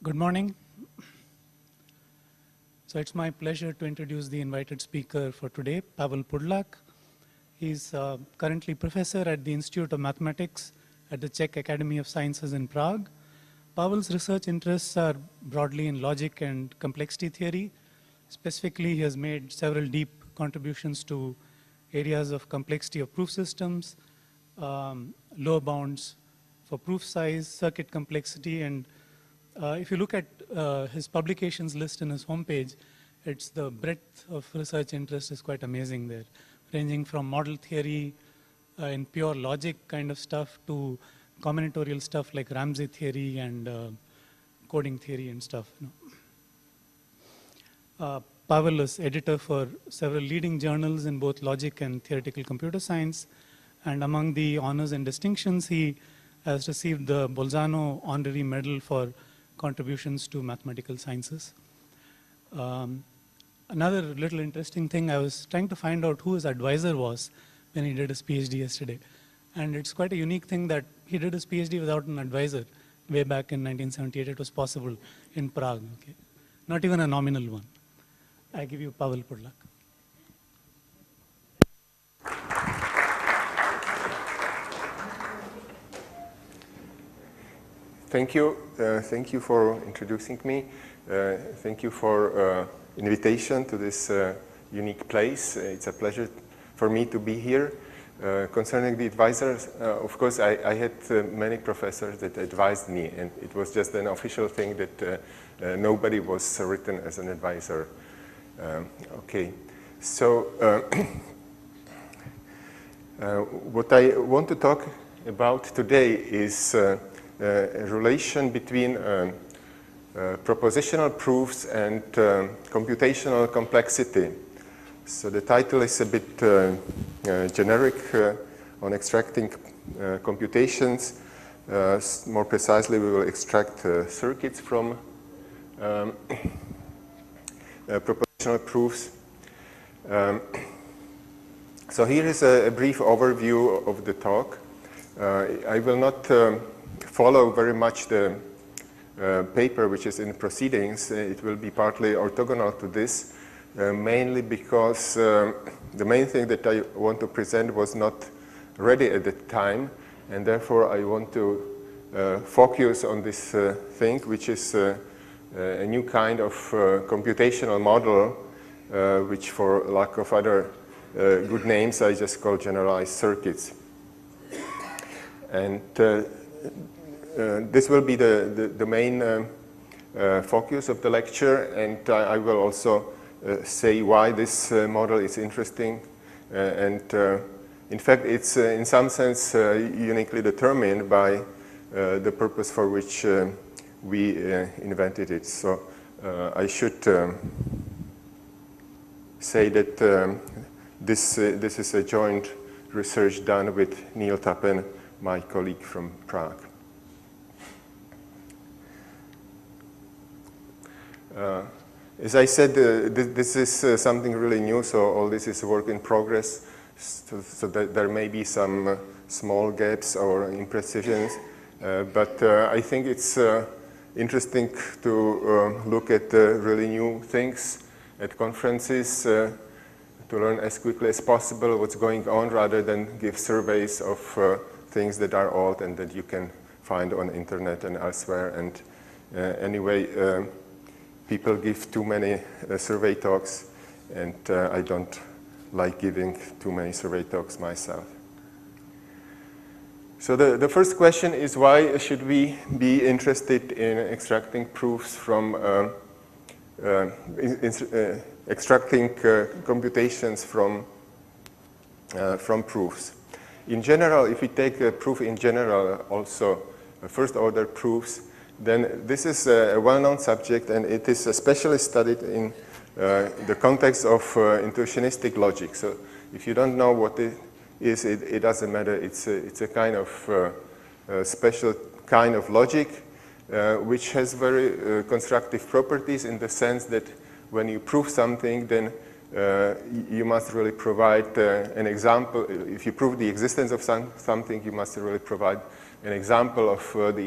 Good morning. So it's my pleasure to introduce the invited speaker for today, Pavel Pudlak. He's currently professor at the Institute of Mathematics at the Czech Academy of Sciences in Prague. Pavel's research interests are broadly in logic and complexity theory. Specifically, he has made several deep contributions to areas of complexity of proof systems, lower bounds for proof size, circuit complexity, and if you look at his publications list in his homepage, it's the breadth of research interest is quite amazing there, ranging from model theory in pure logic kind of stuff to combinatorial stuff like Ramsey theory and coding theory and stuff. Pavel is editor for several leading journals in both logic and theoretical computer science. And among the honors and distinctions, he has received the Bolzano Honorary Medal for contributions to mathematical sciences. Another little interesting thing, I was trying to find out who his advisor was when he did his PhD yesterday. And it's quite a unique thing that he did his PhD without an advisor. Way back in 1978, it was possible in Prague. Okay? Not even a nominal one. I give you Pavel Pudlak. Thank you. Thank you for introducing me. Thank you for invitation to this unique place. It's a pleasure for me to be here. Concerning the advisors, of course, I had many professors that advised me, and it was just an official thing that nobody was written as an advisor. Okay, so what I want to talk about today is a relation between propositional proofs and computational complexity. So the title is a bit generic on extracting computations. More precisely, we will extract circuits from propositional proofs. So here is a brief overview of the talk. I will not follow very much the paper which is in proceedings. It will be partly orthogonal to this, mainly because the main thing that I want to present was not ready at the time, and therefore I want to focus on this thing, which is a new kind of computational model, which for lack of other good names, I just call generalized circuits. And this will be the main focus of the lecture, and I will also say why this model is interesting. And in fact, it's in some sense uniquely determined by the purpose for which we invented it. So I should say that this is a joint research done with Neil Tappen, my colleague from Prague. As I said, this is something really new, so all this is a work in progress, so that there may be some small gaps or imprecisions, but I think it's interesting to look at really new things at conferences, to learn as quickly as possible what's going on, rather than give surveys of things that are old and that you can find on internet and elsewhere. And anyway, people give too many survey talks, and I don't like giving too many survey talks myself. So the first question is, why should we be interested in extracting proofs from extracting computations from proofs? In general, if we take a proof in general, also first order proofs, then this is a well-known subject, and it is especially studied in the context of intuitionistic logic. So if you don't know what it is, it doesn't matter. It's a kind of special kind of logic which has very constructive properties, in the sense that when you prove something, then you must really provide an example. If you prove the existence of something, you must really provide an example of the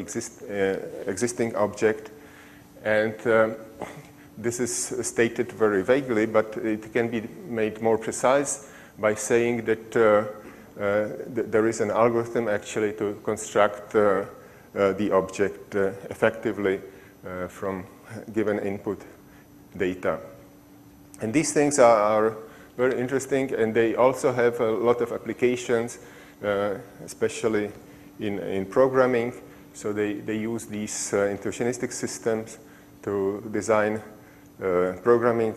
existing object. And this is stated very vaguely, but it can be made more precise by saying that there is an algorithm actually to construct the object effectively from given input data. And these things are very interesting, and they also have a lot of applications, especially in programming. So they use these intuitionistic systems to design programming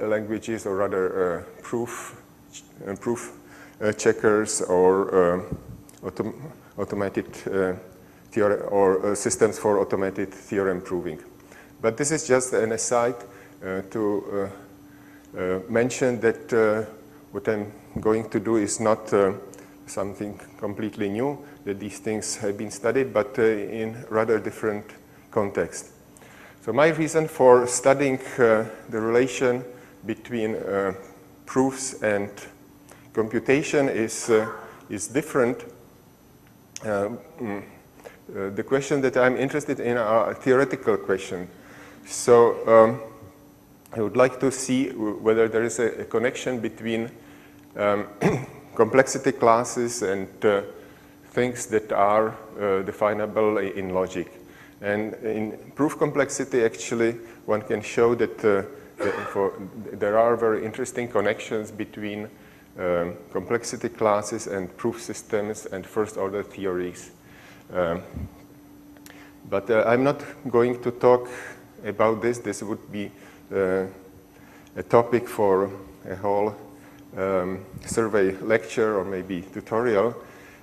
languages, or rather proof checkers, or automated theorem, or systems for automated theorem proving. But this is just an aside to mention that what I'm going to do is not something completely new, that these things have been studied, but in rather different context. So my reason for studying the relation between proofs and computation is different. The question that I'm interested in are theoretical questions. So I would like to see whether there is a connection between complexity classes and things that are definable in logic. And in proof complexity, actually, one can show that there are very interesting connections between complexity classes and proof systems and first-order theories. But I'm not going to talk about this. This would be a topic for a whole survey lecture or maybe tutorial.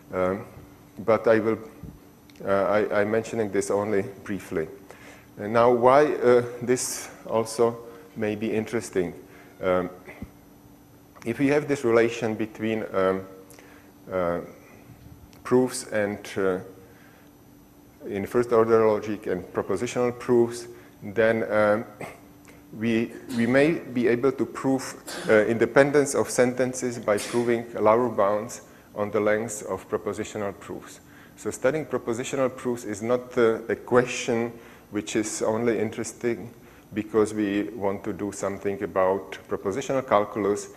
But I'm mentioning this only briefly. And now, why this also may be interesting. If we have this relation between proofs and in first-order logic and propositional proofs, then we may be able to prove independence of sentences by proving lower bounds on the length of propositional proofs. So studying propositional proofs is not a question which is only interesting because we want to do something about propositional calculus,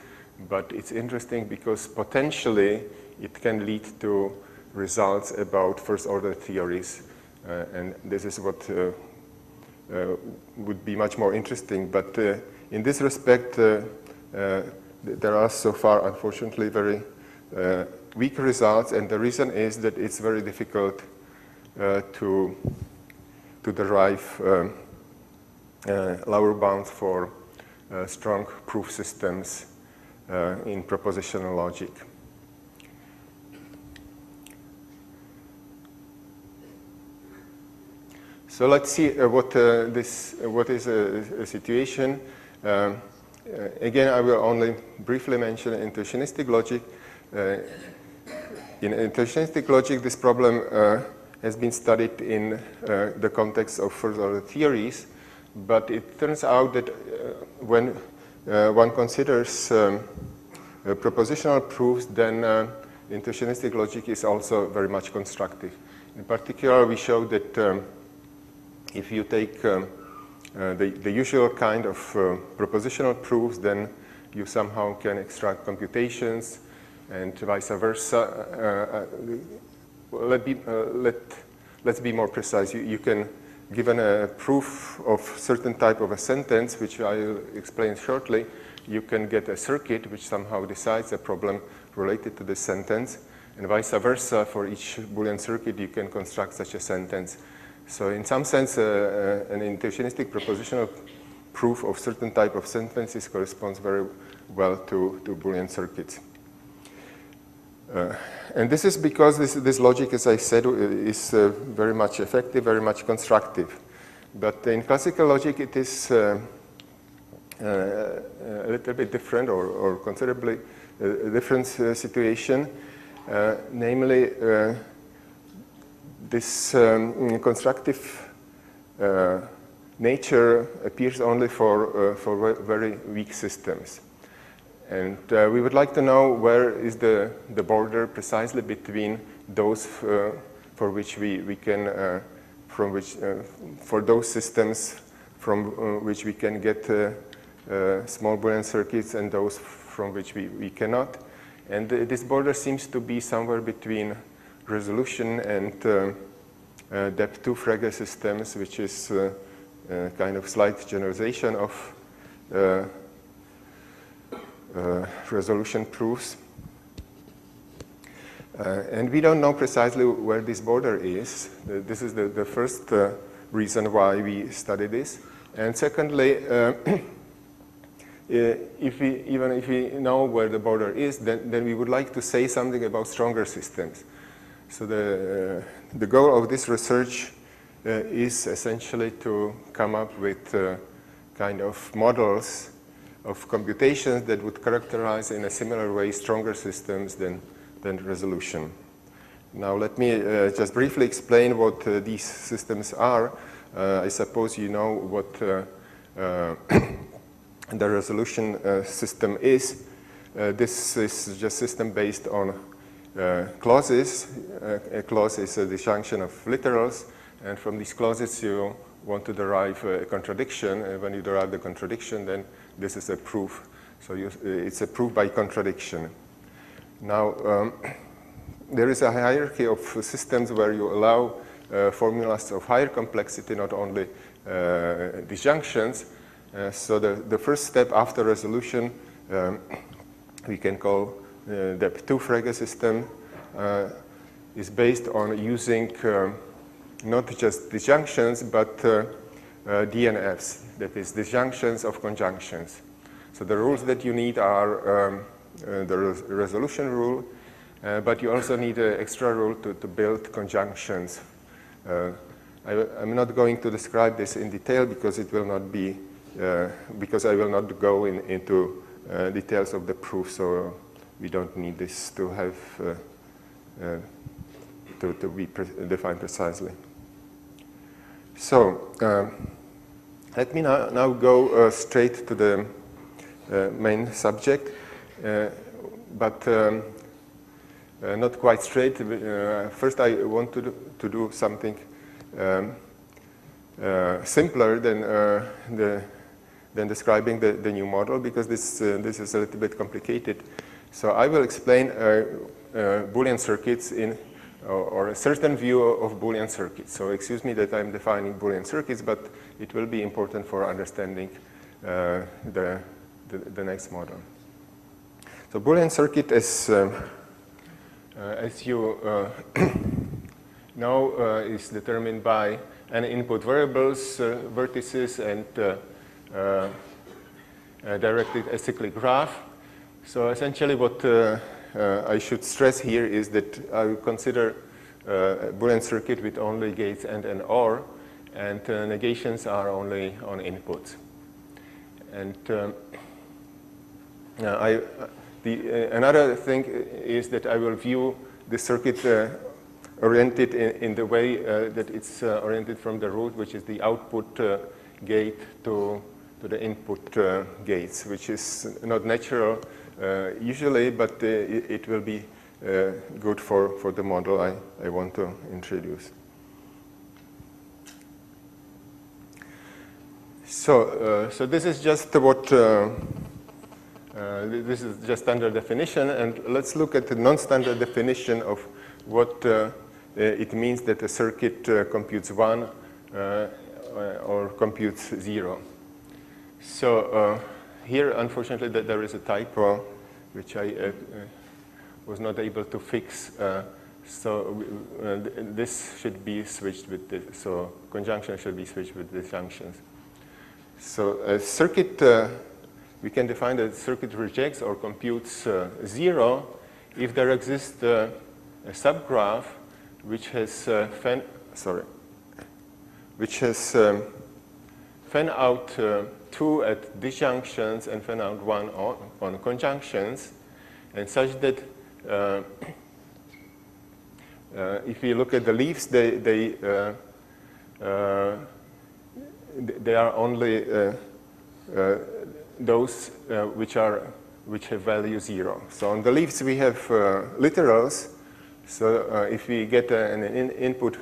but it's interesting because potentially it can lead to results about first-order theories, and this is what would be much more interesting. But in this respect, there are so far, unfortunately, very weak results, and the reason is that it's very difficult to derive lower bounds for strong proof systems in propositional logic. So let's see what is a situation. Again, I will only briefly mention intuitionistic logic. In intuitionistic logic, this problem has been studied in the context of first-order theories, but it turns out that when one considers propositional proofs, then intuitionistic logic is also very much constructive. In particular, we show that if you take the usual kind of propositional proofs, then you somehow can extract computations, and vice versa. Let's be more precise. You can, given a proof of certain type of a sentence, which I'll explain shortly, you can get a circuit which somehow decides a problem related to this sentence, and vice versa. For each Boolean circuit, you can construct such a sentence. So in some sense, an intuitionistic propositional proof of certain type of sentences corresponds very well to Boolean circuits. And this is because this logic, as I said, is very much effective, very much constructive. But in classical logic, it is a little bit different, or considerably different situation. Namely, this constructive nature appears only for very weak systems. And we would like to know where is the border precisely between those for which we can from which, for those systems from which we can get small Boolean circuits and those from which we cannot. And this border seems to be somewhere between resolution and depth 2 Frege systems, which is kind of slight generalization of resolution proofs. And we don't know precisely where this border is. This is the first reason why we study this. And secondly, even if we know where the border is, then we would like to say something about stronger systems. So the goal of this research is essentially to come up with kind of models of computations that would characterize in a similar way stronger systems than resolution. Now let me just briefly explain what these systems are. I suppose you know what the resolution system is. This is just a system based on clauses. A clause is a disjunction of literals, and from these clauses you want to derive a contradiction, and when you derive the contradiction, then this is a proof. So it's a proof by contradiction. Now, there is a hierarchy of systems where you allow formulas of higher complexity, not only disjunctions. So the first step after resolution we can call depth 2 Frege system is based on using not just disjunctions but DNFs, that is disjunctions of conjunctions. So the rules that you need are the resolution rule, but you also need an extra rule to build conjunctions. I'm not going to describe this in detail because it will not be, because I will not go into details of the proof, so we don't need this to have to be defined precisely. So let me now go straight to the main subject, but not quite straight. First, I want to do something simpler than describing the new model, because this is a little bit complicated. So I will explain Boolean circuits or a certain view of Boolean circuits. So excuse me that I'm defining Boolean circuits, but it will be important for understanding the next model. So Boolean circuit is, as you know, is determined by n input variables, vertices, and directed acyclic graph. So essentially what I should stress here is that I will consider a Boolean circuit with only gates and an OR, and negations are only on inputs. And another thing is that I will view the circuit oriented in the way that it's oriented from the root, which is the output gate to the input gates, which is not natural usually, but it will be good for the model I want to introduce. So this is just what this is just standard definition, and let's look at the non-standard definition of what it means that a circuit computes 1 or computes 0. So here, unfortunately, there is a typo which I was not able to fix. So this should be switched with this. So conjunction should be switched with disjunctions. So a circuit, we can define that circuit rejects or computes 0 if there exists a subgraph which has fan out 2 at disjunctions and fan out 1 on conjunctions, and such that if we look at the leaves, they are only those which have value 0. So on the leaves we have literals. So if we get an input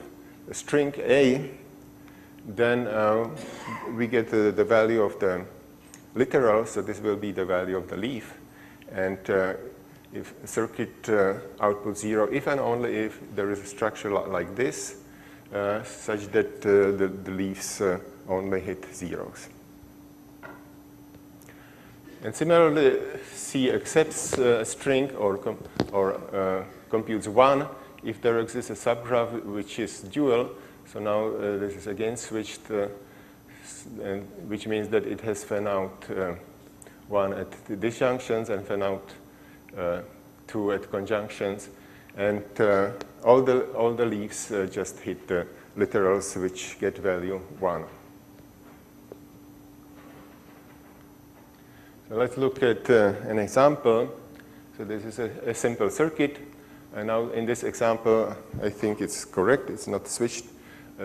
string A, then we get the value of the literal, so this will be the value of the leaf. And if circuit output 0, if and only if there is a structure like this, such that the leaves only hit zeros. And similarly, C accepts a string or computes 1 if there exists a subgraph which is dual. So now this is again switched, which means that it has fan out 1 at the disjunctions and fan out 2 at conjunctions. And all the leaves just hit the literals which get value 1. So let's look at an example. So this is a simple circuit. And now in this example, I think it's correct. It's not switched.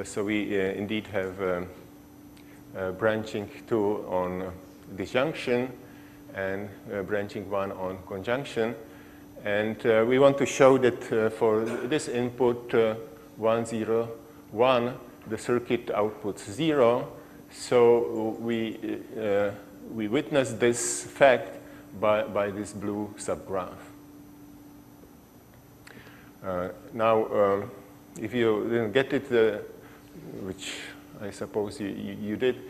So we indeed have branching 2 on disjunction and branching 1 on conjunction. And we want to show that for this input 1, 0, 1, the circuit outputs 0. So we witness this fact by this blue subgraph. Now, if you didn't get it, which I suppose you did,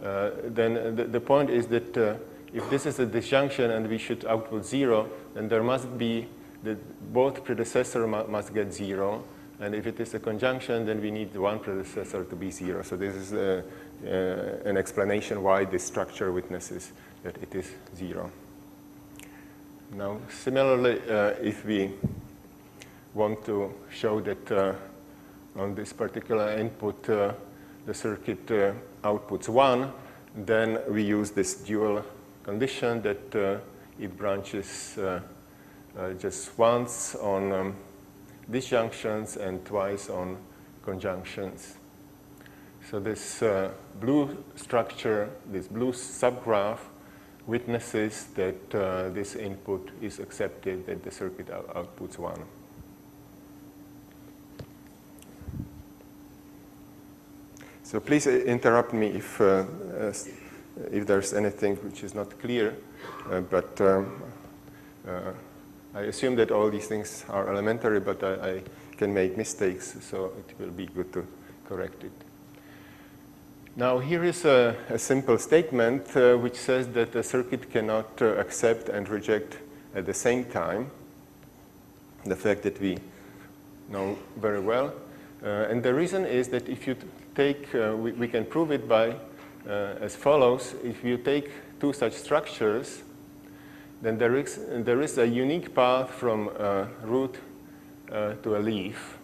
then the point is that if this is a disjunction and we should output 0, then there must be that both predecessors must get 0. And if it is a conjunction, then we need one predecessor to be 0. So this is an explanation why this structure witnesses that it is 0. Now, similarly, if we want to show that on this particular input the circuit outputs 1, then we use this dual condition that it branches just once on disjunctions and twice on conjunctions. So this blue structure, this blue subgraph, witnesses that this input is accepted, that the circuit outputs 1. So please interrupt me if there's anything which is not clear, but I assume that all these things are elementary, but I can make mistakes, so it will be good to correct it. Now here is a simple statement which says that a circuit cannot accept and reject at the same time, the fact that we know very well. And the reason is that if you take, we can prove it by as follows. If you take two such structures, then there is a unique path from root to a leaf,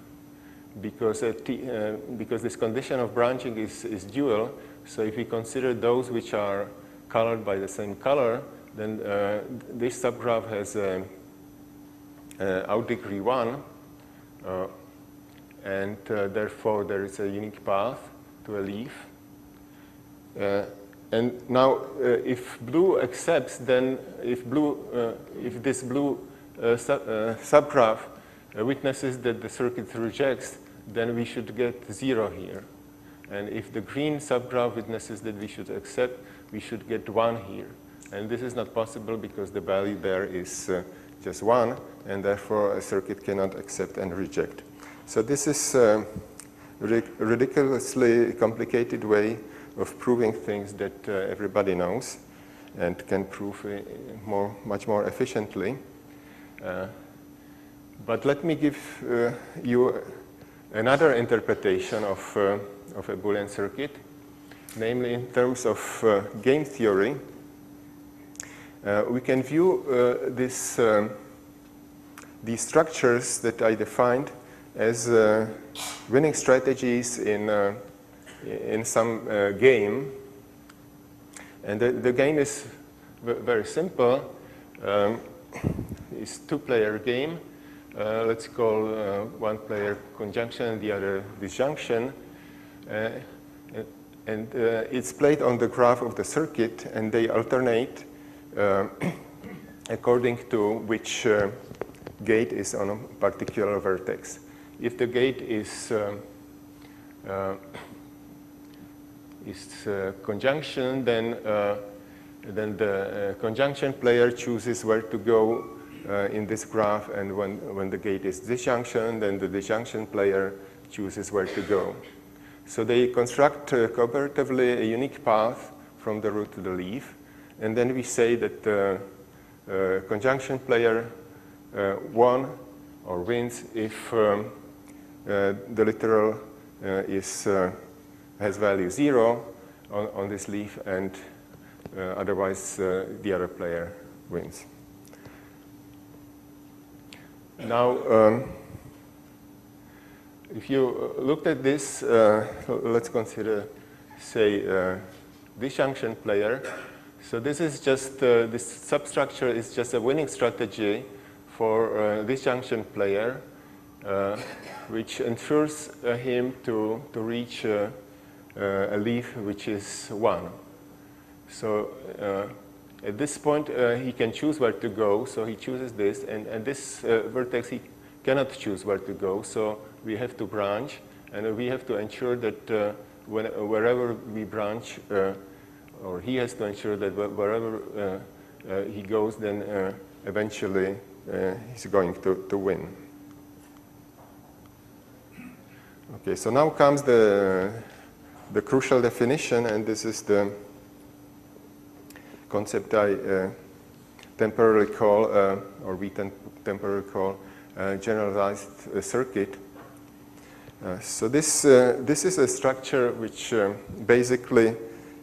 because this condition of branching is dual. So if we consider those which are colored by the same color, then this subgraph has out degree 1, and therefore there is a unique path to a leaf. And now, if blue accepts, then if this blue subgraph witnesses that the circuit rejects, then we should get 0 here. And if the green subgraph witnesses that we should accept, we should get 1 here. And this is not possible because the value there is just 1, and therefore a circuit cannot accept and reject. So this is a ridiculously complicated way of proving things that everybody knows and can prove much more efficiently. But let me give you another interpretation of a Boolean circuit, namely in terms of game theory. We can view these structures that I defined as winning strategies in some game. And the game is very simple. It's a two-player game. Let's call one player conjunction and the other disjunction. And it's played on the graph of the circuit, and they alternate according to which gate is on a particular vertex. If the gate is conjunction, then the conjunction player chooses where to go in this graph, and when the gate is disjunction, then the disjunction player chooses where to go. So they construct cooperatively a unique path from the root to the leaf, and then we say that the conjunction player won or wins if the literal has value 0 on this leaf, and otherwise the other player wins. Now, if you looked at this, let's consider, say, disjunction player. So this is just, this substructure is just a winning strategy for disjunction player, which ensures him to reach a leaf which is 1. So at this point, he can choose where to go, so he chooses this, and this vertex he cannot choose where to go, so we have to branch, and we have to ensure that wherever we branch, or he has to ensure that wherever he goes, then eventually he's going to win. Okay, so now comes the crucial definition, and this is the concept I temporarily call, or we temporarily call, generalized circuit. So this is a structure which basically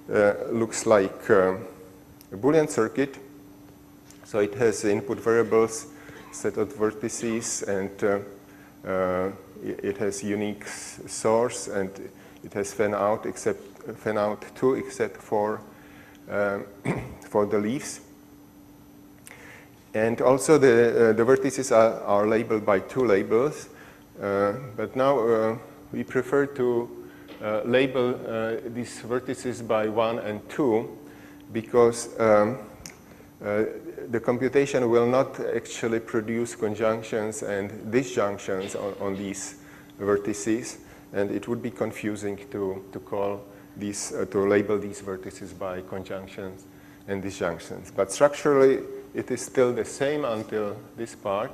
looks like a Boolean circuit. So it has input variables, set of vertices, and it has unique source, and it has fan out 2 except for the leaves. And also the vertices are labeled by 2 labels, but now we prefer to label these vertices by 1 and 2 because the computation will not actually produce conjunctions and disjunctions on these vertices, and it would be confusing to call these, to label these vertices by conjunctions and disjunctions. But structurally, it is still the same until this part.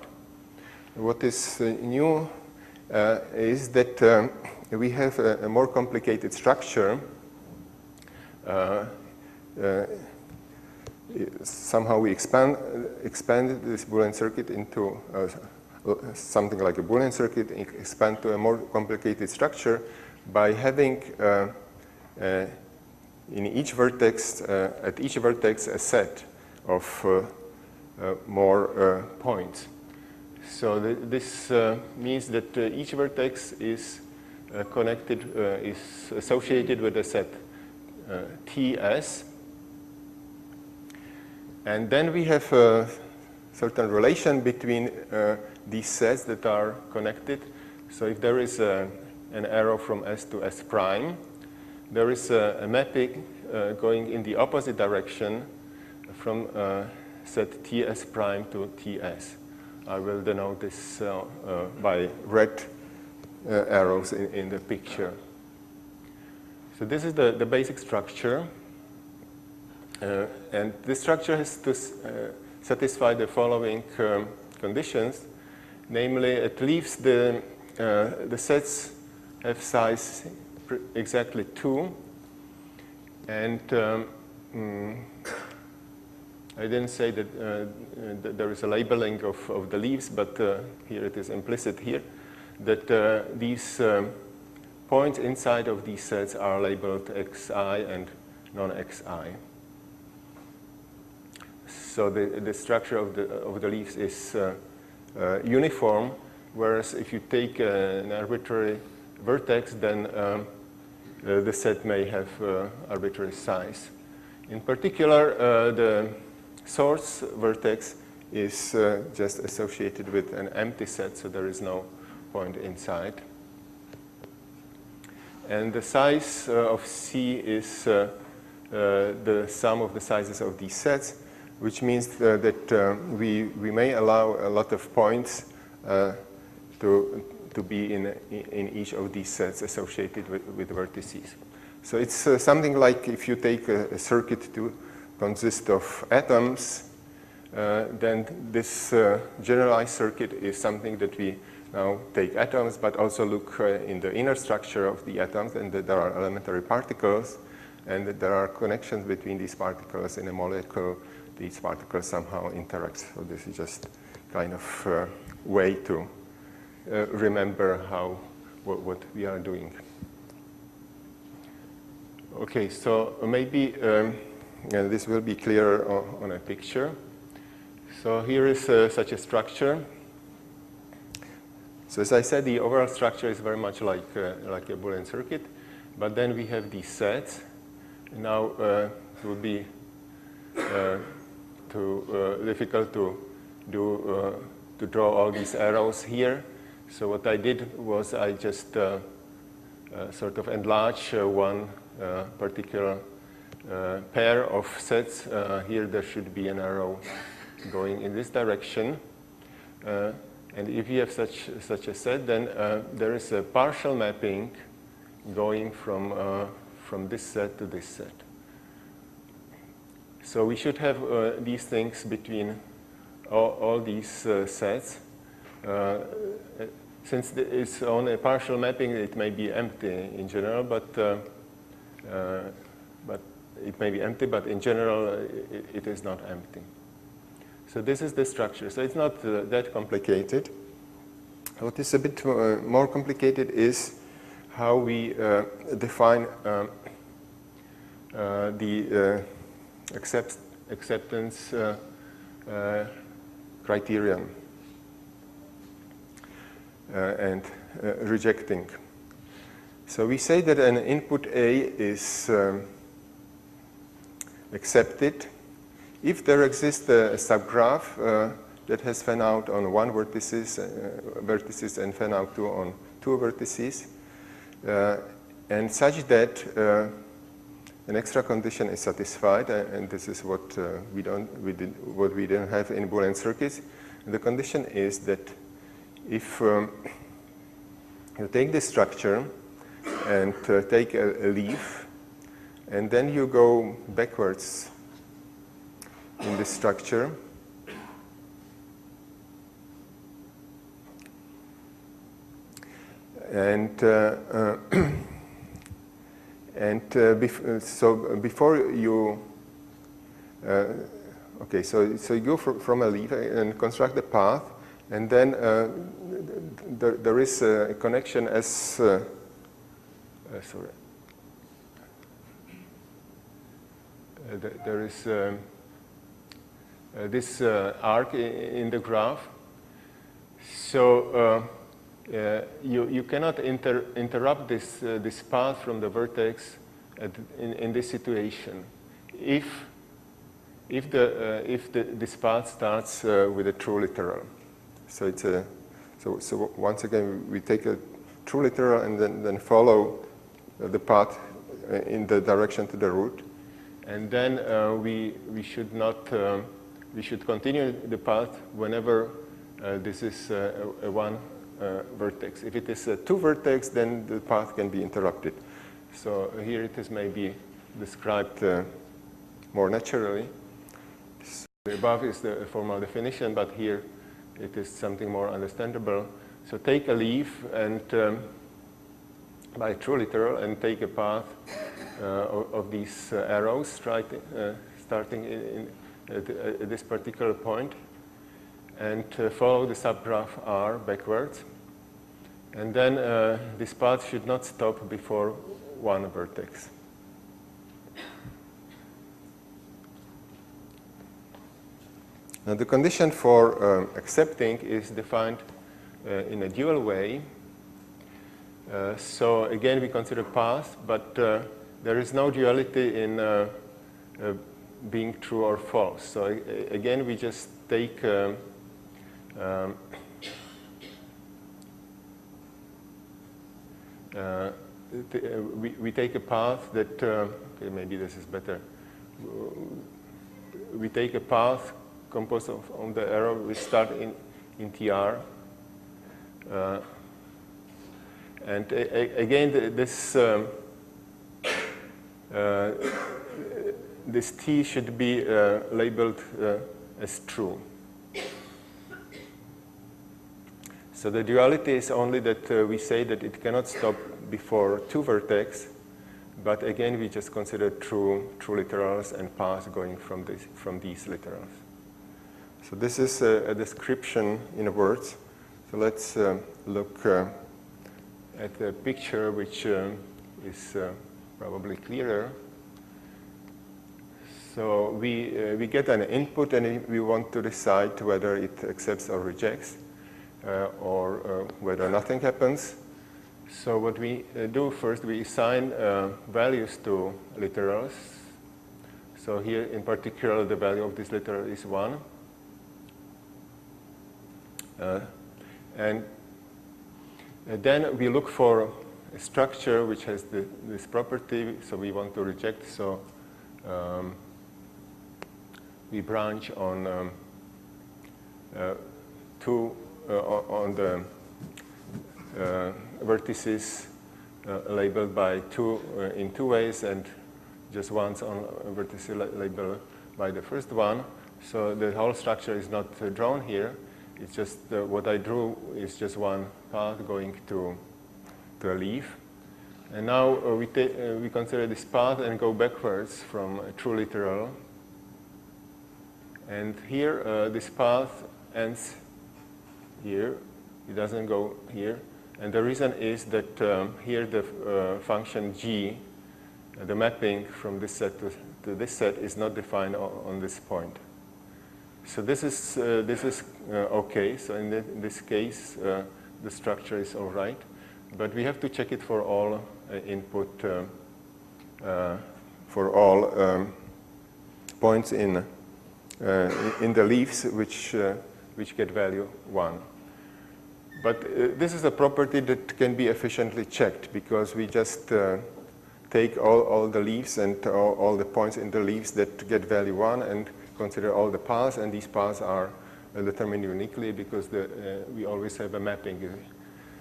What is new is that we have a more complicated structure. Somehow we expanded this Boolean circuit into something like a Boolean circuit, expand to a more complicated structure by having in each vertex, at each vertex, a set of more points. So this means that each vertex is connected, is associated with a set TS. And then we have a certain relation between these sets that are connected. So if there is an arrow from S to S prime, there is a mapping going in the opposite direction from set TS prime to TS. I will denote this by red arrows in the picture. So this is the basic structure. And this structure has to satisfy the following conditions. Namely, it leaves the sets have size exactly 2. And I didn't say that there is a labeling of the leaves, but here it is implicit here, that these points inside of these sets are labeled xi and non-xi. So the structure of the leaves is uniform, whereas if you take an arbitrary vertex, then the set may have arbitrary size. In particular, the source vertex is just associated with an empty set, so there is no point inside. And the size of C is the sum of the sizes of these sets, which means that we may allow a lot of points to be in each of these sets associated with vertices. So it's something like if you take a circuit to consist of atoms, then this generalized circuit is something that we now take atoms, but also look in the inner structure of the atoms, and that there are elementary particles, and that there are connections between these particles in a molecule. These particles somehow interact. So this is just kind of way to remember what we are doing. Okay, so maybe this will be clearer on a picture. So here is such a structure. So as I said, the overall structure is very much like a Boolean circuit, but then we have these sets. Now it would be too difficult to draw all these arrows here. So what I did was I just sort of enlarge one particular pair of sets. Here there should be an arrow going in this direction. And if you have such a set, then there is a partial mapping going from this set to this set. So we should have these things between all these sets. Since it's on a partial mapping, it may be empty in general, but it may be empty, but in general, it is not empty. So this is the structure. So it's not that complicated. What is a bit more complicated is how we define the acceptance criterion and rejecting. So we say that an input A is accepted if there exists a subgraph that has fan out on one vertices and fan out on two vertices, and such that an extra condition is satisfied, and this is what we don't have in Boolean circuits. And the condition is that if you take this structure and take a leaf, and then you go backwards in this structure, and so before you okay, so you go from a leaf and construct a path, and then there is a connection as sorry. There is this arc in the graph. So you cannot interrupt this path from the vertex in this situation if this path starts with a true literal. So it's so once again we take a true literal and then follow the path in the direction to the root, and then we should not we should continue the path whenever this is a one vertex. If it is a two vertex, then the path can be interrupted. So here it is maybe described more naturally. So above is the formal definition, but here it is something more understandable. So take a leaf and by true literal and take a path of these arrows starting at this particular point, and follow the subgraph R backwards. And then this path should not stop before one vertex. Now the condition for accepting is defined in a dual way. So again, we consider path, but there is no duality in being true or false. So again, we just take we take a path that okay, maybe this is better. We take a path composed of on the arrow. We start in TR, and again this this T should be labeled as true. So the duality is only that we say that it cannot stop before two vertex, but again we just consider true literals and paths going from these literals. So this is a description in words. So let's look at the picture, which is probably clearer. So we get an input and we want to decide whether it accepts or rejects, or whether nothing happens. So what we do first, we assign values to literals. So here in particular the value of this literal is 1. And then we look for a structure which has this property, so we want to reject. So we branch on on the vertices labeled by in two ways, and just once on a vertex labeled by the first one. So the whole structure is not drawn here. It's just what I drew is just one path going to a leaf. And now we consider this path and go backwards from a true literal. And here this path ends here. It doesn't go here. And the reason is that here the function g, the mapping from this set to this set, is not defined on this point. So this is okay. So in this case, the structure is all right. But we have to check it for all input, for all points in the leaves which get value 1. But this is a property that can be efficiently checked, because we just take all the leaves and all the points in the leaves that get value 1 and consider all the paths, and these paths are determined uniquely because we always have a mapping.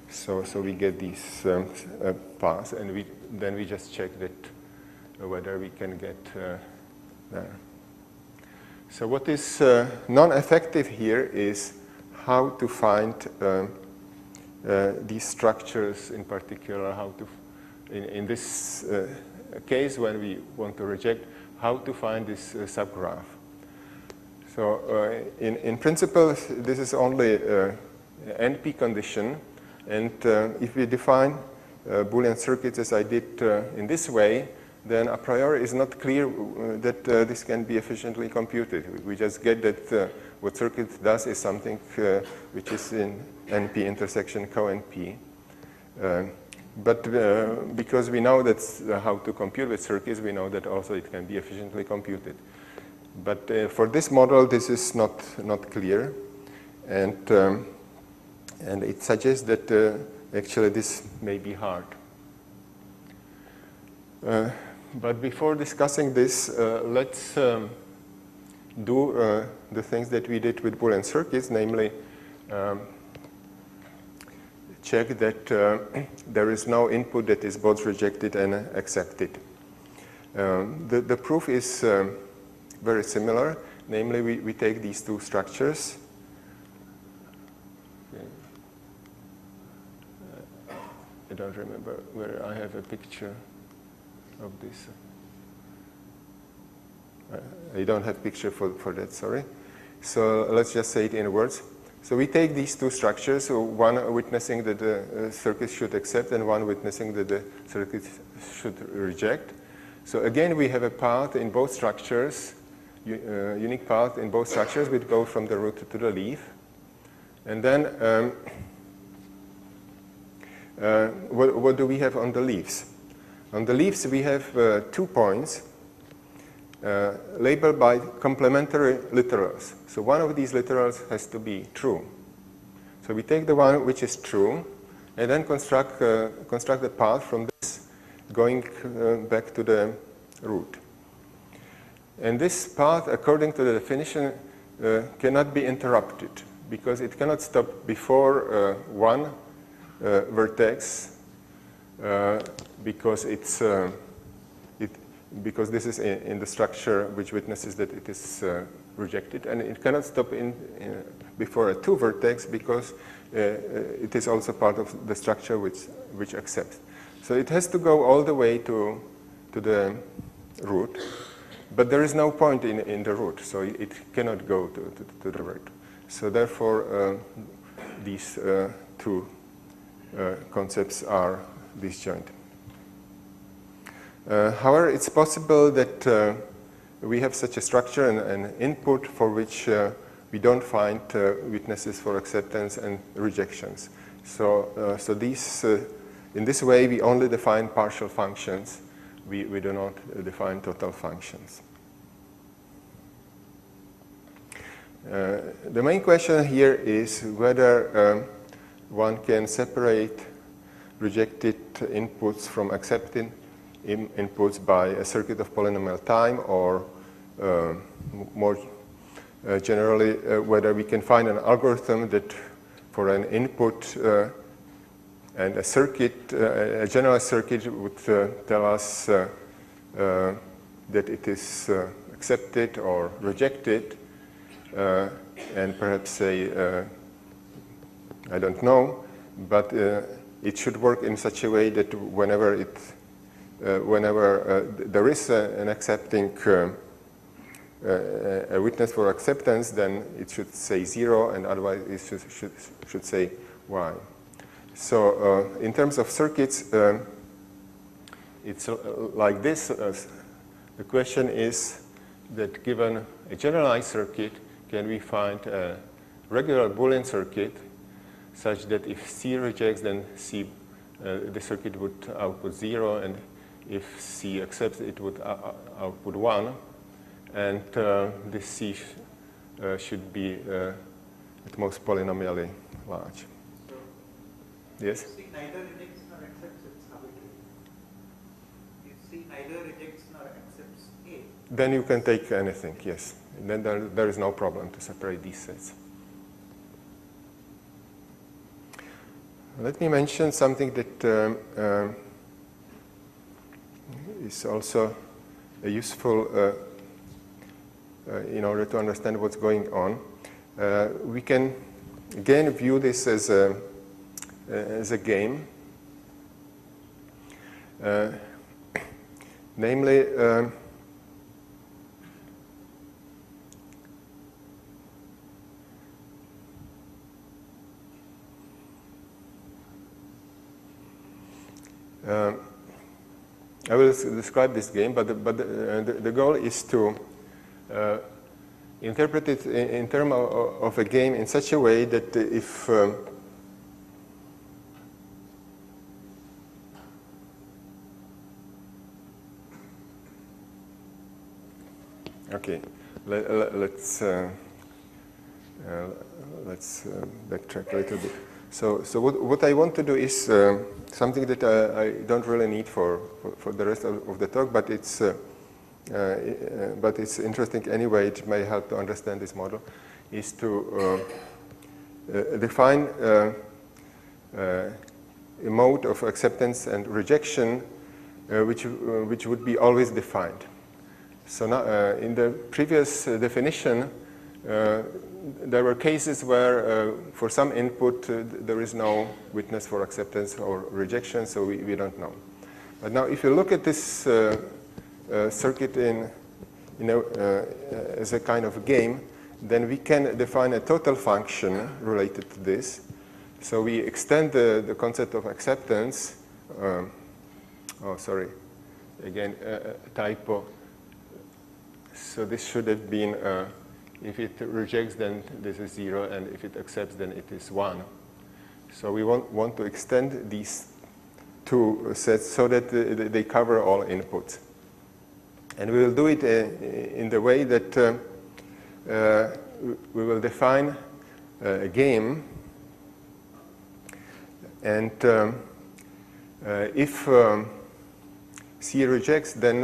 So we get these paths, and then we just check that whether we can get there. So what is non-effective here is how to find these structures in particular, how to, in this case when we want to reject, how to find this subgraph. So in principle, this is only NP condition, and if we define Boolean circuits as I did in this way, then a priori it's not clear that this can be efficiently computed. We just get that what circuit does is something which is in NP intersection co-NP. But because we know that's how to compute with circuits, we know that also it can be efficiently computed. But for this model, this is not clear, and it suggests that actually this may be hard. But before discussing this, let's do the things that we did with Boolean circuits, namely check that there is no input that is both rejected and accepted. The proof is very similar. Namely, we take these two structures. Okay. I don't remember where I have a picture of this. I don't have picture for that, sorry. So let's just say it in words. So we take these two structures, so one witnessing that the circuit should accept and one witnessing that the circuit should reject. So again, we have a path in both structures, unique path in both structures, which go from the root to the leaf. And then what do we have on the leaves? On the leaves, we have 2 points labeled by complementary literals. So one of these literals has to be true. So we take the one which is true, and then construct a path from this going back to the root. And this path, according to the definition, cannot be interrupted, because it cannot stop before one vertex, because because this is in the structure which witnesses that it is rejected, and it cannot stop before a 2 vertex because it is also part of the structure which accepts. So it has to go all the way to the root, but there is no point in the root, so it cannot go to the root. So therefore, these 2 concepts are disjoint. However, it's possible that we have such a structure and an input for which we don't find witnesses for acceptance and rejections. So, in this way, we only define partial functions. We do not define total functions. The main question here is whether one can separate rejected inputs from accepted inputs by a circuit of polynomial time, or more generally, whether we can find an algorithm that for an input and a circuit, a general circuit would tell us that it is accepted or rejected, and perhaps say, I don't know, but it should work in such a way that whenever there is an accepting a witness for acceptance, then it should say 0, and otherwise it should say y. So in terms of circuits, it's like this. The question is that given a generalized circuit, can we find a regular Boolean circuit such that if C rejects, then C, the circuit would output 0, and if C accepts, it would output 1. And this C should be at most polynomially large. So, yes? if C neither rejects nor accepts, it's arbitrary. If C neither rejects nor accepts A, Then you can take anything, yes. And then there is no problem to separate these sets. Let me mention something that is also useful in order to understand what's going on. We can again view this as a game. Namely, I will describe this game, but the goal is to interpret it in terms of a game in such a way that if okay, let's backtrack a little bit. So what I want to do is something that I don't really need for the rest of the talk, but it's interesting anyway. It may help to understand this model. Is to define a mode of acceptance and rejection, which would be always defined. So now, in the previous definition, there were cases where for some input there is no witness for acceptance or rejection, so we don't know. But now if you look at this circuit as a kind of game, then we can define a total function related to this. So we extend the concept of acceptance. Oh, sorry, again, typo. So this should have been if it rejects, then this is 0, and if it accepts, then it is 1. So we want to extend these two sets so that they cover all inputs. And we will do it in the way that we will define a game. And if C rejects, then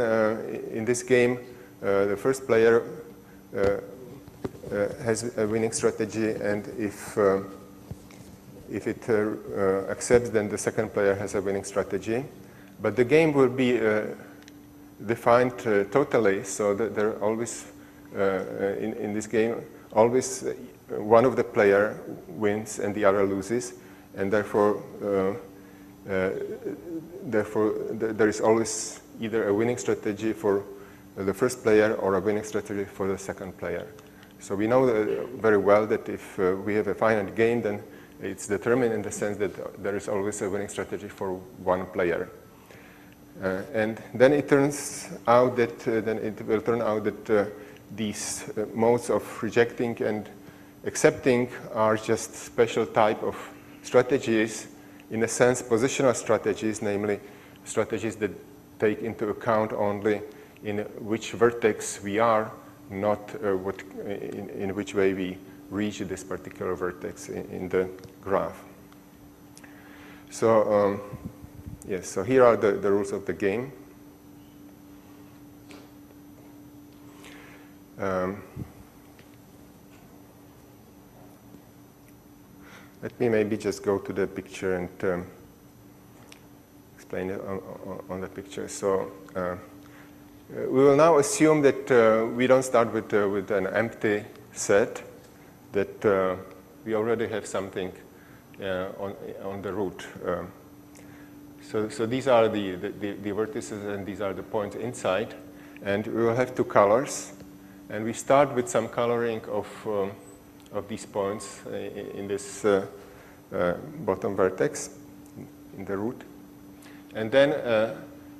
in this game, the first player has a winning strategy, and if it accepts, then the second player has a winning strategy. But the game will be defined totally, so that there are always, in this game, always one of the player wins and the other loses, and therefore there is always either a winning strategy for the first player or a winning strategy for the second player. So we know very well that if we have a finite game, then it's determined in the sense that there is always a winning strategy for one player. And then it turns out that these modes of rejecting and accepting are just special type of strategies, in a sense positional strategies, namely strategies that take into account only in which vertex we are, not in which way we reach this particular vertex in the graph. So yes, so here are the rules of the game. Let me maybe just go to the picture and explain it on the picture. So we will now assume that we don't start with an empty set, that we already have something on the root. So these are the vertices, and these are the points inside, and we will have two colors, and we start with some coloring of these points in this bottom vertex, in the root, and then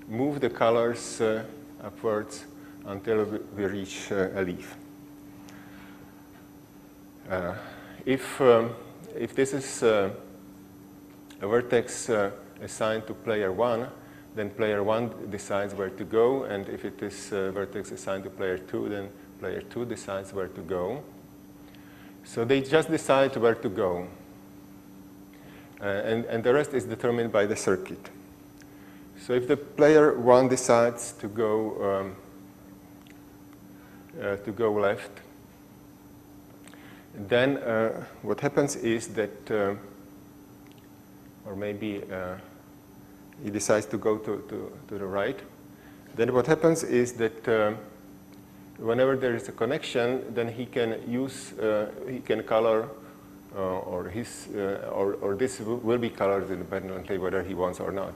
move the colors upwards until we reach a leaf. If this is a vertex assigned to player 1, then player 1 decides where to go, and if it is a vertex assigned to player 2, then player 2 decides where to go. So they just decide where to go, and the rest is determined by the circuit. So if the player 1 decides to go left, then what happens is that, or maybe he decides to go to the right, then what happens is that whenever there is a connection, then he can use, he can color, or this will be colored independently whether he wants or not,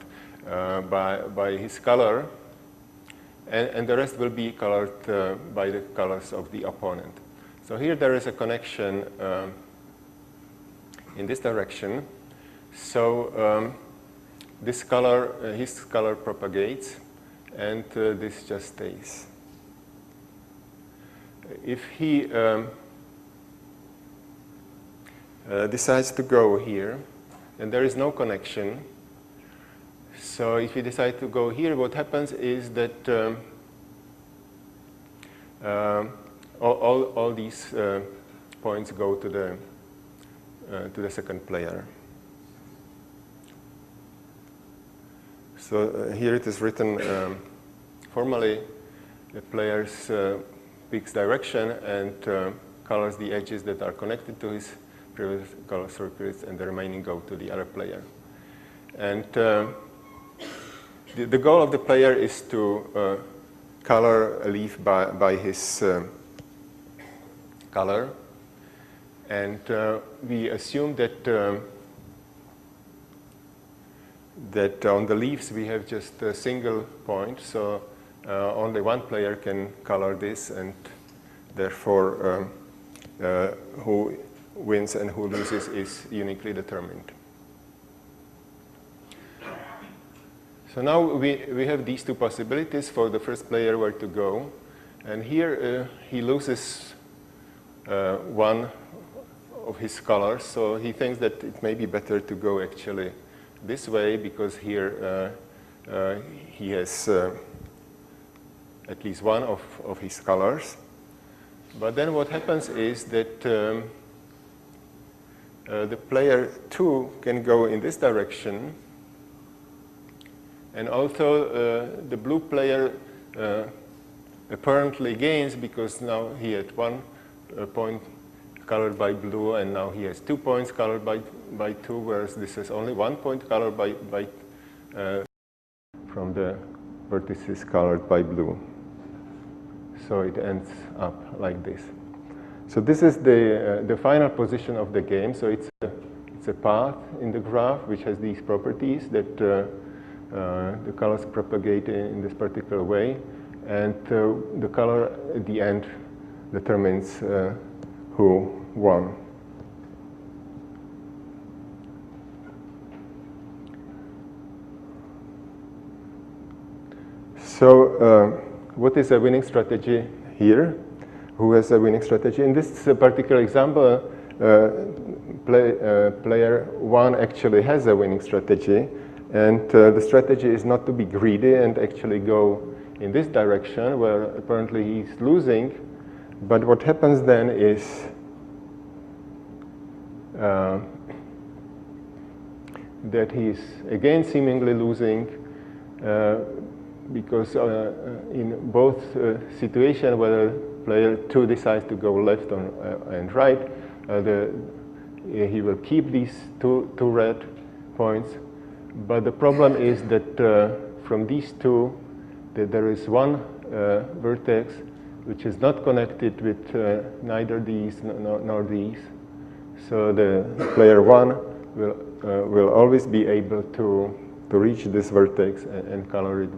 by his color, and the rest will be colored by the colors of the opponent. So here there is a connection in this direction. So this color, his color propagates, and this just stays. If he decides to go here, and there is no connection, so if you decide to go here, what happens is that all these points go to the second player. So here it is written formally: the player's picks direction and colors the edges that are connected to his previous color circuits, and the remaining go to the other player. And the goal of the player is to color a leaf by his color, and we assume that that on the leaves we have just a single point, so only one player can color this, and therefore who wins and who loses is uniquely determined. So now we have these two possibilities for the first player where to go, and here he loses one of his colors, so he thinks that it may be better to go actually this way, because here he has at least one of his colors. But then what happens is that the player 2 can go in this direction, and although the blue player apparently gains, because now he had one point colored by blue, and now he has 2 points colored by 2, whereas this is only 1 point colored by from the vertices colored by blue. So it ends up like this. So this is the final position of the game. So it's a path in the graph which has these properties that the colors propagate in this particular way, and the color at the end determines who won. So what is a winning strategy here? Who has a winning strategy? In this particular example, player one actually has a winning strategy, and the strategy is not to be greedy and actually go in this direction where apparently he's losing. But what happens then is that he's again seemingly losing because in both situations, whether player 2 decides to go left and right, he will keep these two red points. But the problem is that from these two, that there is one vertex which is not connected with neither these nor these. So the player 1 will always be able to reach this vertex and color it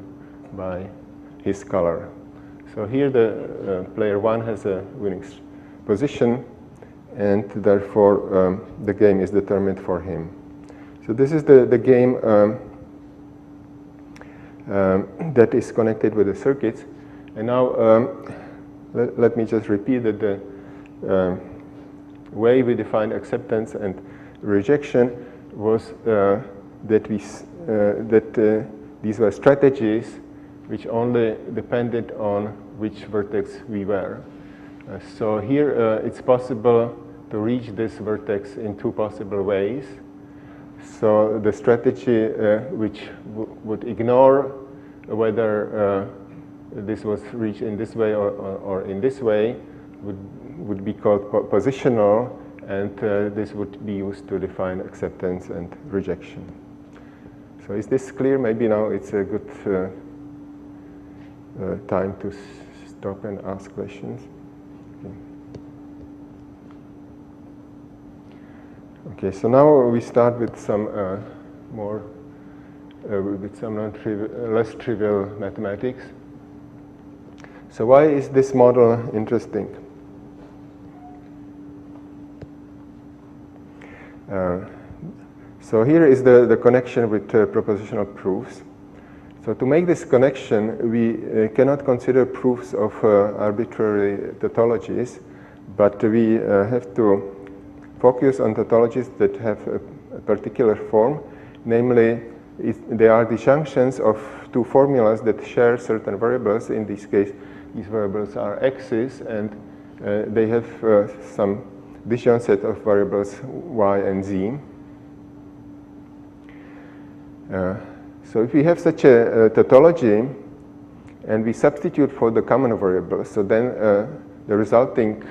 by his color. So here the player 1 has a winning position, and therefore the game is determined for him. So this is the game that is connected with the circuits. And now let me just repeat that the way we defined acceptance and rejection was that these were strategies which only depended on which vertex we were. So here it's possible to reach this vertex in two possible ways. So the strategy which would ignore whether this was reached in this way or in this way would be called positional, and this would be used to define acceptance and rejection. So is this clear? Maybe now it's a good time to stop and ask questions. Okay, so now we start with some less trivial mathematics. So why is this model interesting? So here is the connection with propositional proofs. So to make this connection, we cannot consider proofs of arbitrary tautologies, but we have to focus on tautologies that have a particular form. Namely, they are disjunctions of two formulas that share certain variables. In this case, these variables are x's, and they have some disjunct set of variables y and z. So if we have such a tautology and we substitute for the common variable, so then the resulting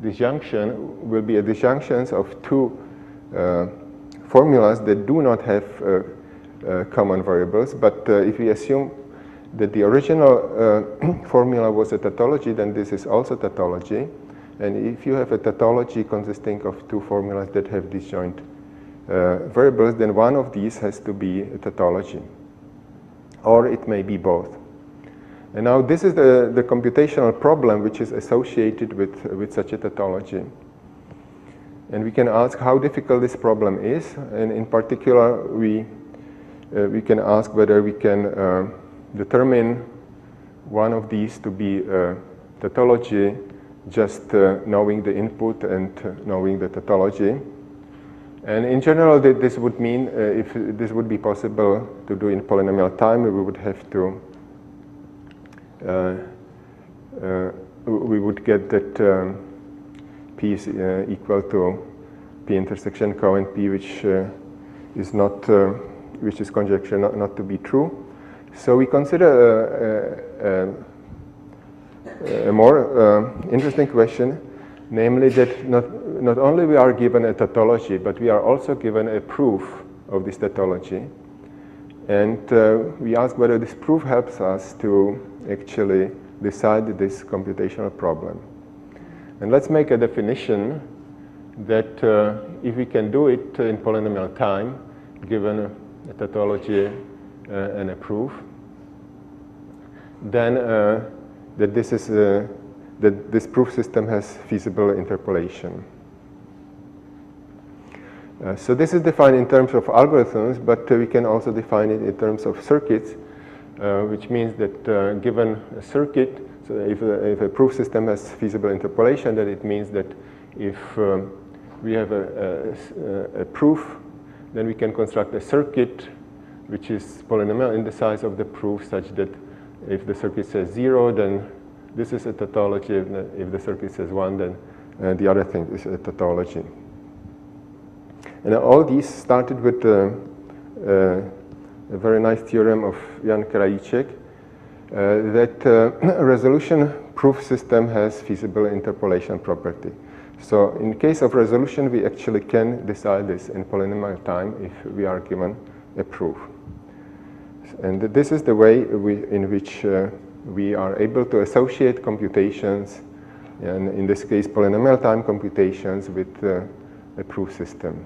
disjunction will be a disjunction of two formulas that do not have common variables. But if we assume that the original formula was a tautology, then this is also tautology. And if you have a tautology consisting of two formulas that have disjoint variables, then one of these has to be a tautology, or it may be both. And now this is the computational problem which is associated with such a tautology. And we can ask how difficult this problem is, and in particular we can ask whether we can determine one of these to be a tautology just knowing the input and knowing the tautology. And in general, this would mean if this would be possible to do in polynomial time, we would have to we would get that P is equal to P intersection Cohen P, which is not which is conjecture not to be true. So we consider a more interesting question, namely that not only we are given a tautology, but we are also given a proof of this tautology. And we ask whether this proof helps us to actually decide this computational problem. And let's make a definition that if we can do it in polynomial time, given a tautology and a proof, then that this proof system has feasible interpolation. So this is defined in terms of algorithms, but we can also define it in terms of circuits, which means that given a circuit, so if a proof system has feasible interpolation, then it means that if we have a proof, then we can construct a circuit which is polynomial in the size of the proof, such that if the circuit says 0, then this is a tautology. If the circuit says 1, then the other thing is a tautology. And all these started with a very nice theorem of Jan Krajíček that a resolution proof system has feasible interpolation property. So in case of resolution, we actually can decide this in polynomial time if we are given a proof. And this is the way in which we are able to associate computations, and in this case polynomial time computations, with a proof system.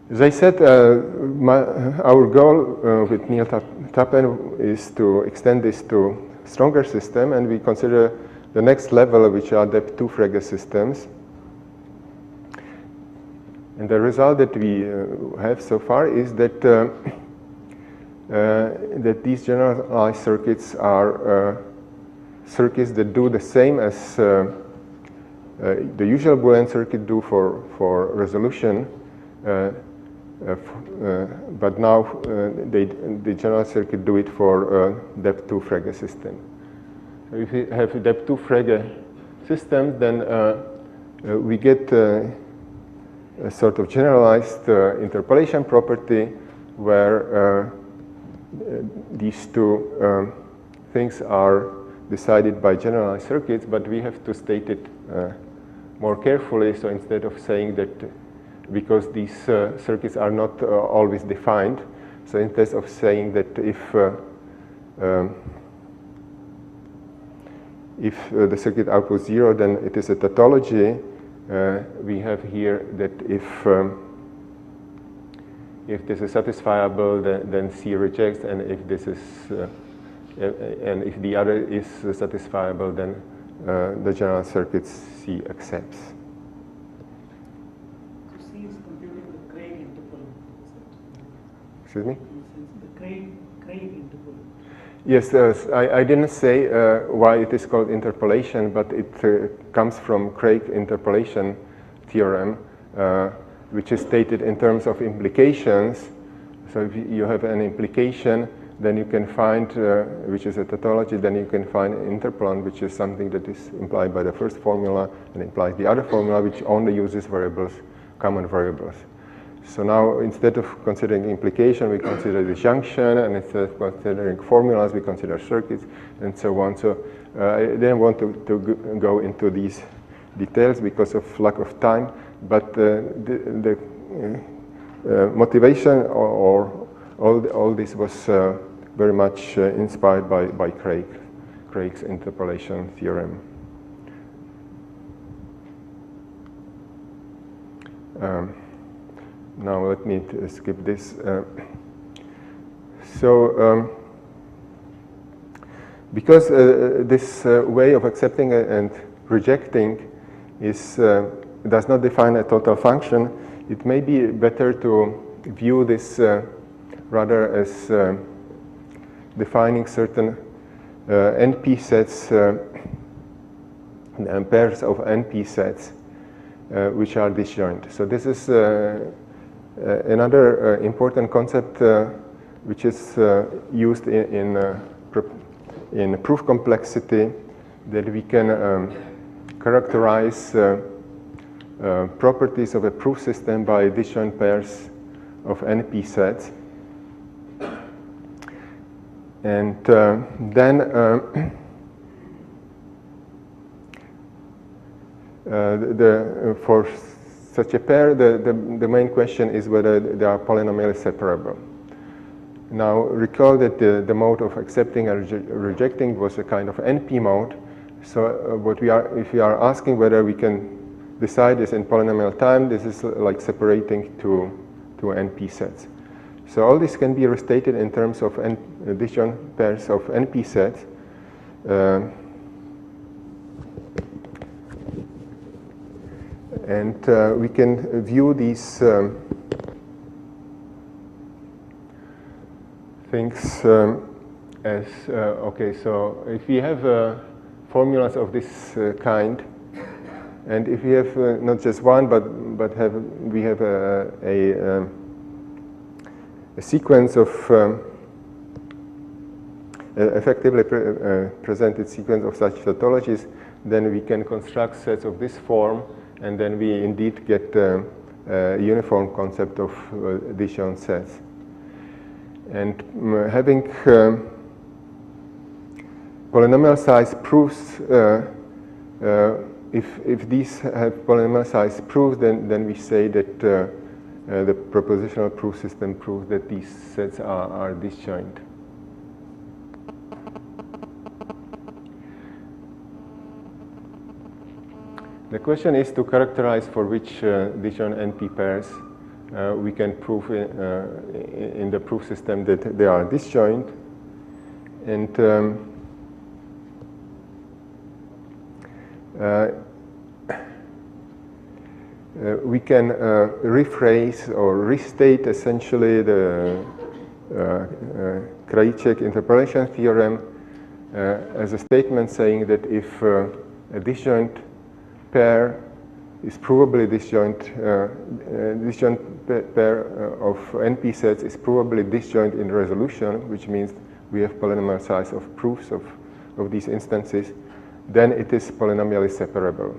As I said, our goal with Neil Tappen is to extend this to stronger system, and we consider the next level, which are depth-2 Frege systems. And the result that we have so far is that that these generalized circuits are circuits that do the same as the usual Boolean circuit do for resolution. But now the general circuit do it for depth-2 Frege system. So if we have a depth-2 Frege system, then we get a sort of generalized interpolation property where these two things are decided by generalized circuits, but we have to state it more carefully. So instead of saying that because these circuits are not always defined, so instead of saying that if the circuit outputs 0, then it is a tautology, we have here that if this is satisfiable, then C rejects, and if this is and if the other is satisfiable, then the general circuit C accepts. So C is computing the Craig interval. Excuse me? The Craig interval. Yes, I didn't say why it is called interpolation, but it comes from Craig interpolation theorem, which is stated in terms of implications. So if you have an implication, then you can find, which is a tautology, then you can find an interpolon, which is something that is implied by the first formula and implies the other formula, which only uses variables, common variables. So now, instead of considering implication, we consider disjunction, and instead of considering formulas, we consider circuits, and so on. So I didn't want to go into these details because of lack of time, but the motivation or all this was very much inspired by Craig's interpolation theorem. Now let me skip this. Because this way of accepting and rejecting does not define a total function, it may be better to view this rather as defining certain NP sets and pairs of NP sets which are disjoint. So this is another important concept which is used in proof complexity, that we can characterize properties of a proof system by disjoint pairs of NP sets. And then for such a pair, the main question is whether they are polynomially separable. Now, recall that the mode of accepting and rejecting was a kind of NP mode. So if we are asking whether we can decide this in polynomial time, this is like separating to NP sets. So all this can be restated in terms of disjoint pairs of NP sets. And we can view these things as, okay, so if we have formulas of this kind, and if we have not just one, but we have a sequence of effectively presented sequence of such tautologies, then we can construct sets of this form, and then we indeed get a uniform concept of disjoint sets. And having polynomial size proofs, if these have polynomial size proofs, then we say that the propositional proof system proves that these sets are disjoint. The question is to characterize for which disjoint NP pairs we can prove in the proof system that they are disjoint. And we can rephrase or restate essentially the Krajicek interpolation theorem as a statement saying that if a disjoint pair is provably disjoint, disjoint pair of NP sets is provably disjoint in resolution, which means we have polynomial size of proofs of these instances, then it is polynomially separable.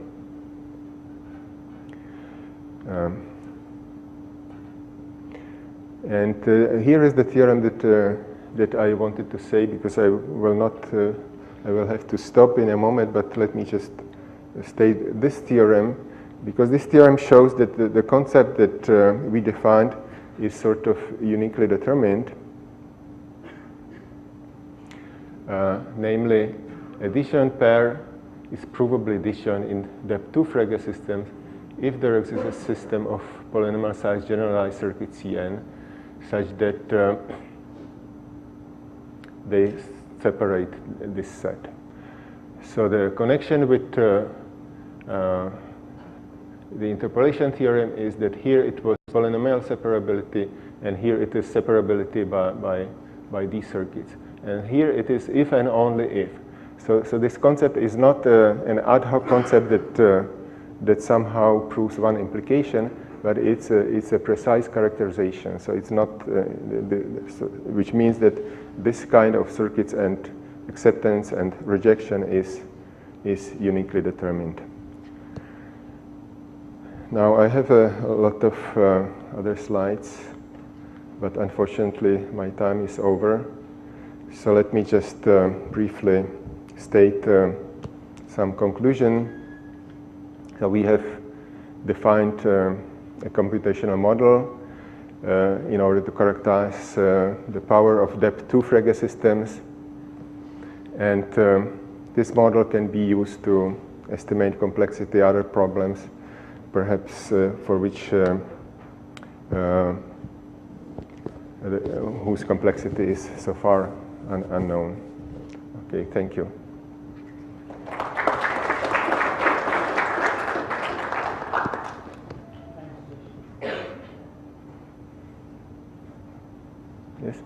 And here is the theorem that I wanted to say, because I will have to stop in a moment, but let me just state this theorem, because this theorem shows that the concept that we defined is sort of uniquely determined. Namely, a disjoint pair is provably disjoint in depth 2 Frege systems if there exists a system of polynomial size generalized circuit Cn such that they separate this set. So the connection with the interpolation theorem is that here it was polynomial separability, and here it is separability by these circuits. And here it is if and only if. So this concept is not an ad hoc concept that somehow proves one implication, but it's a precise characterization. So it's not, which means that this kind of circuits and acceptance and rejection is uniquely determined. Now I have a lot of other slides, but unfortunately my time is over. So let me just briefly state some conclusion. So we have defined a computational model in order to characterize the power of depth 2 Frege systems, and this model can be used to estimate complexity, other problems, perhaps for which whose complexity is so far unknown. Okay, thank you. Yes?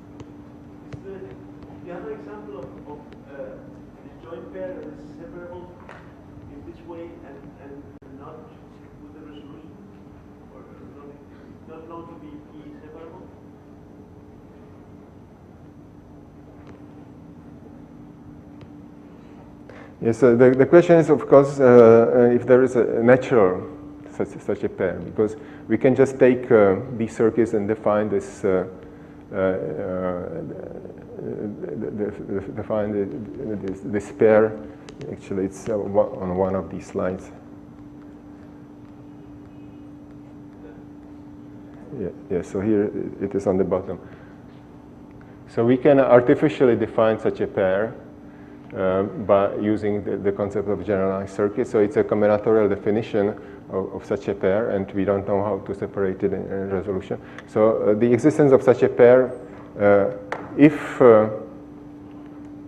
The other example of a disjoint pair that is separable in this way and not with the resolution, or not known to be separable? Yes, the question is, of course, if there is a natural such a pair, because we can just take these circuits and define this this pair. Actually, it's on one of these slides. Yeah, so here it is on the bottom. So we can artificially define such a pair by using the concept of generalized circuit. So it's a combinatorial definition of such a pair, and we don't know how to separate it in resolution. So the existence of such a pair, if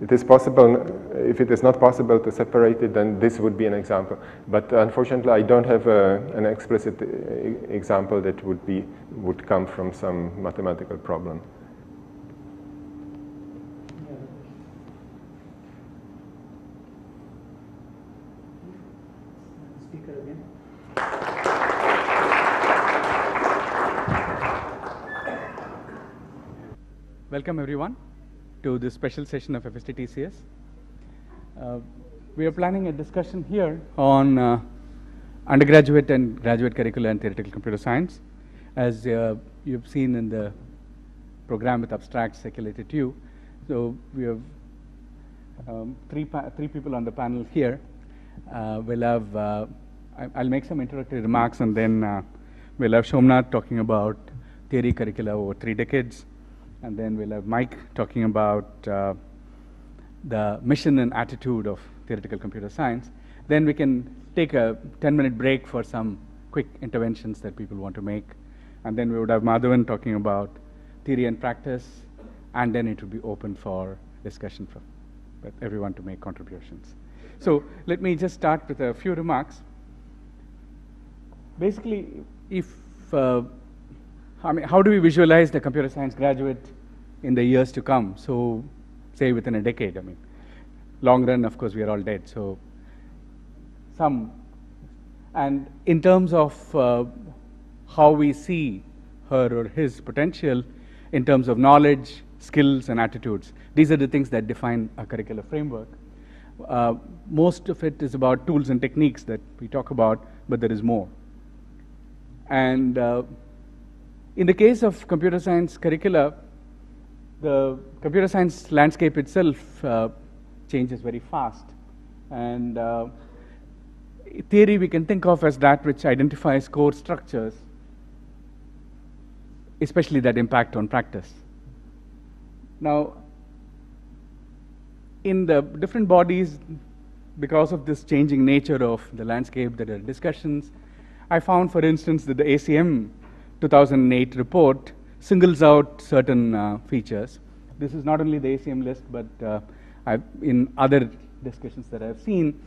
it is possible, if it is not possible to separate it, then this would be an example. But unfortunately, I don't have an explicit example that would come from some mathematical problem. Speaker again. Welcome everyone to this special session of FST-TCS. We are planning a discussion here on undergraduate and graduate curricula in theoretical computer science. As you've seen in the program with abstracts circulated to you, so we have three people on the panel here. We'll have, I'll make some introductory remarks, and then we'll have Somnath talking about theory curricula over 3 decades. And then we'll have Mike talking about the mission and attitude of theoretical computer science. Then we can take a 10-minute break for some quick interventions that people want to make. And then we would have Madhavan talking about theory and practice. And then it would be open for discussion for everyone to make contributions. So let me just start with a few remarks. Basically, how do we visualize the computer science graduate in the years to come? So, say within a decade. I mean, long run, of course, we are all dead. So, and in terms of how we see her or his potential, in terms of knowledge, skills, and attitudes, these are the things that define a curricular framework. Most of it is about tools and techniques that we talk about, but there is more. And in the case of computer science curricula, the computer science landscape itself changes very fast. And theory we can think of as that which identifies core structures, especially that impact on practice. Now, in the different bodies, because of this changing nature of the landscape, there are discussions. I found, for instance, that the ACM 2008 report singles out certain features. This is not only the ACM list, but in other discussions that I've seen.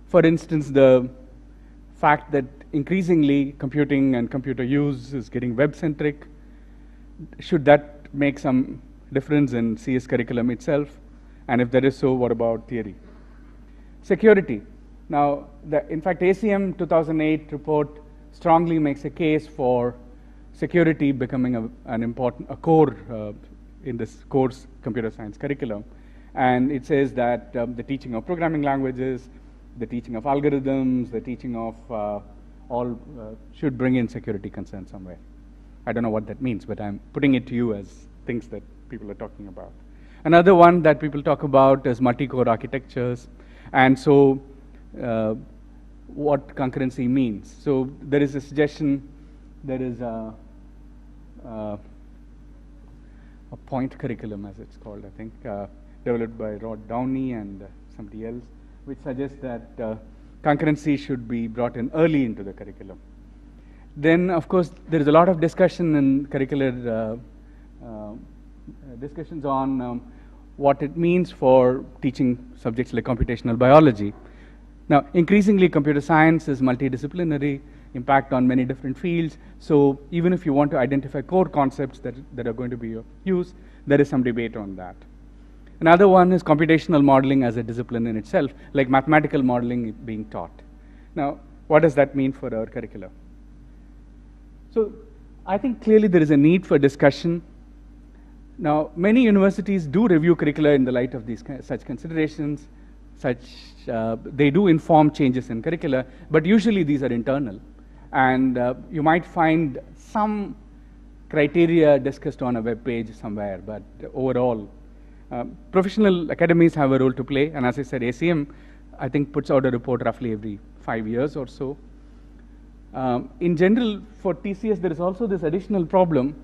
For instance, the fact that increasingly computing and computer use is getting web-centric. Should that make some difference in CS curriculum itself? And if that is so, what about theory? Security. Now, in fact, ACM 2008 report strongly makes a case for security becoming a core in this course computer science curriculum. And it says that the teaching of programming languages, the teaching of algorithms, the teaching of all should bring in security concerns somewhere. I don't know what that means, but I'm putting it to you as things that people are talking about. Another one that people talk about is multi-core architectures. And so what concurrency means. So there is a suggestion, there is a point curriculum, as it's called, I think, developed by Rod Downey and somebody else, which suggests that concurrency should be brought in early into the curriculum. Then, of course, there is a lot of discussion in curricular discussions on what it means for teaching subjects like computational biology. Now, increasingly, computer science is multidisciplinary, impact on many different fields. So even if you want to identify core concepts that are going to be of use, there is some debate on that. Another one is computational modeling as a discipline in itself, like mathematical modeling being taught. Now, what does that mean for our curricula? So I think clearly there is a need for discussion. Now, many universities do review curricula in the light of these such considerations. They do inform changes in curricula, but usually these are internal. And you might find some criteria discussed on a web page somewhere, but overall, professional academies have a role to play. And as I said, ACM, I think, puts out a report roughly every 5 years or so. In general, for TCS, there is also this additional problem,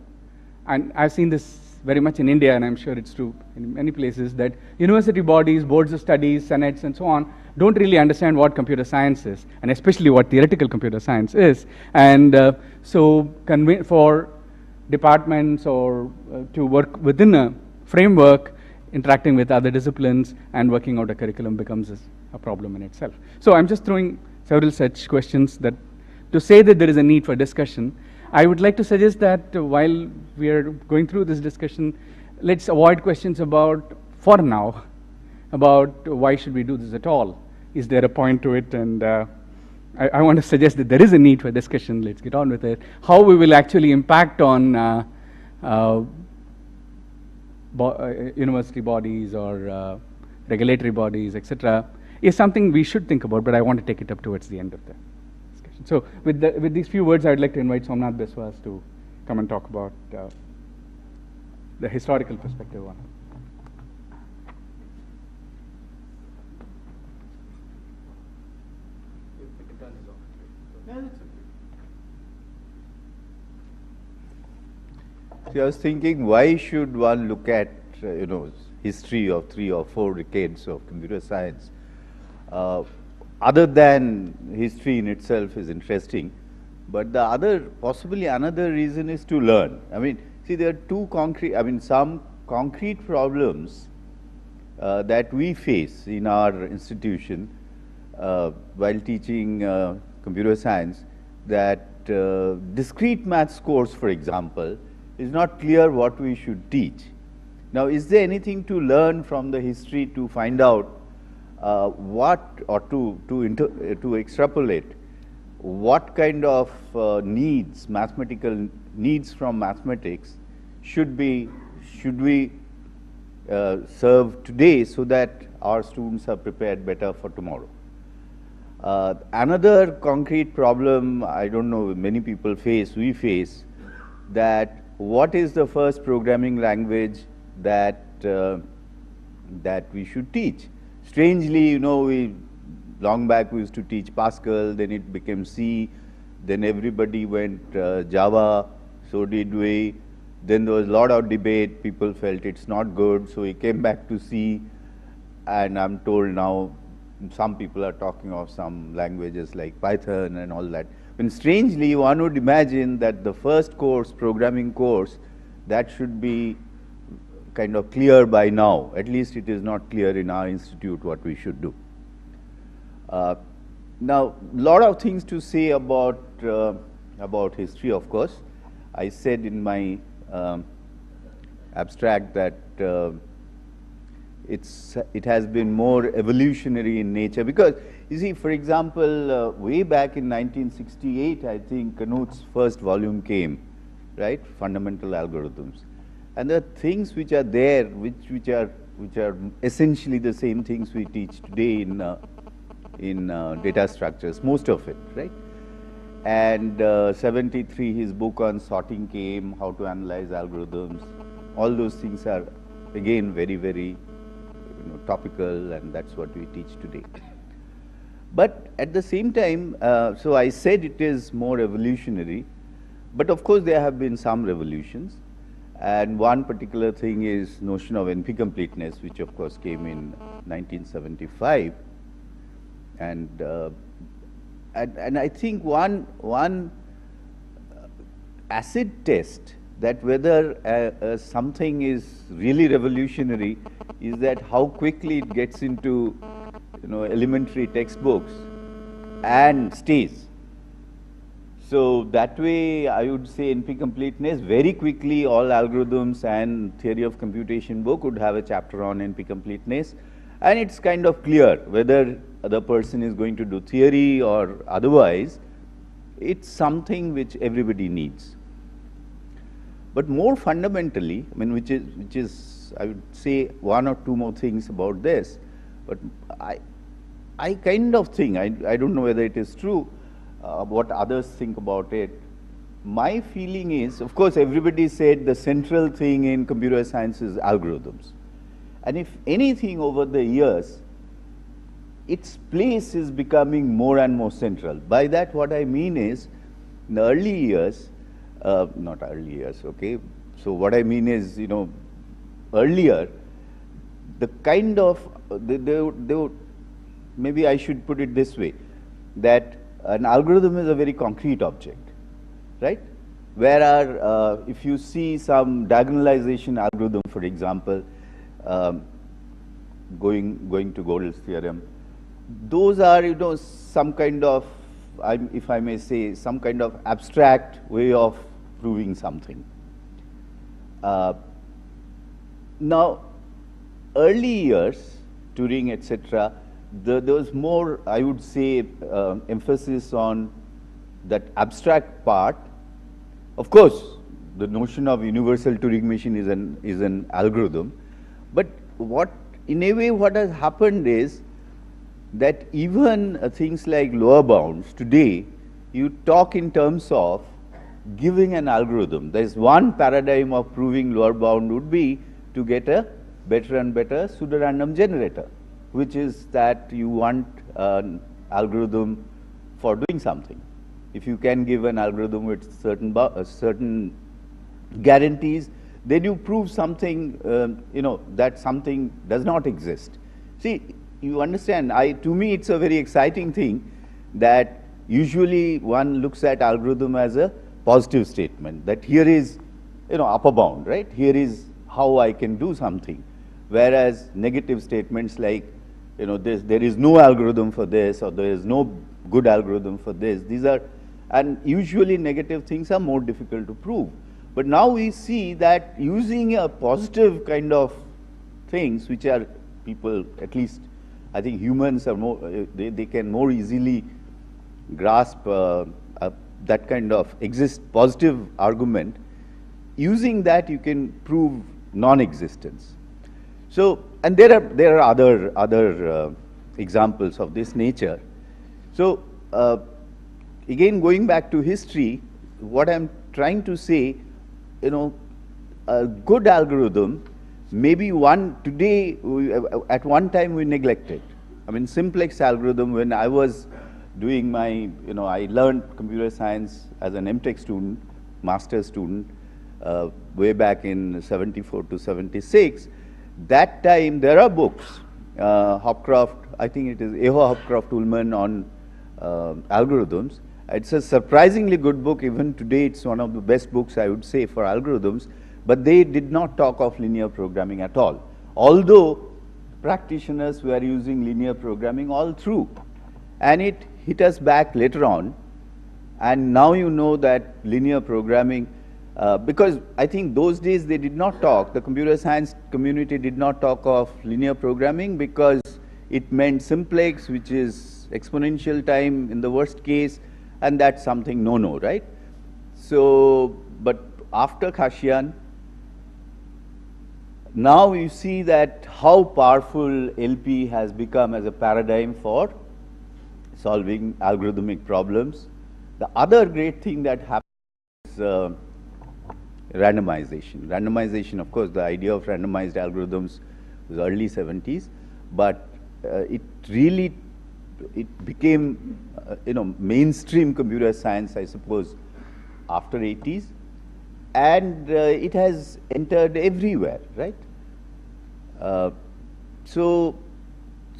and I've seen this very much in India, and I'm sure it's true in many places, that university bodies, boards of studies, senates, and so on, don't really understand what computer science is, and especially what theoretical computer science is. And so for departments or to work within a framework, interacting with other disciplines and working out a curriculum becomes a problem in itself. So I'm just throwing several such questions that to say that there is a need for discussion. I would like to suggest that while we are going through this discussion, let's avoid questions about, for now, about why should we do this at all? Is there a point to it? And I want to suggest that there is a need for discussion. Let's get on with it. How we will actually impact on university bodies or regulatory bodies, etc., is something we should think about, but I want to take it up towards the end of the discussion. So with these few words, I would like to invite Somnath Biswas to come and talk about the historical perspective on it. See, I was thinking, why should one look at history of 3 or 4 decades of computer science? Other than history in itself is interesting, but the possibly another reason is to learn. I mean, see, there are some concrete problems that we face in our institution while teaching computer science, that discrete maths course, for example, is not clear what we should teach. Now, is there anything to learn from the history to find out to extrapolate what kind of mathematical needs from mathematics should we serve today so that our students are prepared better for tomorrow? Another concrete problem, I don't know, many people we face, that what is the first programming language that we should teach? Strangely, long back we used to teach Pascal, then it became C, then everybody went Java, so did we. Then there was a lot of debate, people felt it's not good, so we came back to C, and I'm told now some people are talking of some languages like Python and all that. And strangely, one would imagine that the first course, programming course, that should be kind of clear by now. At least it is not clear in our institute what we should do. Now, a lot of things to say about history, of course. I said in my abstract that it has been more evolutionary in nature, because you see, for example, way back in 1968, I think Knuth's first volume came, right? Fundamental Algorithms. And the things which are there, which are essentially the same things we teach today in data structures, most of it, right? And 73, his book on sorting came, how to analyze algorithms. All those things are again very, very topical, and that's what we teach today. But at the same time, so I said it is more evolutionary, but of course there have been some revolutions. And one particular thing is notion of NP completeness, which of course came in 1975. And I think one acid test that whether something is really revolutionary is that how quickly it gets into elementary textbooks and stays. So that way, I would say NP completeness, very quickly all algorithms and theory of computation book would have a chapter on NP completeness, and it's kind of clear whether the person is going to do theory or otherwise. It's something which everybody needs. But more fundamentally, I mean, which is I would say one or two more things about this, but I kind of think, I don't know whether it is true, what others think about it. My feeling is, of course, everybody said the central thing in computer science is algorithms. And if anything over the years, its place is becoming more and more central. By that, what I mean is in the early years, not early years, okay. So what I mean is, you know, earlier, the kind of, they would, maybe I should put it this way, that an algorithm is a very concrete object, right? Whereas if you see some diagonalization algorithm, for example, going to Gödel's theorem, those are, you know, some kind of, if I may say, some kind of abstract way of proving something. Now, early years, Turing, etc., there was more, I would say, emphasis on that abstract part. Of course, the notion of universal Turing machine is an algorithm, but what, in a way, what has happened is that even things like lower bounds, today, you talk in terms of giving an algorithm. There is one paradigm of proving lower bound would be to get a better and better pseudorandom generator, which is that you want an algorithm for doing something. If you can give an algorithm with certain guarantees, then you prove something, you know, that something does not exist. See, you understand, to me it's a very exciting thing that usually one looks at algorithm as a positive statement, that here is, you know, upper bound, right? Here is how I can do something. Whereas negative statements like, you know, there is no algorithm for this, or there is no good algorithm for this, these are, and usually negative things are more difficult to prove. But now we see that using a positive kind of things, which are people, at least I think humans are more, they can more easily grasp that kind of positive argument. Using that, you can prove non-existence. So, and there are other examples of this nature. So, again, going back to history, what I'm trying to say, you know, a good algorithm, maybe one today, at one time we neglected. I mean, simplex algorithm, when I was doing my, you know, I learned computer science as an MTech student, master's student, way back in 74 to 76. That time, there are books, Hopcroft, I think it is Eho Hopcroft Ullman on algorithms. It's a surprisingly good book. Even today, it's one of the best books, I would say, for algorithms. But they did not talk of linear programming at all. Although practitioners were using linear programming all through. And it hit us back later on. And now you know that linear programming, because I think those days they did not talk, the computer science community did not talk of linear programming because it meant simplex, which is exponential time in the worst case, and that's something no-no, right? So, but after Kashian, now you see that how powerful LP has become as a paradigm for solving algorithmic problems. The other great thing that happens is randomization. Randomization, of course, the idea of randomized algorithms was early 70s, but it really, it became, you know, mainstream computer science, I suppose, after 80s, and it has entered everywhere, right? So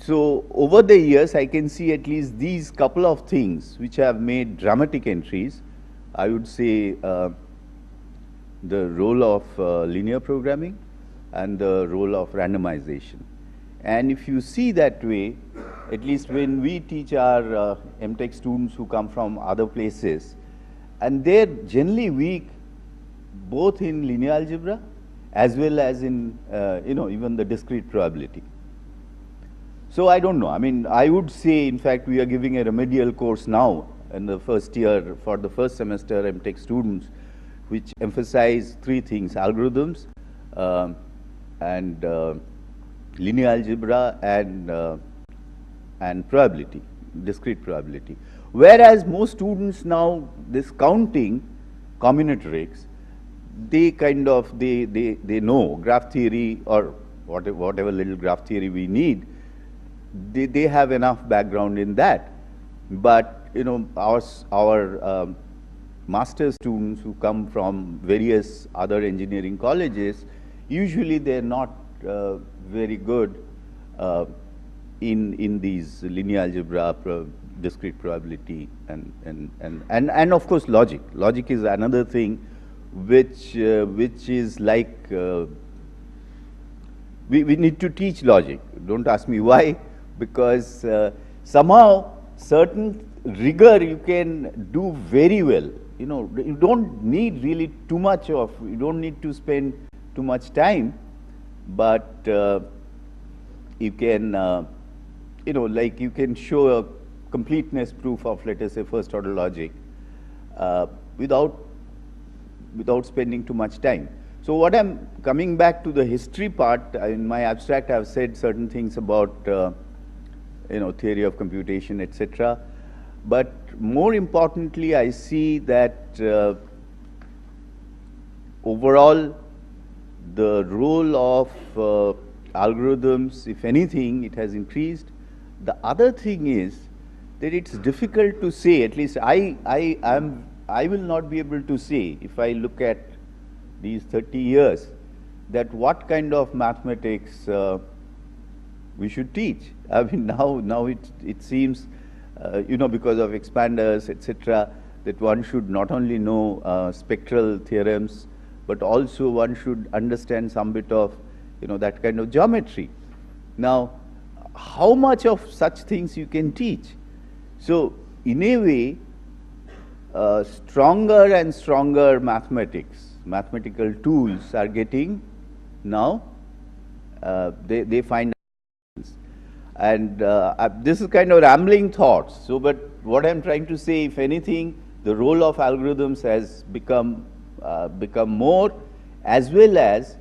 over the years, I can see at least these couple of things which have made dramatic entries. I would say the role of linear programming and the role of randomization. And if you see that way, at least when we teach our MTech students who come from other places, and they're generally weak both in linear algebra as well as in, you know, even the discrete probability. So I don't know. I mean, I would say, in fact, we are giving a remedial course now in the first year for the first semester MTech students, which emphasize three things: algorithms, and linear algebra, and probability, discrete probability. Whereas most students now, this counting, combinatorics, they kind of, they know graph theory or whatever little graph theory we need, they have enough background in that. But, you know, our master students who come from various other engineering colleges, usually they're not very good in these linear algebra, discrete probability, and of course logic. Logic is another thing which is like we need to teach logic. Don't ask me why, because somehow certain rigor you can do very well. You know, you don't need really too much of, you don't need to spend too much time, but you can, you know, like you can show a completeness proof of, let us say, first order logic without spending too much time. So what I'm coming back to the history part, in my abstract I've said certain things about you know, theory of computation, etc. But more importantly, I see that overall the role of algorithms, if anything, it has increased. The other thing is that it's difficult to say, at least I will not be able to say, if I look at these 30 years, that what kind of mathematics we should teach. I mean, now it seems, you know, because of expanders, etc., that one should not only know spectral theorems, but also one should understand some bit of, you know, that kind of geometry. Now, how much of such things you can teach? So, in a way, stronger and stronger mathematical tools are getting now, they find. And this is kind of rambling thoughts. So, but what I'm trying to say, if anything, the role of algorithms has become more, as well as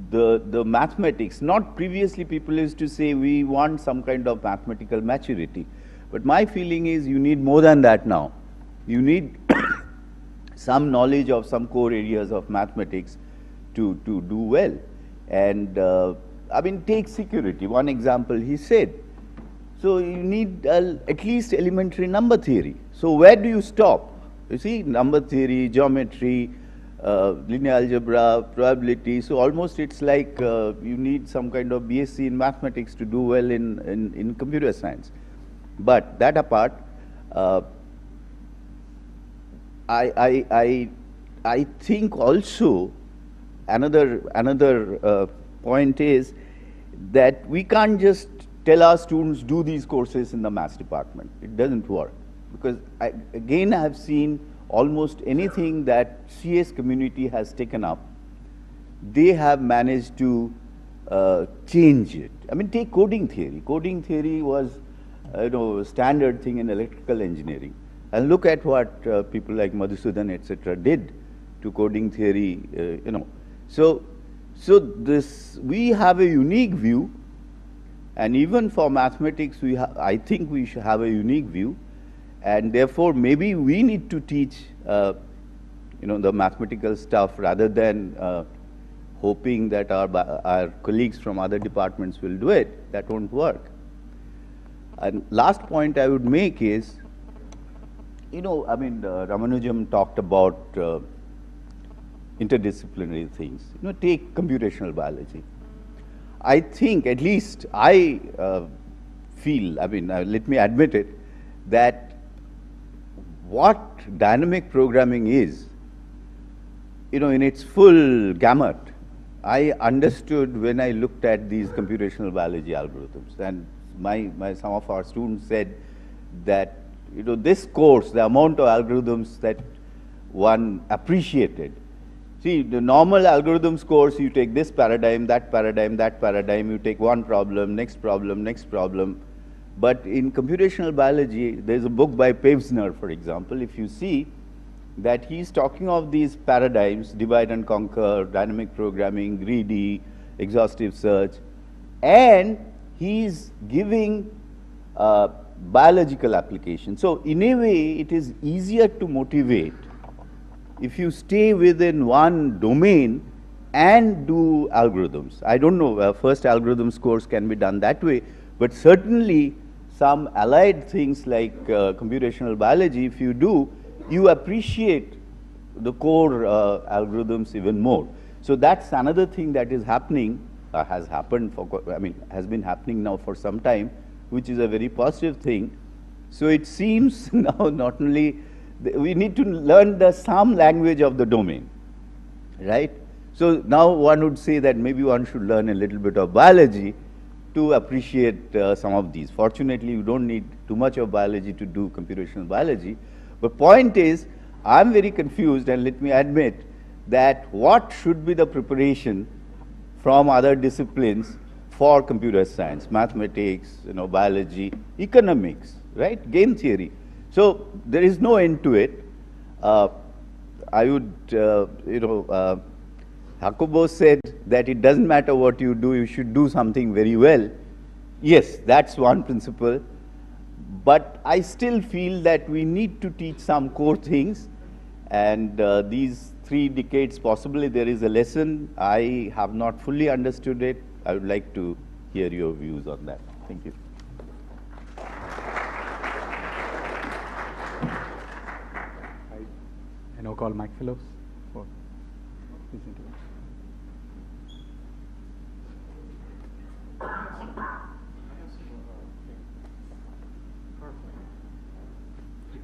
the mathematics. Not previously, people used to say we want some kind of mathematical maturity, but my feeling is you need more than that now. You need some knowledge of some core areas of mathematics to do well. And I mean, take security, one example he said. So you need at least elementary number theory. So where do you stop? You see, number theory, geometry, linear algebra, probability. So almost it's like you need some kind of BSc in mathematics to do well in computer science. But that apart, I think also another point is that we can't just tell our students do these courses in the maths department. It doesn't work, because I have seen almost anything that CS community has taken up, they have managed to change it. I mean, take coding theory. Coding theory was a standard thing in electrical engineering. And look at what people like Madhusudan, etc., did to coding theory, So we have a unique view, and even for mathematics, I think we should have a unique view, and therefore maybe we need to teach, the mathematical stuff rather than hoping that our colleagues from other departments will do it. That won't work. And last point I would make is, Ramanujam talked about interdisciplinary things. Take computational biology. I think, at least I feel, let me admit it, that what dynamic programming is, in its full gamut, I understood when I looked at these computational biology algorithms. And some of our students said that, this course, the amount of algorithms that one appreciated. See, the normal algorithms course, you take this paradigm, that paradigm, that paradigm, you take one problem, next problem, next problem. But in computational biology, there's a book by Pevsner, for example. If you see that he's talking of these paradigms, divide and conquer, dynamic programming, greedy, exhaustive search, and he's giving biological application. So in a way, it is easier to motivate if you stay within one domain and do algorithms. I don't know, first algorithms course can be done that way, but certainly some allied things like computational biology, if you do, you appreciate the core algorithms even more. So that's another thing that is happening, has happened for, has been happening now for some time, which is a very positive thing. So it seems now not only, we need to learn some language of the domain, right? So now one would say that maybe one should learn a little bit of biology to appreciate some of these. Fortunately, you don't need too much of biology to do computational biology. But point is, I'm very confused, and let me admit that what should be the preparation from other disciplines for computer science, mathematics, biology, economics, right? Game theory. So there is no end to it. I would, Jacobo said that it doesn't matter what you do, you should do something very well. Yes, that's one principle. But I still feel that we need to teach some core things. And these 3 decades, possibly there is a lesson. I have not fully understood it. I would like to hear your views on that. Thank you. I now call Mike Phillips for his intervention.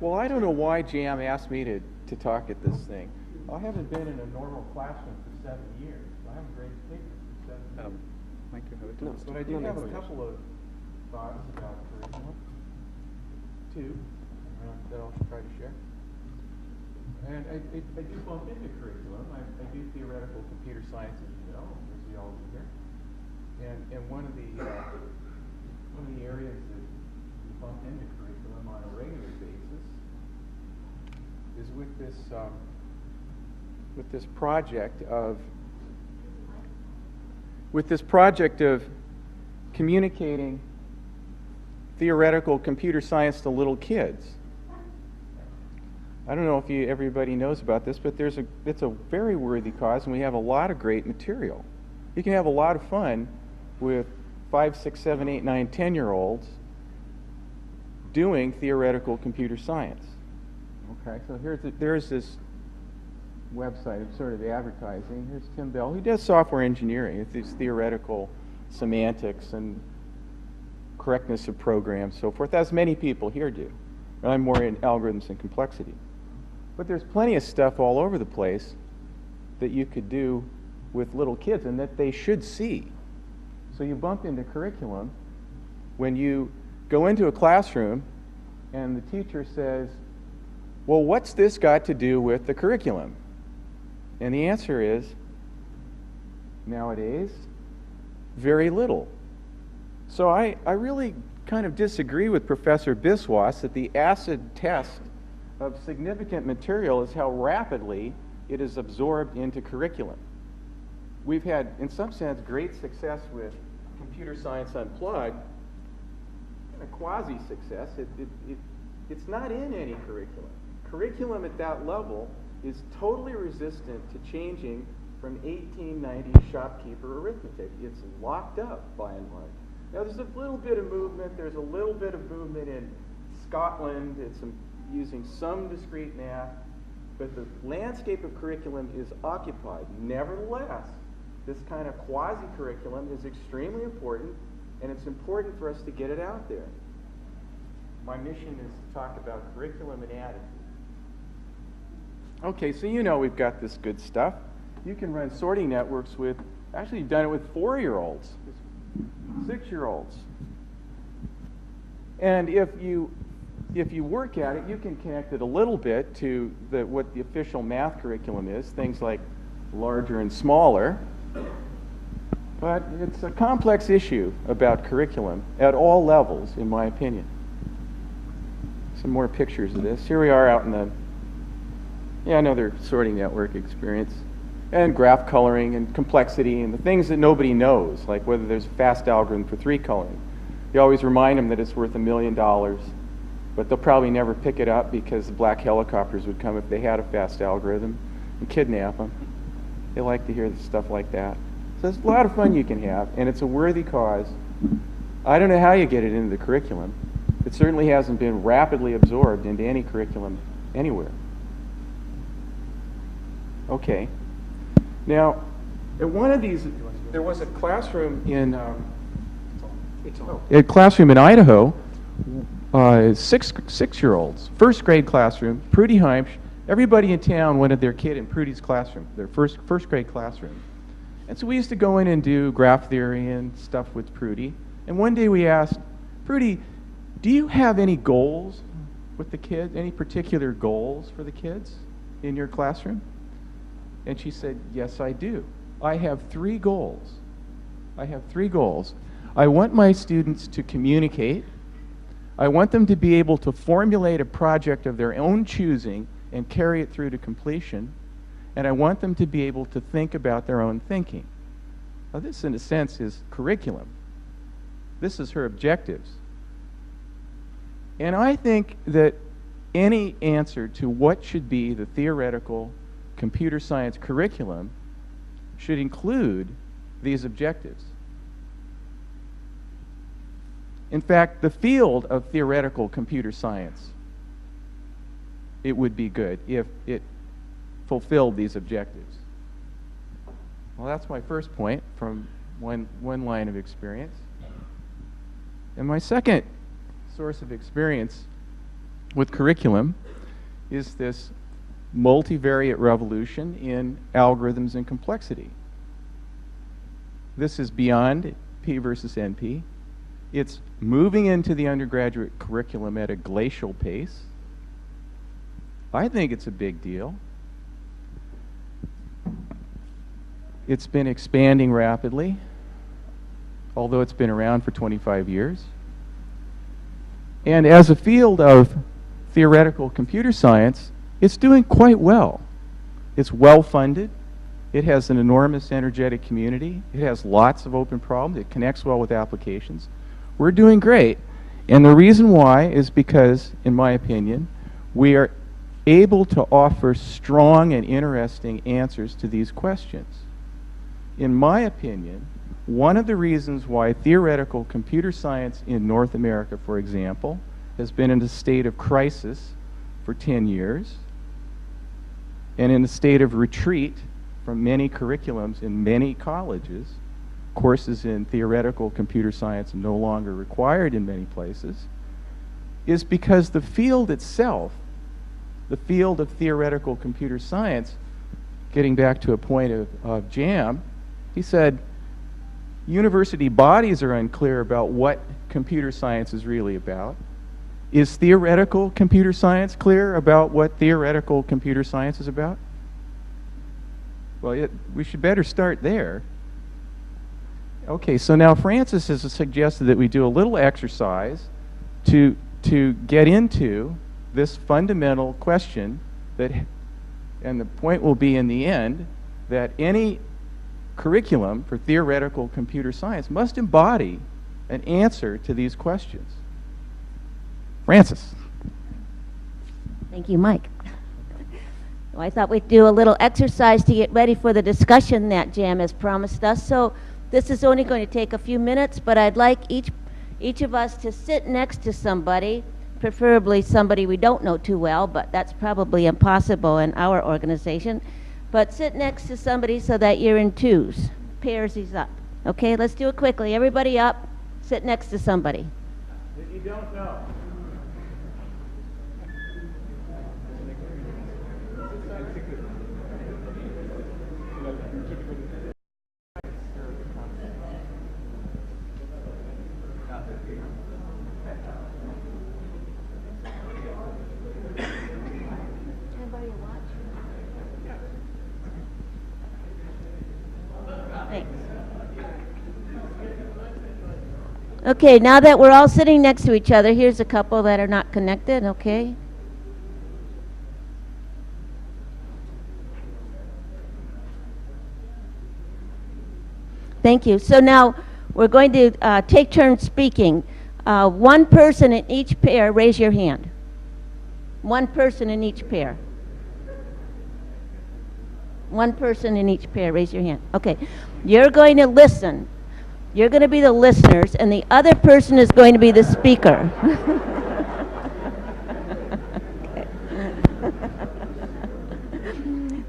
Well, I don't know why JAM asked me to talk at this thing. I haven't been in a normal classroom for 7 years. I haven't graded papers for 7 years. Mike, you have it? No, but I do have a couple of thoughts about curriculum. 2 that I'll try to share. And I do bump into curriculum. I do theoretical computer science, as you know, there's theology here. And one of the areas that we bump into curriculum on a regular basis is with this project of communicating theoretical computer science to little kids. I don't know if everybody knows about this, but it's a very worthy cause, and we have a lot of great material. You can have a lot of fun with 5, 6, 7, 8, 9, 10-year-olds doing theoretical computer science. Okay, so there's this website of sort of advertising. Here's Tim Bell. He does software engineering. It's these theoretical semantics and correctness of programs, so forth, as many people here do. And I'm more in algorithms and complexity. But there's plenty of stuff all over the place that you could do with little kids and that they should see. So you bump into curriculum when you go into a classroom and the teacher says, well, what's this got to do with the curriculum? And the answer is, nowadays, very little. So I really kind of disagree with Professor Biswas that the acid test of significant material is how rapidly it is absorbed into curriculum. We've had, in some sense, great success with Computer Science Unplugged, a quasi-success. It's not in any curriculum. Curriculum at that level is totally resistant to changing from 1890 shopkeeper arithmetic. It's locked up by and large. Now there's a little bit of movement. There's a little bit of movement in Scotland. It's using some discrete math, but the landscape of curriculum is occupied. Nevertheless, this kind of quasi-curriculum is extremely important, and it's important for us to get it out there. My mission is to talk about curriculum and attitude. Okay, so you know we've got this good stuff. You can run sorting networks with, actually you've done it with 4-year-olds, 6-year-olds. And if you work at it, you can connect it a little bit to what the official math curriculum is, things like larger and smaller. But it's a complex issue about curriculum at all levels, in my opinion. Some more pictures of this. Here we are out in another sorting network experience. And graph coloring and complexity and the things that nobody knows, like whether there's a fast algorithm for 3 coloring. You always remind them that it's worth $1 million, but they'll probably never pick it up because the black helicopters would come if they had a fast algorithm and kidnap them. They like to hear stuff like that. So it's a lot of fun you can have, and it's a worthy cause. I don't know how you get it into the curriculum. It certainly hasn't been rapidly absorbed into any curriculum anywhere. Okay. Now, at one of these, there was a classroom in a classroom in Idaho. Six-year-olds, first grade classroom, Prudy Heimsch. Everybody in town wanted their kid in Prudy's classroom, their first grade classroom. And so we used to go in and do graph theory and stuff with Prudy. And one day we asked, Prudy, do you have any goals with the kids, any particular goals for the kids in your classroom? And she said, yes, I do. I have 3 goals. I have 3 goals. I want my students to communicate. I want them to be able to formulate a project of their own choosing and carry it through to completion. And I want them to be able to think about their own thinking. Now this, in a sense, is curriculum. This is her objectives. And I think that any answer to what should be the theoretical computer science curriculum should include these objectives. In fact, the field of theoretical computer science, it would be good if it fulfilled these objectives. Well, that's my first point from one line of experience. And my second source of experience with curriculum is this multivariate revolution in algorithms and complexity. This is beyond P versus NP. It's moving into the undergraduate curriculum at a glacial pace. I think it's a big deal. It's been expanding rapidly, although it's been around for 25 years. And as a field of theoretical computer science, it's doing quite well. It's well-funded. It has an enormous energetic community. It has lots of open problems. It connects well with applications. We're doing great. And the reason why is because, in my opinion, we are able to offer strong and interesting answers to these questions. In my opinion, one of the reasons why theoretical computer science in North America, for example, has been in a state of crisis for 10 years and in a state of retreat from many curriculums in many colleges. Courses in theoretical computer science are no longer required in many places, is because the field itself, the field of theoretical computer science, getting back to a point of Jam, he said, university bodies are unclear about what computer science is really about. Is theoretical computer science clear about what theoretical computer science is about? Well, we should better start there. Okay, so now Francis has suggested that we do a little exercise to get into this fundamental question that, and the point will be in the end, that any curriculum for theoretical computer science must embody an answer to these questions. Francis. Thank you, Mike. Well, I thought we'd do a little exercise to get ready for the discussion that Jam has promised us. So this is only going to take a few minutes, but I'd like each of us to sit next to somebody, preferably somebody we don't know too well, but that's probably impossible in our organization. But sit next to somebody so that you're in twos. Pairs is up. Okay, let's do it quickly. Everybody up, sit next to somebody. That you don't know. Okay, now that we're all sitting next to each other, here's a couple that are not connected, okay? Thank you. So now we're going to take turns speaking. One person in each pair, raise your hand. One person in each pair. One person in each pair, raise your hand. Okay, you're going to listen. You're going to be the listeners, and the other person is going to be the speaker.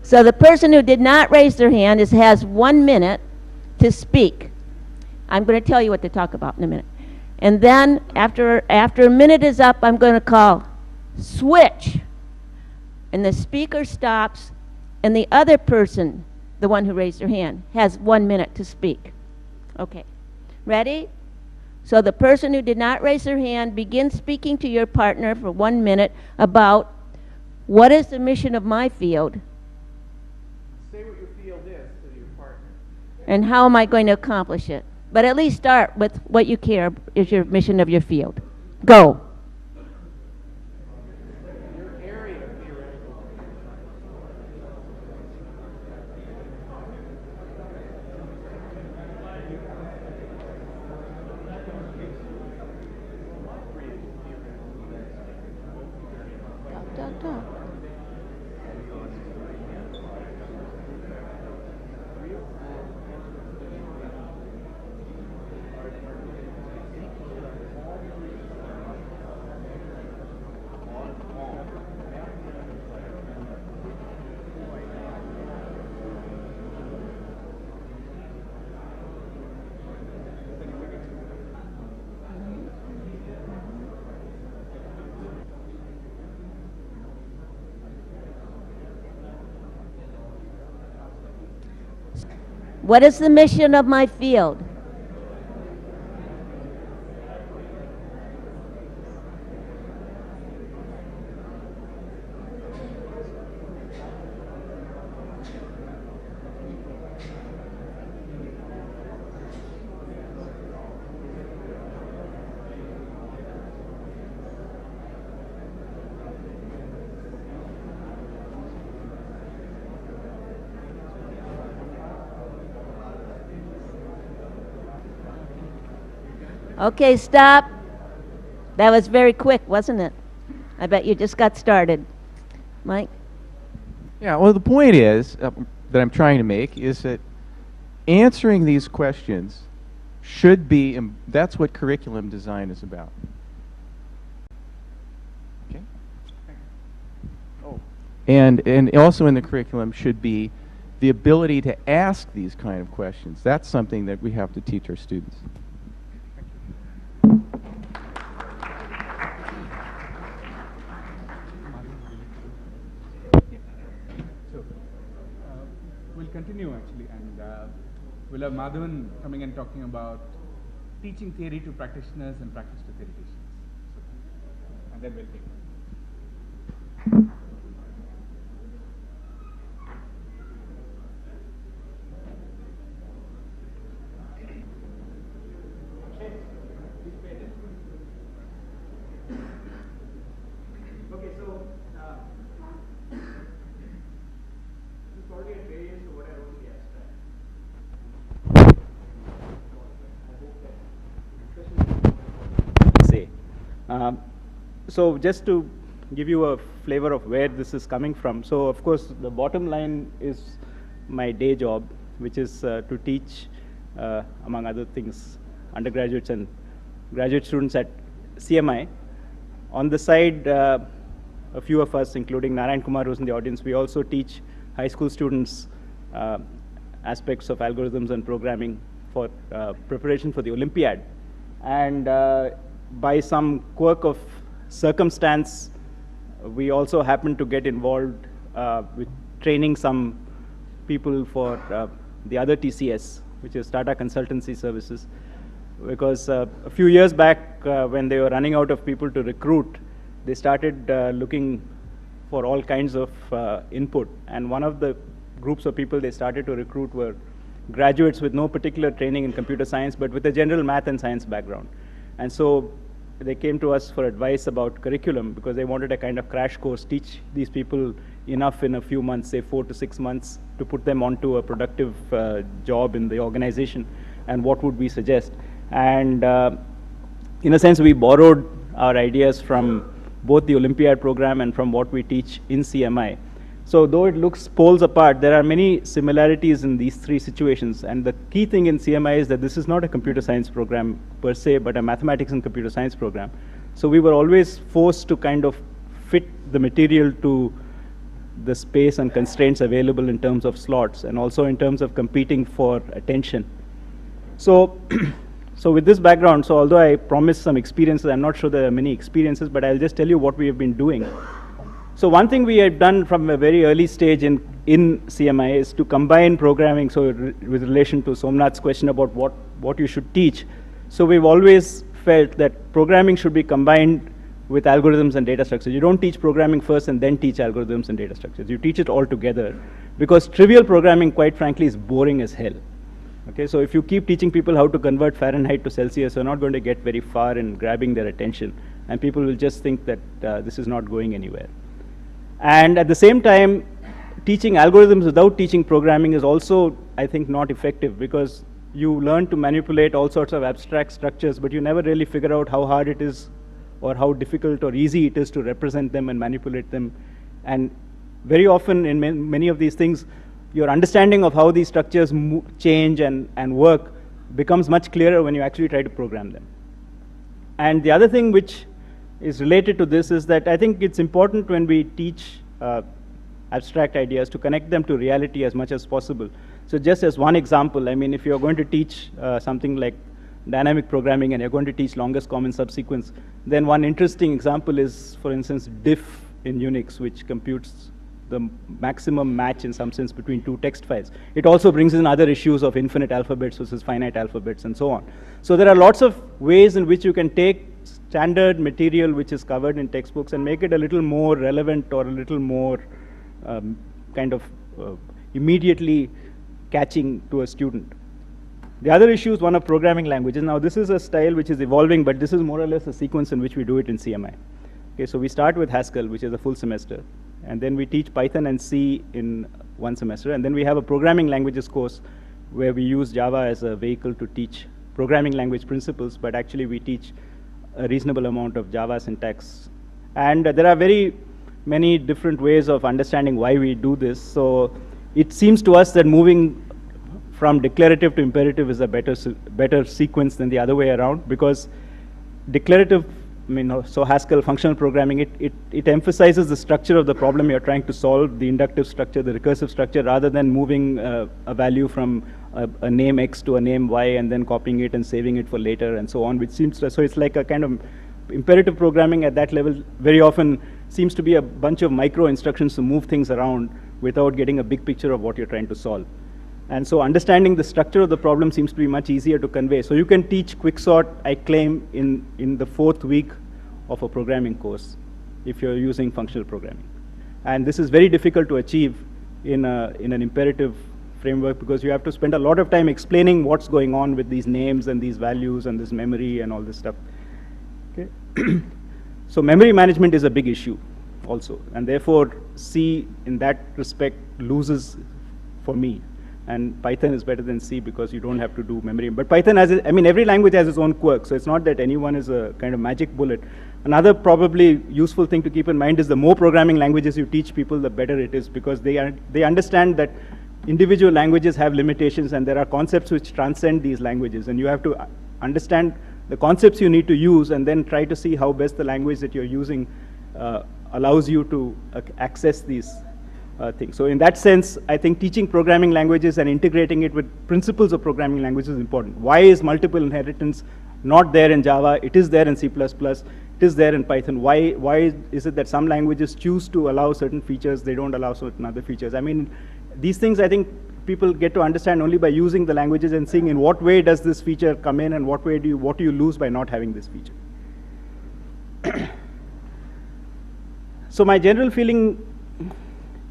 So the person who did not raise their hand has 1 minute to speak. I'm going to tell you what to talk about in a minute. And then after a minute is up, I'm going to call switch. And the speaker stops, and the other person, the one who raised their hand, has 1 minute to speak. Okay. Ready? So the person who did not raise their hand begins speaking to your partner for 1 minute about what is the mission of my field. Say what your field is to your partner. And how am I going to accomplish it? But at least start with what you care is your mission of your field. Go. Your area, theoretically. Talk, talk, talk. What is the mission of my field? Okay, stop. That was very quick, wasn't it? I bet you just got started. Mike? Yeah, well, the point is, that I'm trying to make is that answering these questions should be, that's what curriculum design is about. Okay? Oh. And also in the curriculum should be the ability to ask these kind of questions. That's something that we have to teach our students. We'll continue actually, and we'll have Madhavan coming and talking about teaching theory to practitioners and practice to theoreticians. So, and then we'll take it. Okay, so this is probably at variance to what I wrote in the abstract. I hope that say. So just to give you a flavor of where this is coming from. So of course the bottom line is my day job, which is to teach, among other things, undergraduates and graduate students at CMI. On the side, a few of us, including Narayan Kumar, who's in the audience, we also teach high school students aspects of algorithms and programming for preparation for the Olympiad. And by some quirk of circumstance, we also happened to get involved with training some people for the other TCS, which is Tata Consultancy Services. Because a few years back, when they were running out of people to recruit, they started looking for all kinds of input. And one of the groups of people they started to recruit were graduates with no particular training in computer science, but with a general math and science background. And so they came to us for advice about curriculum because they wanted a kind of crash course, teach these people enough in a few months, say 4 to 6 months, to put them onto a productive job in the organization. And what would we suggest? And in a sense, we borrowed our ideas from both the Olympiad program and from what we teach in CMI. So though it looks poles apart, there are many similarities in these three situations. And the key thing in CMI is that this is not a computer science program per se, but a mathematics and computer science program. So we were always forced to kind of fit the material to the space and constraints available in terms of slots and also in terms of competing for attention. So, so with this background, so although I promised some experiences, I'm not sure there are many experiences, but I'll just tell you what we have been doing. So one thing we had done from a very early stage in CMI is to combine programming, so with relation to Somnath's question about what you should teach. So we've always felt that programming should be combined with algorithms and data structures. You don't teach programming first and then teach algorithms and data structures. You teach it all together, because trivial programming, quite frankly, is boring as hell. Okay, so if you keep teaching people how to convert Fahrenheit to Celsius, you're not going to get very far in grabbing their attention, and people will just think that this is not going anywhere. And at the same time, teaching algorithms without teaching programming is also, I think, not effective, because you learn to manipulate all sorts of abstract structures, but you never really figure out how hard it is or how difficult or easy it is to represent them and manipulate them. And very often in many of these things, your understanding of how these structures change and work becomes much clearer when you actually try to program them. And the other thing which is related to this is that I think it's important when we teach abstract ideas to connect them to reality as much as possible. So just as one example, I mean, if you're going to teach something like dynamic programming and you're going to teach longest common subsequence, then one interesting example is, for instance, diff in Unix, which computes the maximum match in some sense between two text files. It also brings in other issues of infinite alphabets versus finite alphabets and so on. So there are lots of ways in which you can take standard material which is covered in textbooks and make it a little more relevant or a little more immediately catching to a student. The other issue is one of programming languages. Now this is a style which is evolving, but this is more or less a sequence in which we do it in CMI. Okay, so we start with Haskell, which is a full semester, and then we teach Python and C in one semester, and then we have a programming languages course where we use Java as a vehicle to teach programming language principles, but actually we teach a reasonable amount of Java syntax. And there are very many different ways of understanding why we do this. So it seems to us that moving from declarative to imperative is a better sequence than the other way around, because declarative, so Haskell functional programming, it emphasizes the structure of the problem you're trying to solve, the inductive structure, the recursive structure, rather than moving a value from a name X to a name Y and then copying it and saving it for later and so on, which seems to, so it's like a kind of imperative programming at that level very often seems to be a bunch of micro instructions to move things around without getting a big picture of what you're trying to solve. And so understanding the structure of the problem seems to be much easier to convey. So you can teach quicksort, I claim, in the 4th week of a programming course if you're using functional programming. And this is very difficult to achieve in an imperative framework, because you have to spend a lot of time explaining what's going on with these names and these values and this memory and all this stuff. Okay. So memory management is a big issue also, and therefore C in that respect loses for me. And Python is better than C because you don't have to do memory. But Python has, every language has its own quirk, so it's not that anyone is a kind of magic bullet. Another probably useful thing to keep in mind is the more programming languages you teach people, the better it is, because they understand that individual languages have limitations and there are concepts which transcend these languages, and you have to understand the concepts you need to use and then try to see how best the language that you're using allows you to access these things. So in that sense, I think teaching programming languages and integrating it with principles of programming languages is important. Why is multiple inheritance not there in Java? It is there in C++. It is there in Python. Why is it that some languages choose to allow certain features, they don't allow certain other features? These things I think people get to understand only by using the languages and seeing in what way does this feature come in and what do you lose by not having this feature. So my general feeling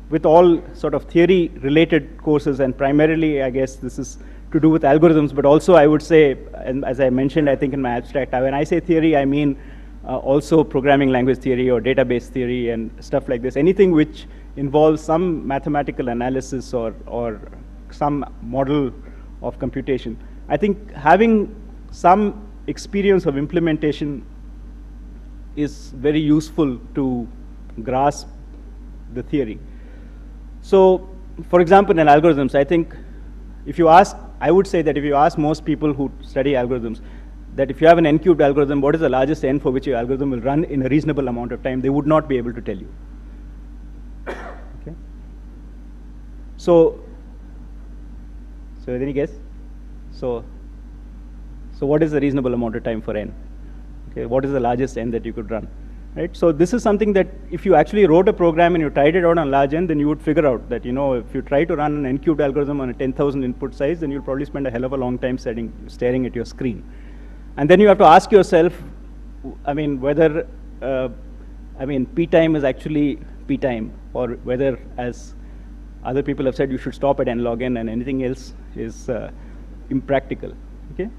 with all sort of theory-related courses, and primarily, I guess, this is to do with algorithms, but also I would say, and as I mentioned, I think in my abstract, when I say theory, I mean also programming language theory or database theory and stuff like this. Anything which involves some mathematical analysis or some model of computation. I think having some experience of implementation is very useful to grasp the theory. So, for example, in algorithms, I think I would say that if you ask most people who study algorithms, that if you have an n-cubed algorithm, what is the largest n for which your algorithm will run in a reasonable amount of time, they would not be able to tell you. Okay? So any guess? So what is the reasonable amount of time for n? Okay, what is the largest n that you could run? Right? So this is something that if you actually wrote a program and you tried it out on large n, then you would figure out that, if you try to run an n-cubed algorithm on a 10,000 input size, then you'll probably spend a hell of a long time staring at your screen. And then you have to ask yourself, whether, p time is actually p time, or whether, as other people have said, you should stop at n log n and anything else is impractical. Okay?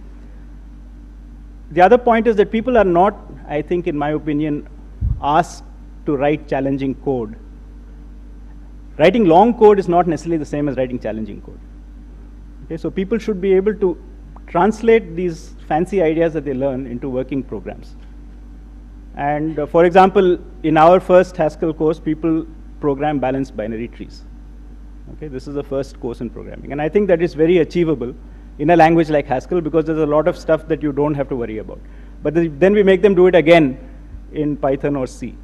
The other point is that people are not, I think, in my opinion, asked to write challenging code. Writing long code is not necessarily the same as writing challenging code. Okay, so people should be able to translate these fancy ideas that they learn into working programs. And for example, in our first Haskell course, people program balanced binary trees. Okay, this is the first course in programming. And I think that is very achievable in a language like Haskell, because there's a lot of stuff that you don't have to worry about. But then we make them do it again in Python or C.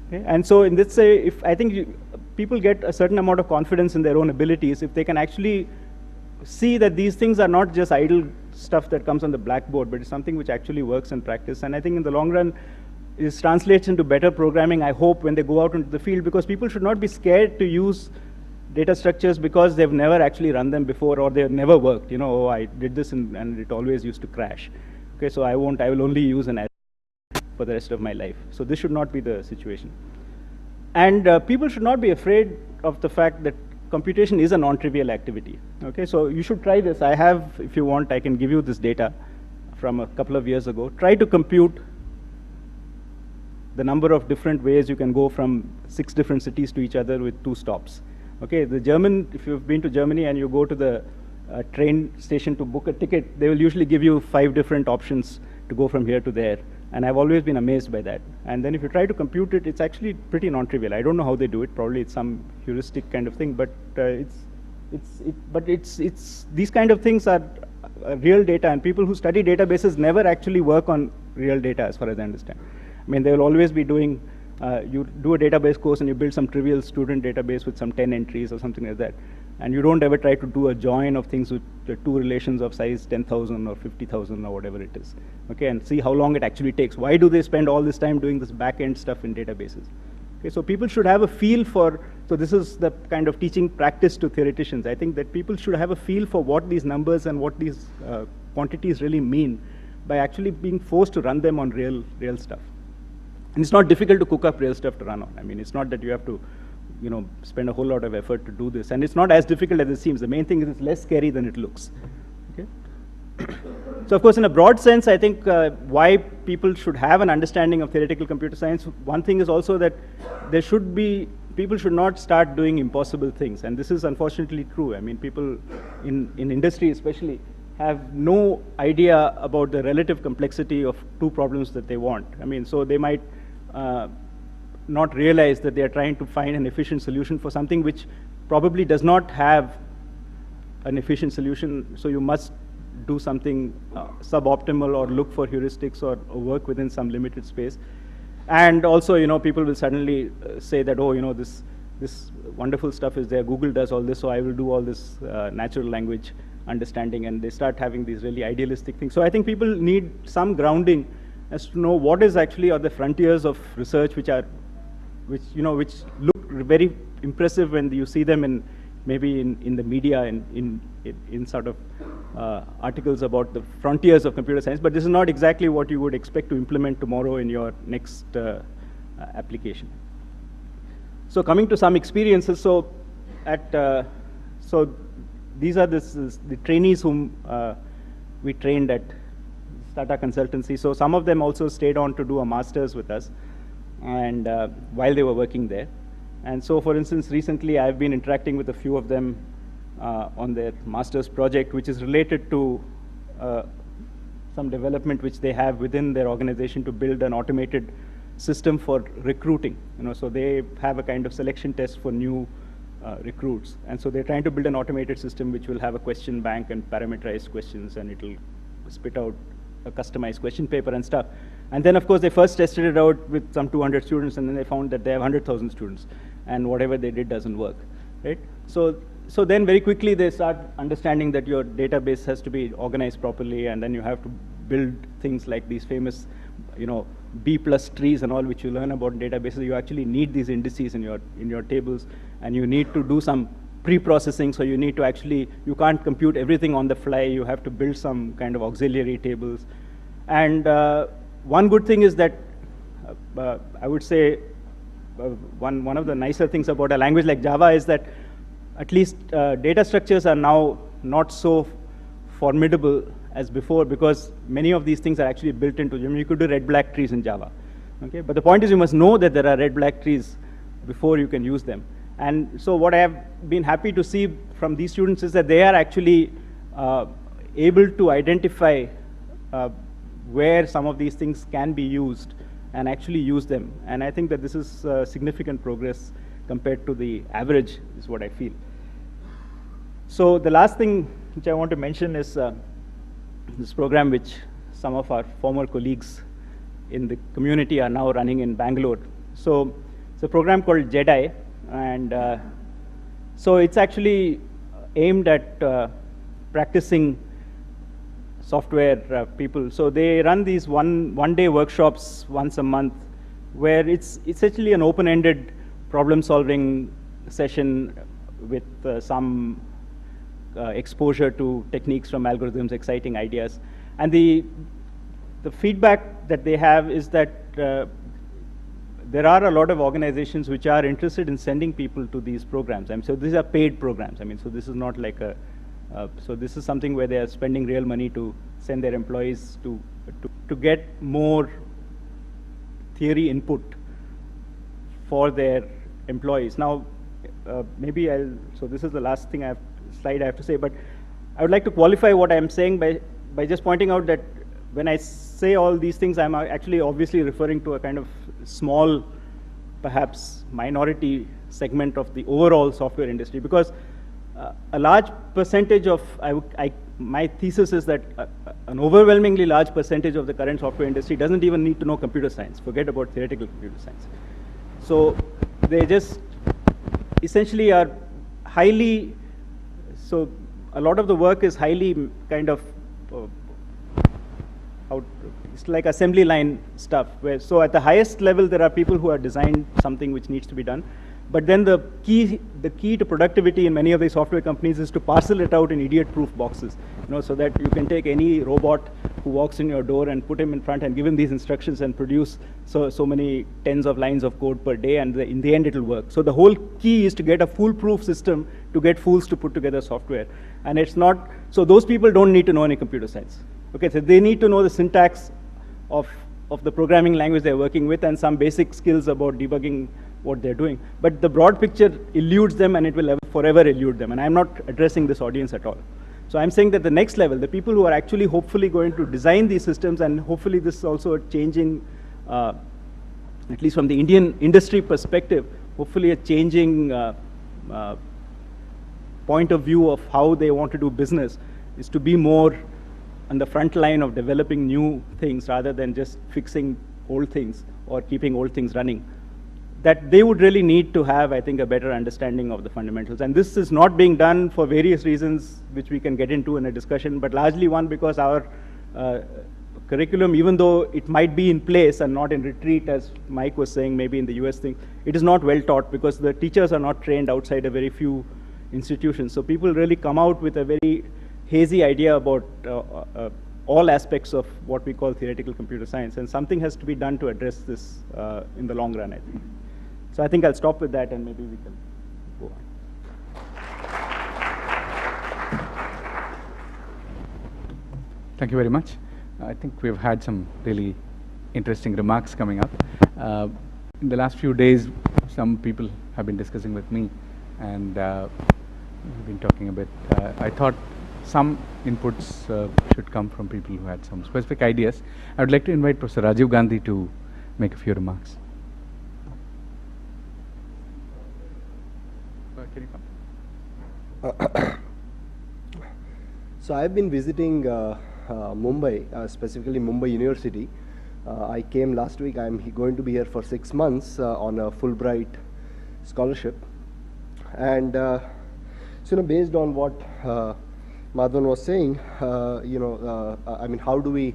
Okay? And so in this way, I think people get a certain amount of confidence in their own abilities if they can actually see that these things are not just idle stuff that comes on the blackboard, but it's something which actually works in practice. And I think in the long run, it translates into better programming, I hope, when they go out into the field, because people should not be scared to use data structures because they've never actually run them before, or they've never worked. Oh, I did this and it always used to crash. Okay, so I will only use an for the rest of my life. So this should not be the situation. And people should not be afraid of the fact that computation is a non-trivial activity. Okay, so you should try this. I have, if you want, I can give you this data from a couple of years ago. Try to compute the number of different ways you can go from 6 different cities to each other with 2 stops. Okay, if you've been to Germany and you go to the train station to book a ticket, they will usually give you 5 different options to go from here to there. And I've always been amazed by that. And then if you try to compute it, it's actually pretty non-trivial. I don't know how they do it. Probably it's some heuristic kind of thing, but these kind of things are real data, and people who study databases never actually work on real data, as far as I understand. They will always be doing, you do a database course and you build some trivial student database with some 10 entries or something like that. And you don't ever try to do a join of things with the 2 relations of size 10,000 or 50,000 or whatever it is. Okay, and see how long it actually takes. Why do they spend all this time doing this back-end stuff in databases? Okay, so people should have a feel for, so this is the kind of teaching practice to theoreticians. I think that people should have a feel for what these numbers and what these quantities really mean by actually being forced to run them on real stuff. And it's not difficult to cook up real stuff to run on. It's not that you have to spend a whole lot of effort to do this. And it's not as difficult as it seems. The main thing is it's less scary than it looks. Okay? So of course, in a broad sense, I think why people should have an understanding of theoretical computer science, one thing is also that people should not start doing impossible things. And this is unfortunately true. People in industry especially have no idea about the relative complexity of 2 problems that they want. So they might not realize that they are trying to find an efficient solution for something which probably does not have an efficient solution. So you must do something suboptimal, or look for heuristics, or work within some limited space. And also, people will suddenly say that, oh, this wonderful stuff is there. Google does all this, so I will do all this natural language understanding. And they start having these really idealistic things. So I think people need some grounding as to know what is actually are the frontiers of research which look very impressive when you see them in maybe in the media and in sort of articles about the frontiers of computer science, but this is not exactly what you would expect to implement tomorrow in your next application. So coming to some experiences, so these are the trainees whom we trained at Tata Consultancy. So some of them also stayed on to do a master's with us, and while they were working there. And so, for instance, recently I've been interacting with a few of them on their master's project, which is related to some development which they have within their organization to build an automated system for recruiting. So they have a kind of selection test for new recruits. And so they're trying to build an automated system which will have a question bank and parameterized questions, and it'll spit out a customized question paper and stuff. And then, of course, they first tested it out with some 200 students, and then they found that they have 100,000 students, and whatever they did doesn't work, right? So so then very quickly they start understanding that your database has to be organized properly, and then you have to build things like these famous, B+ trees and all, which you learn about databases. You actually need these indices in your tables, and you need to do some pre-processing. So you need to actually, you can't compute everything on the fly. You have to build some kind of auxiliary tables. And one good thing is that I would say one of the nicer things about a language like Java is that at least data structures are now not so formidable as before, because many of these things are actually built into them. You could do red-black trees in Java. Okay? But the point is, you must know that there are red-black trees before you can use them. And so what I have been happy to see from these students is that they are actually able to identify where some of these things can be used and actually use them. And I think that this is significant progress compared to the average, is what I feel. So the last thing which I want to mention is this program which some of our former colleagues in the community are now running in Bangalore. So it's a program called JEDI, and so it's actually aimed at practicing software people. So they run these one-day workshops once a month, where it's essentially an open-ended problem-solving session with some exposure to techniques from algorithms, exciting ideas. And the feedback that they have is that there are a lot of organizations which are interested in sending people to these programs. I mean, so these are paid programs. I mean, so this is not like a, so this is something where they are spending real money to send their employees to get more theory input for their employees. Now, maybe so this is the last slide I have to say, but I would like to qualify what I'm saying by just pointing out that when I say all these things, I'm actually obviously referring to a kind of small, perhaps minority segment of the overall software industry, because a large percentage of, my thesis is that an overwhelmingly large percentage of the current software industry doesn't even need to know computer science, forget about theoretical computer science. So they just essentially are highly, so a lot of the work is highly kind of, it's like assembly line stuff, where, so at the highest level there are people who have designed something which needs to be done. But then the key to productivity in many of these software companies is to parcel it out in idiot-proof boxes, so that you can take any robot who walks in your door and put him in front and give him these instructions and produce so many tens of lines of code per day, and in the end it'll work. So the whole key is to get a foolproof system to get fools to put together software. And it's not, so those people don't need to know any computer science. Okay, so they need to know the syntax of the programming language they're working with and some basic skills about debugging what they're doing. But the broad picture eludes them, and it will forever elude them. And I'm not addressing this audience at all. So I'm saying that the next level, the people who are actually hopefully going to design these systems, and hopefully this is also changing, at least from the Indian industry perspective, hopefully a changing point of view of how they want to do business, is to be more on the front line of developing new things rather than just fixing old things or keeping old things running. That they would really need to have, I think, a better understanding of the fundamentals. And this is not being done for various reasons, which we can get into in a discussion, but largely one, because our curriculum, even though it might be in place and not in retreat, as Mike was saying, maybe in the US thing, it is not well taught because the teachers are not trained outside a very few institutions. So people really come out with a very hazy idea about all aspects of what we call theoretical computer science, and something has to be done to address this in the long run, I think. So I think I'll stop with that, and maybe we can go on. Thank you very much. I think we've had some really interesting remarks coming up. In the last few days, some people have been discussing with me, and we've been talking a bit. I thought some inputs should come from people who had some specific ideas. I would like to invite Professor Rajiv Gandhi to make a few remarks. Can you come? So I've been visiting Mumbai, specifically Mumbai University. I came last week. I'm going to be here for 6 months on a Fulbright scholarship. And So, based on what Madhavan was saying, I mean, how do we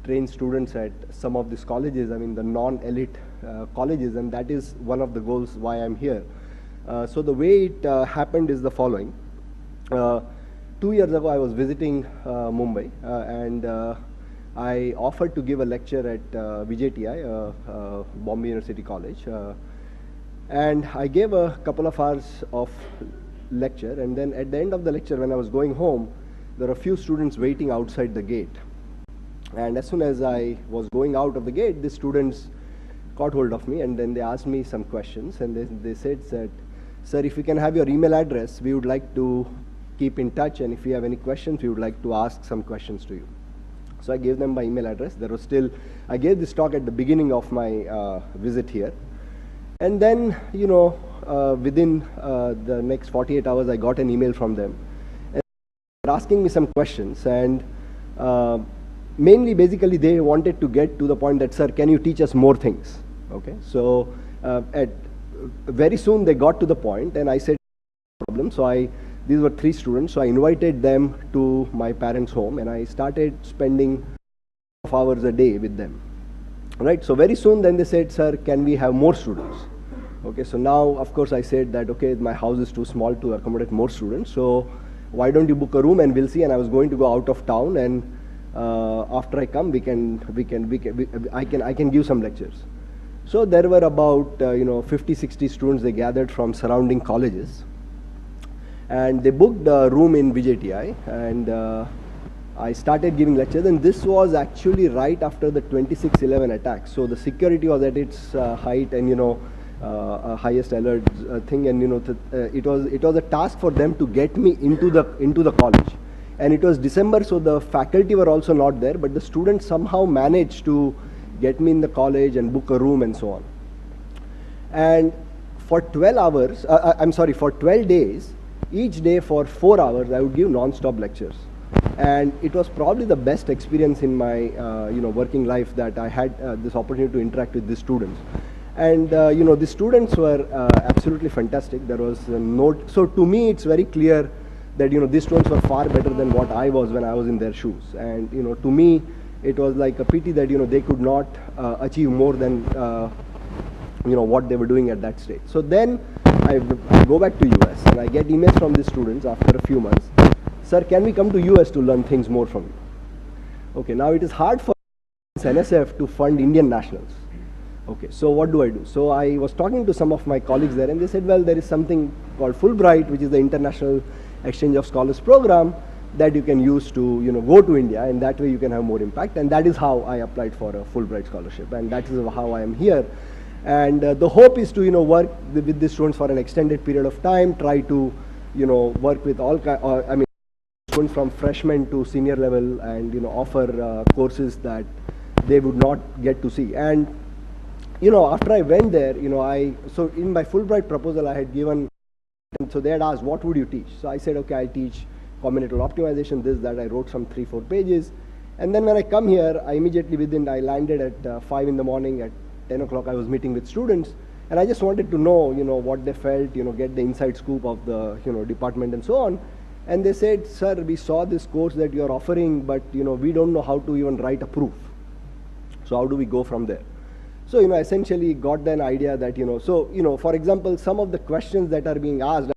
train students at some of these colleges, I mean, the non-elite colleges, and that is one of the goals why I'm here. So the way it happened is the following. 2 years ago, I was visiting Mumbai, and I offered to give a lecture at VJTI, Bombay University College, and I gave a couple of hours of lecture, and then at the end of the lecture, when I was going home, there were a few students waiting outside the gate. And as soon as I was going out of the gate, the students caught hold of me, and then they asked me some questions, and they said, sir, if you can have your email address, we would like to keep in touch, and if you have any questions, we would like to ask some questions to you. So I gave them my email address. There was still, I gave this talk at the beginning of my visit here. And then, within the next 48 hours, I got an email from them. And they were asking me some questions, and mainly, basically, they wanted to get to the point that, sir, can you teach us more things? Okay, so very soon they got to the point, and I said, no problem. So these were 3 students, so I invited them to my parents' home, and I started spending hours a day with them. Right, so very soon then they said, sir, can we have more students? Okay, so now, of course, I said that, okay, my house is too small to accommodate more students, so why don't you book a room and we'll see. And I was going to go out of town, and after I come, I can give some lectures. So there were about 50, 60 students. They gathered from surrounding colleges, and they booked a room in VJTI, and I started giving lectures. And this was actually right after the 26/11 attack. So the security was at its height, and highest alert thing, and it was a task for them to get me into the college. And it was December, so the faculty were also not there, but the students somehow managed to get me in the college and book a room and so on. And for 12 hours, for 12 days, each day for 4 hours, I would give non-stop lectures. And it was probably the best experience in my working life, that I had this opportunity to interact with the students. And the students were absolutely fantastic. There was so to me, it's very clear that these students were far better than what I was when I was in their shoes. And to me, it was like a pity that they could not achieve more than what they were doing at that stage. So then I go back to US, and I get emails from the students after a few months. Sir, can we come to US to learn things more from you? Okay, now it is hard for NSF to fund Indian nationals. Okay, so what do I do? So I was talking to some of my colleagues there, and they said, well, there is something called Fulbright, which is the International Exchange of Scholars program, that you can use to go to India, and that way you can have more impact. And that is how I applied for a Fulbright scholarship, and that is how I am here. And the hope is to work with the students for an extended period of time, try to work with all students from freshman to senior level, and offer courses that they would not get to see. And after I went there, so in my Fulbright proposal I had given, and so they had asked, what would you teach? So I said, okay, I teach combinatorial optimization, this, that. I wrote some 3-4 pages. And then when I come here, I immediately I landed at 5 in the morning. At 10 o'clock, I was meeting with students. And I just wanted to know, what they felt, get the inside scoop of the, department and so on. And they said, sir, we saw this course that you're offering, but, we don't know how to even write a proof. So how do we go from there? So, essentially got an idea that, for example, some of the questions that are being asked,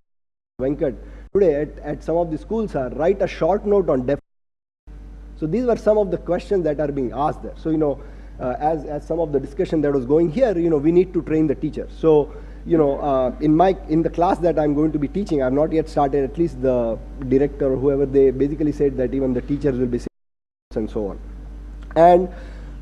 Venkat, today at some of the schools are, write a short note on deaf. So these were some of the questions that are being asked there. So, as some of the discussion that was going here, we need to train the teachers. So, in the class that I'm going to be teaching, I've not yet started, at least the director or whoever, they basically said that even the teachers will be and so on. And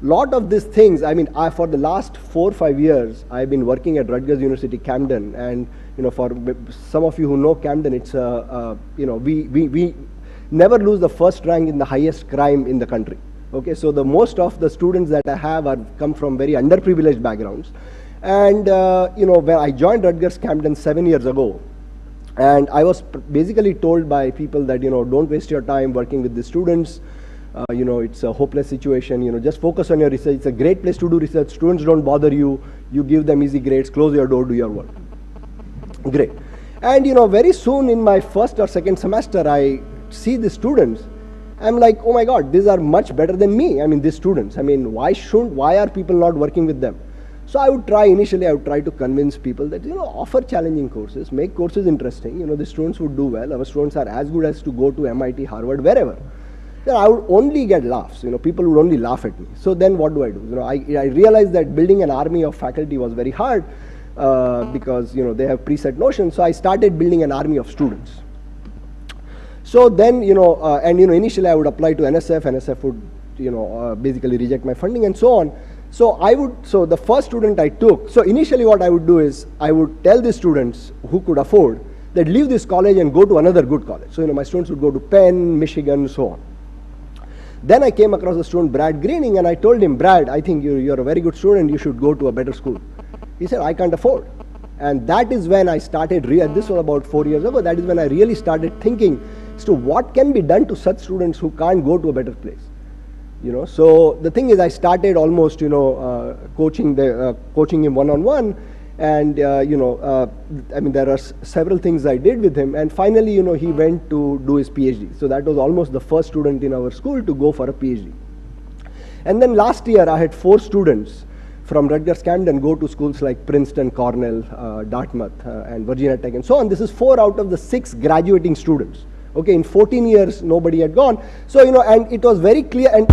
lot of these things, for the last 4 or 5 years, I've been working at Rutgers University, Camden, and for some of you who know Camden, it's we never lose the first rank in the highest crime in the country. Okay, so the most of the students that I have come from very underprivileged backgrounds, and when I joined Rutgers Camden 7 years ago, and I was basically told by people that don't waste your time working with the students. It's a hopeless situation, just focus on your research. It's a great place to do research. Students don't bother you. You give them easy grades, close your door, do your work. Great. And very soon in my first or second semester, I see the students. I'm like, oh my God, these are much better than me. I mean, these students. I mean, why are people not working with them? So initially I would try to convince people that, offer challenging courses, make courses interesting. The students would do well. Our students are as good as to go to MIT, Harvard, wherever. Then I would only get laughs. People would only laugh at me. So then what do? I realized that building an army of faculty was very hard because, they have preset notions. So I started building an army of students. So then, initially I would apply to NSF. NSF would, basically reject my funding and so on. So the first student I took, so initially what I would do is, I would tell the students who could afford that leave this college and go to another good college. So, my students would go to Penn, Michigan, so on. Then I came across the student Brad Greening, and I told him, Brad, I think you're a very good student, you should go to a better school. He said, I can't afford. And that is when I started, this was about 4 years ago, that is when I really started thinking as to what can be done to such students who can't go to a better place. So the thing is, I started almost, coaching him one-on-one, and I mean, there are several things I did with him, and finally, he went to do his PhD. So that was almost the first student in our school to go for a PhD. And then last year, I had 4 students from Rutgers Camden go to schools like Princeton, Cornell, Dartmouth, and Virginia Tech, and so on. This is 4 out of the 6 graduating students. Okay, in 14 years, nobody had gone. So, and it was very clear. And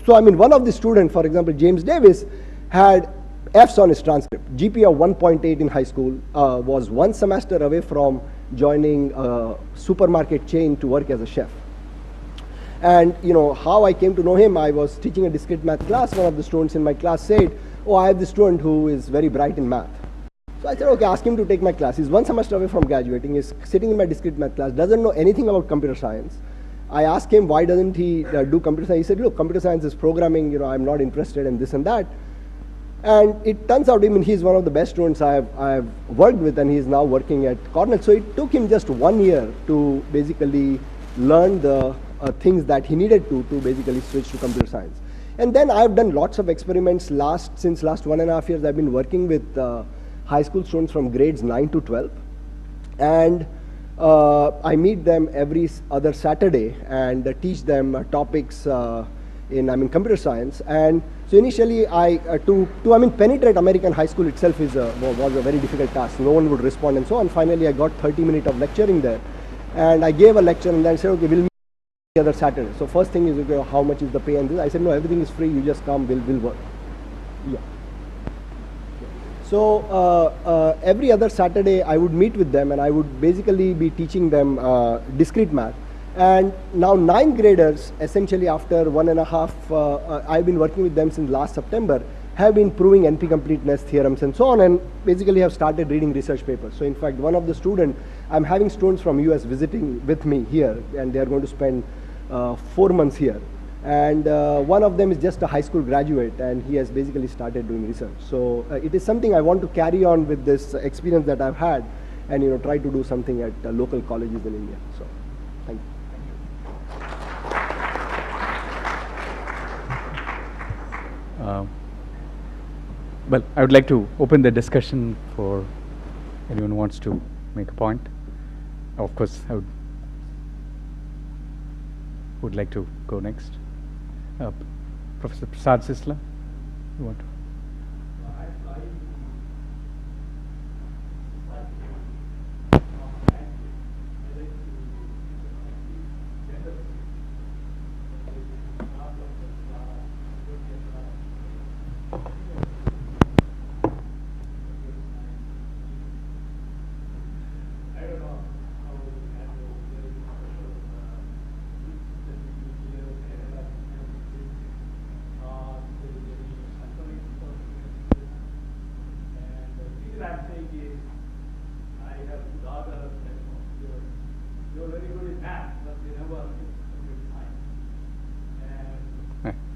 so, I mean, one of the students, for example, James Davis, had F's on his transcript. GPA of 1.8 in high school, was 1 semester away from joining a supermarket chain to work as a chef. And, how I came to know him, I was teaching a discrete math class. One of the students in my class said, oh, I have this student who is very bright in math. So I said, okay, ask him to take my class. He's 1 semester away from graduating. He's sitting in my discrete math class, doesn't know anything about computer science. I asked him, why doesn't he do computer science? He said, look, computer science is programming, I'm not interested in this and that. And it turns out, he's one of the best students I've worked with, and he's now working at Cornell. So it took him just 1 year to basically learn the things that he needed to basically switch to computer science. And then I've done lots of experiments since last 1.5 years. I've been working with high school students from grades 9 to 12. And I meet them every other Saturday and teach them topics in computer science. And so initially, to penetrate American high school itself was a very difficult task. No one would respond and so on. Finally, I got 30 minutes of lecturing there. And I gave a lecture and then said, okay, we'll meet the other Saturday. So first thing is, okay, how much is the pay and this? I said, no, everything is free. You just come, we'll work. Yeah. So every other Saturday, I would meet with them, and I would basically be teaching them discrete math. And now 9th graders, essentially after 1.5, I've been working with them since last September, have been proving NP completeness theorems and so on, and basically have started reading research papers. So in fact, one of the students, I'm having students from US visiting with me here, and they are going to spend 4 months here. And one of them is just a high school graduate, and he has basically started doing research. So it is something I want to carry on with this experience that I've had, and try to do something at local colleges in India. So thank you. Well, I would like to open the discussion for anyone who wants to make a point. Of course, I would like to go next. Professor Prasad Sisla, you want to?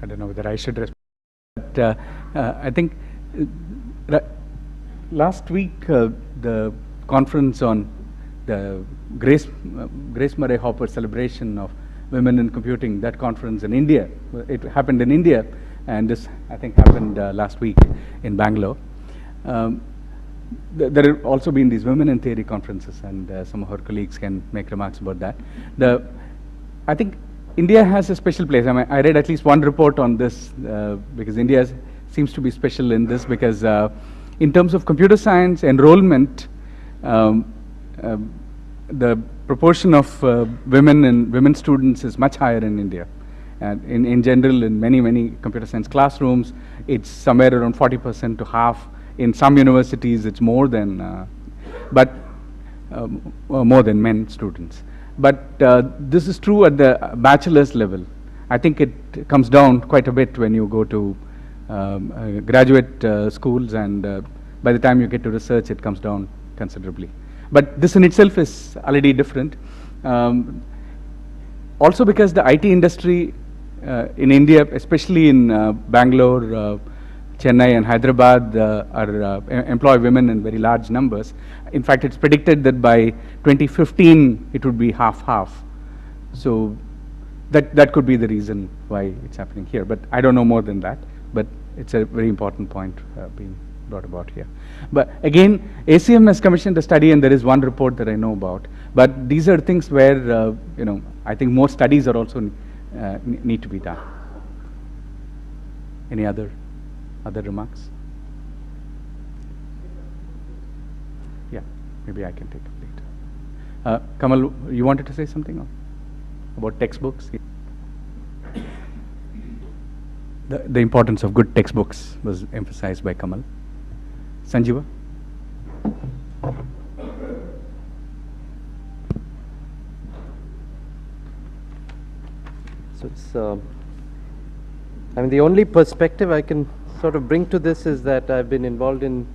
I don't know whether I should respond, but I think last week the conference on the Grace Murray Hopper celebration of women in computing, that conference in India, it happened in India, and this I think happened last week in Bangalore. there have also been these women in theory conferences, and some of her colleagues can make remarks about that. I think India has a special place. I mean, I read at least one report on this because India seems to be special in this because in terms of computer science enrollment, the proportion of women students is much higher in India. And in general, in many computer science classrooms, it's somewhere around 40% to half. In some universities, it's more than, more than men students. But this is true at the bachelor's level. I think it comes down quite a bit when you go to graduate schools, and by the time you get to research, it comes down considerably. But this in itself is already different. Also because the IT industry in India, especially in Bangalore, Chennai and Hyderabad employ women in very large numbers. In fact, it's predicted that by 2015, it would be half-half. So that could be the reason why it's happening here. But I don't know more than that. But it's a very important point being brought about here. But again, ACM has commissioned a study, and there is one report that I know about. But these are things where, I think more studies are also need to be done. Any other remarks? Yeah, maybe I can take it later. Kamal, you wanted to say something about textbooks? The importance of good textbooks was emphasized by Kamal. Sanjeeva? So it's, I mean, the only perspective I can sort of bring to this is that I've been involved in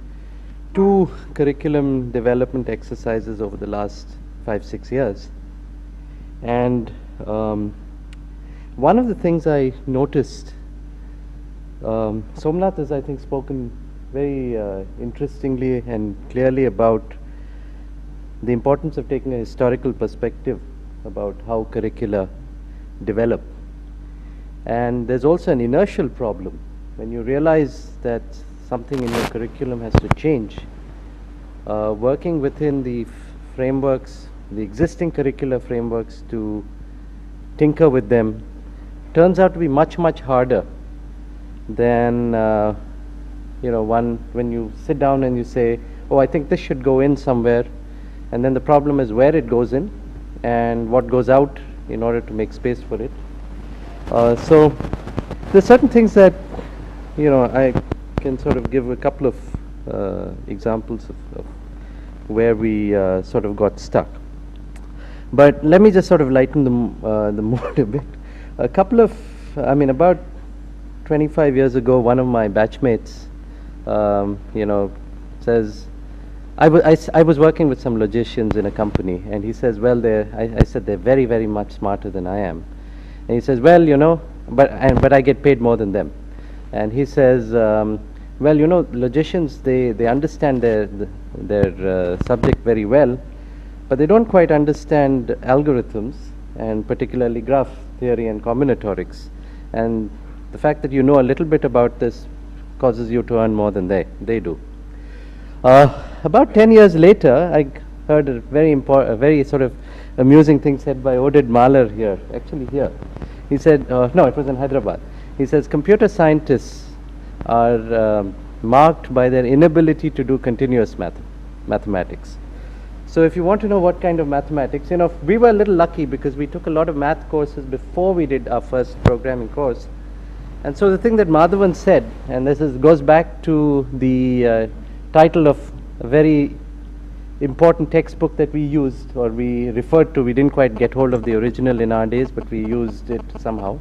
2 curriculum development exercises over the last 5-6 years. And one of the things I noticed, Somnath has, I think, spoken very interestingly and clearly about the importance of taking a historical perspective about how curricula develop. And there's also an inertial problem. When you realize that something in your curriculum has to change, working within the frameworks, the existing curricular frameworks, to tinker with them turns out to be much harder than when you sit down and you say, oh, I think this should go in somewhere, and then the problem is where it goes in and what goes out in order to make space for it. So there's certain things that I can sort of give a couple of examples of where we sort of got stuck. But let me just sort of lighten the mood a bit. A couple of, about 25 years ago, one of my batchmates, says, I was working with some logicians in a company, and he says, well, I said, they're very much smarter than I am. And he says, well, but I get paid more than them. And he says, well, logicians, they understand their subject very well, but they don't quite understand algorithms, and particularly graph theory and combinatorics. And the fact that you know a little bit about this causes you to earn more than they do. About 10 years later, I heard a very sort of amusing thing said by Oded Mahler here, actually here. He said, no, it was in Hyderabad. He says, computer scientists are marked by their inability to do continuous mathematics. So if you want to know what kind of mathematics, we were a little lucky because we took a lot of math courses before we did our first programming course. And so the thing that Madhavan said, and this goes back to the title of a very important textbook that we used, or we referred to, we didn't quite get hold of the original in our days, but we used it somehow,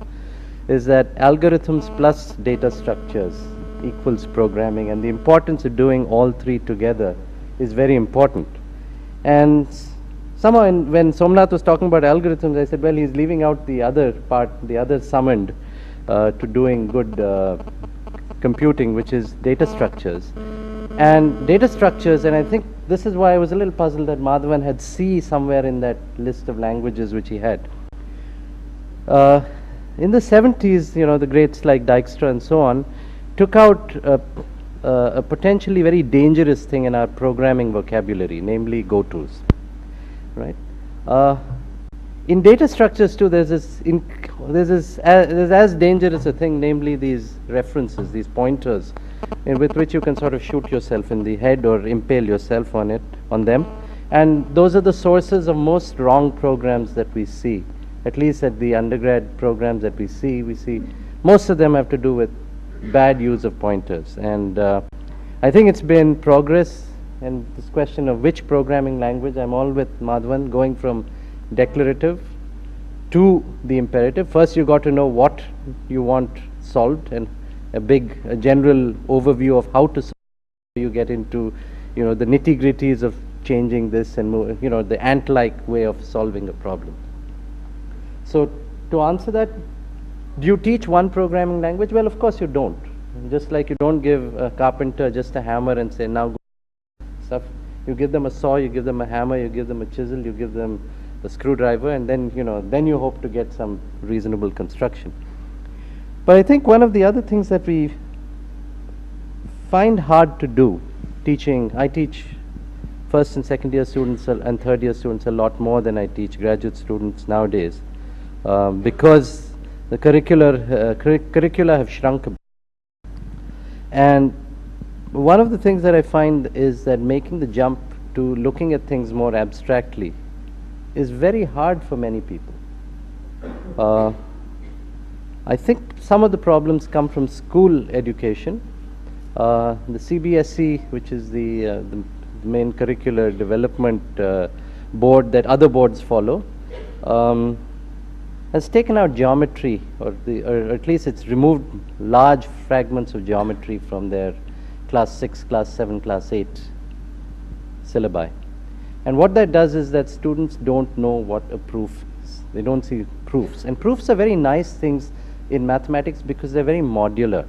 is that algorithms plus data structures equals programming, and the importance of doing all 3 together is very important. And somehow when Somnath was talking about algorithms, I said, well, he's leaving out the other part, the other summoned to doing good computing, which is data structures. And data structures, and I think this is why I was a little puzzled that Madhavan had C somewhere in that list of languages which he had. In the 70s, the greats like Dijkstra and so on took out a potentially very dangerous thing in our programming vocabulary, namely gotos, right? In data structures too, there's as dangerous a thing, namely these references, these pointers, with which you can sort of shoot yourself in the head or impale yourself on them. And those are the sources of most wrong programs that we see. At least at the undergrad programs that we see most of them have to do with bad use of pointers. And I think it's been progress, and this question of which programming language, I'm all with Madhavan, going from declarative to the imperative. First you got to know what you want solved, and a general overview of how to solve it. You get into, the nitty-gritties of changing this and the ant-like way of solving a problem. So to answer that, do you teach one programming language? Well, of course you don't. Just like you don't give a carpenter just a hammer and say, now go stuff. You give them a saw, you give them a hammer, you give them a chisel, you give them a screwdriver, and then, then you hope to get some reasonable construction. But I think one of the other things that we find hard to do, I teach first and second year students and third year students a lot more than I teach graduate students nowadays, because the curricula have shrunk a bit. And one of the things that I find is that making the jump to looking at things more abstractly is very hard for many people. I think some of the problems come from school education. The CBSE, which is the main curricular development board that other boards follow, has taken out geometry, or at least it's removed large fragments of geometry from their class 6, class 7, class 8 syllabi. And what that does is that students don't know what a proof is. They don't see proofs. And proofs are very nice things in mathematics because they're very modular.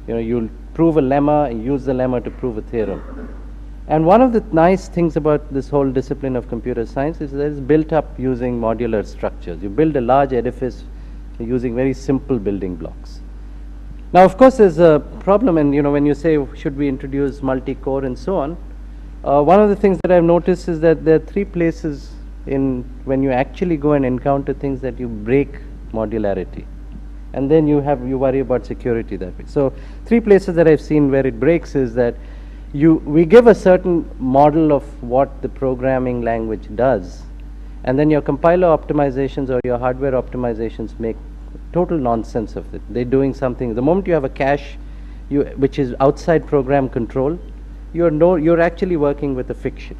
You'll prove a lemma and use the lemma to prove a theorem. And one of the nice things about this whole discipline of computer science is that it's built up using modular structures. You build a large edifice using very simple building blocks. Now, of course, there's a problem, and when you say, should we introduce multi-core and so on, one of the things that I've noticed is that there are 3 places when you actually go and encounter things that you break modularity. And then you worry about security that way. So 3 places that I've seen where it breaks is that we give a certain model of what the programming language does, and then your compiler optimizations or your hardware optimizations make total nonsense of it. They're doing something. The moment you have a cache which is outside program control, you're actually working with a fiction.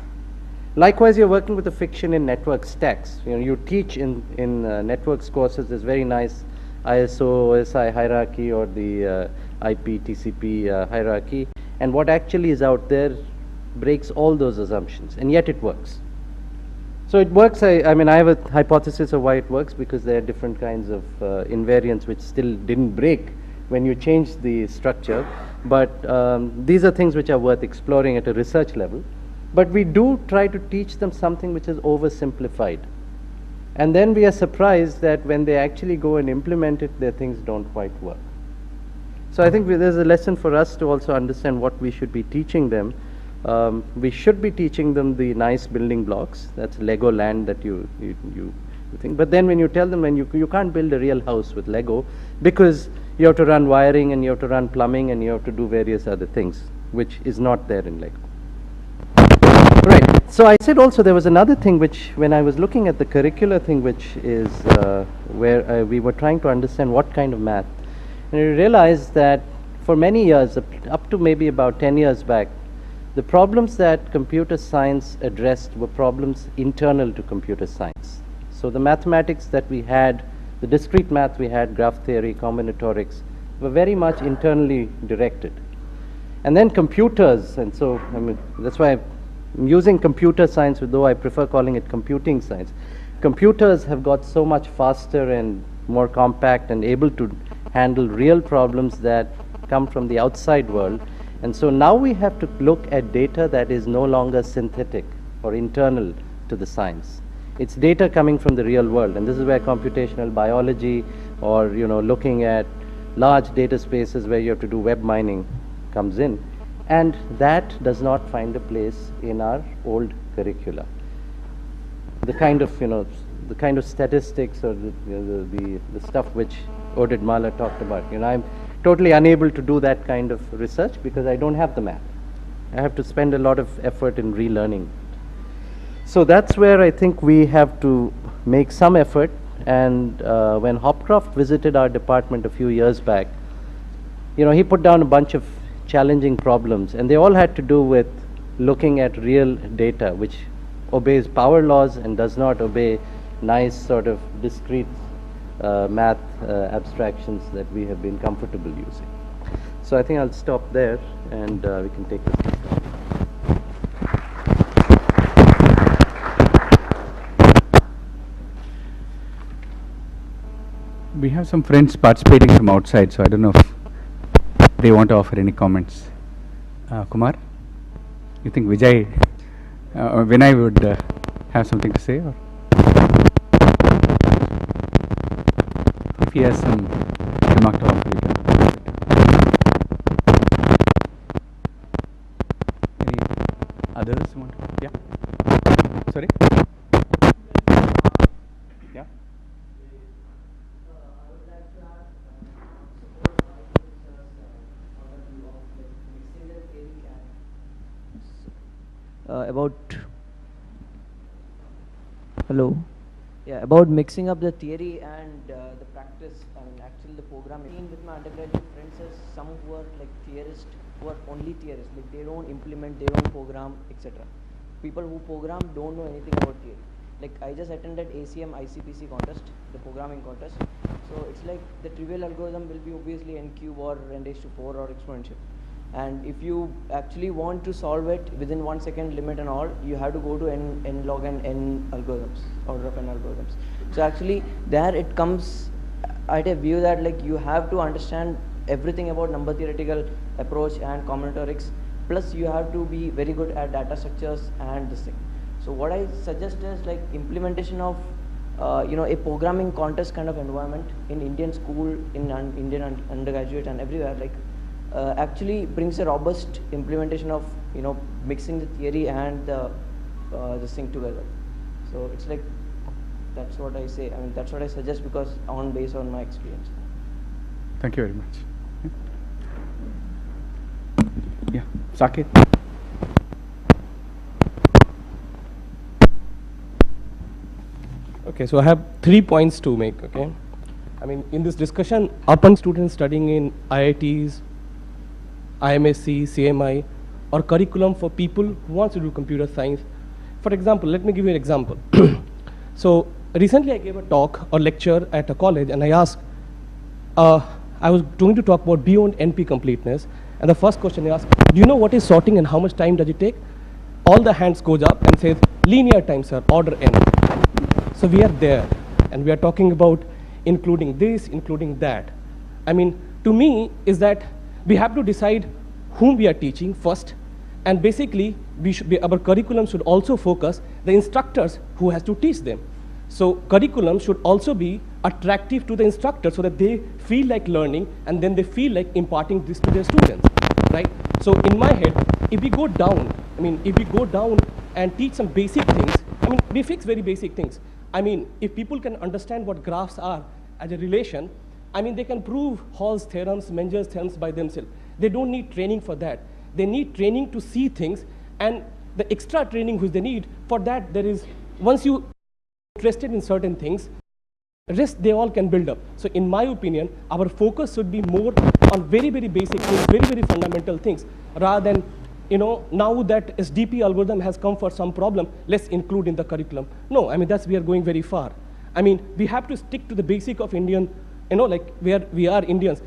Likewise, you're working with a fiction in network stacks. You teach in networks courses this very nice ISO, OSI hierarchy, or the IP, TCP hierarchy, and what actually is out there breaks all those assumptions, and yet it works. So it works. I mean, I have a hypothesis of why it works, because there are different kinds of invariants which still didn't break when you change the structure. But these are things which are worth exploring at a research level. But we do try to teach them something which is oversimplified. And then we are surprised that when they actually go and implement it, their things don't quite work. So I think there's a lesson for us to also understand what we should be teaching them. We should be teaching them the nice building blocks. That's Lego land that you think. But then when you tell them, you can't build a real house with Lego, because you have to run wiring and you have to run plumbing and you have to do various other things, which is not there in Lego. Right. So I said also there was another thing which, when I was looking at the curricular thing, which is where we were trying to understand what kind of math. And I realized that for many years, up to maybe about 10 years back, the problems that computer science addressed were problems internal to computer science. So the mathematics that we had, the discrete math we had, graph theory, combinatorics, were very much internally directed. And then computers, and so I mean, that's why I'm using computer science, though I prefer calling it computing science. Computers have got so much faster and more compact and able to handle real problems that come from the outside world. And so now we have to look at data that is no longer synthetic or internal to the science. It's data coming from the real world, and this is where computational biology, or looking at large data spaces where you have to do web mining, comes in. And that does not find a place in our old curricula. The kind of, the kind of statistics or the stuff which Oded Mala talked about. I'm totally unable to do that kind of research because I don't have the math. I have to spend a lot of effort in relearning. So that's where I think we have to make some effort. And when Hopcroft visited our department a few years back, he put down a bunch of challenging problems, and they all had to do with looking at real data, which obeys power laws and does not obey nice sort of discrete math abstractions that we have been comfortable using. So I think I'll stop there, and we can take this. We have some friends participating from outside, so I don't know if they want to offer any comments. Kumar, you think Vijay, Vinay would have something to say? Or if he has some remark to offer, you can. Any others want to? Yeah. Sorry? Yeah. About mixing up the theory and the practice. Actually the programming with my undergraduate friends is some who are like theorists, who are only theorists, like they don't implement, they don't program, etc. People who program don't know anything about theory. Like I just attended ACM ICPC contest, the programming contest. So it's like the trivial algorithm will be obviously n cube or n⁴ or exponential. And if you actually want to solve it within 1 second limit and all, you have to go to n log n algorithms, order of n algorithms. So actually there it comes at a view that like you have to understand everything about number theoretical approach and combinatorics, plus you have to be very good at data structures and this thing. So what I suggest is like implementation of a programming contest kind of environment in Indian school, in Indian undergraduate and everywhere, like actually brings a robust implementation of mixing the theory and this thing together. So it's like that's what I say. That's what I suggest because based on my experience. Thank you very much. Yeah, Saket. Okay, so I have 3 points to make. Okay, in this discussion, upon students studying in IITs, IMSC, CMI, or curriculum for people who want to do computer science. For example, let me give you an example. So recently I gave a talk or lecture at a college, and I asked, I was going to talk about beyond NP completeness, and the first question I asked, do you know what is sorting and how much time does it take? All the hands goes up and says, linear time, sir, order n. So we are there, and we are talking about including this, including that. To me, is that we have to decide whom we are teaching first, and basically our curriculum should also focus the instructors who has to teach them. So curriculum should also be attractive to the instructors so that they feel like learning and then they feel like imparting this to their students, right? So in my head, if we go down, and teach some basic things, we fix very basic things. If people can understand what graphs are as a relation, they can prove Hall's theorems, Menger's theorems by themselves. They don't need training for that. They need training to see things, and the extra training which they need, for that there is, once you are interested in certain things, rest they all can build up. So in my opinion, our focus should be more on very, very basic things, very, very fundamental things, rather than, now that SDP algorithm has come for some problem, let's include in the curriculum. No, we are going very far. We have to stick to the basic of Indian, we are Indians.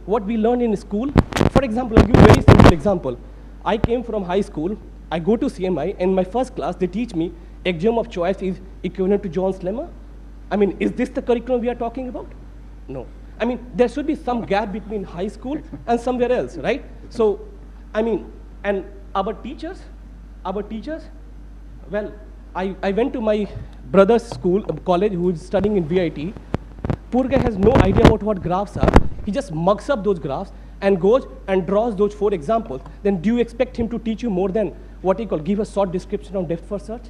What we learn in school, for example, I'll give you a very simple example. I came from high school, I go to CMI, in my first class, they teach me axiom of choice is equivalent to John's lemma. Is this the curriculum we are talking about? No. There should be some gap between high school and somewhere else, right? So, and our teachers, well, I went to my brother's school, college, who is studying in VIT. Poor guy has no idea about what graphs are. He just mugs up those graphs, and goes and draws those 4 examples, then do you expect him to teach you more than what he call give a short description of depth first search?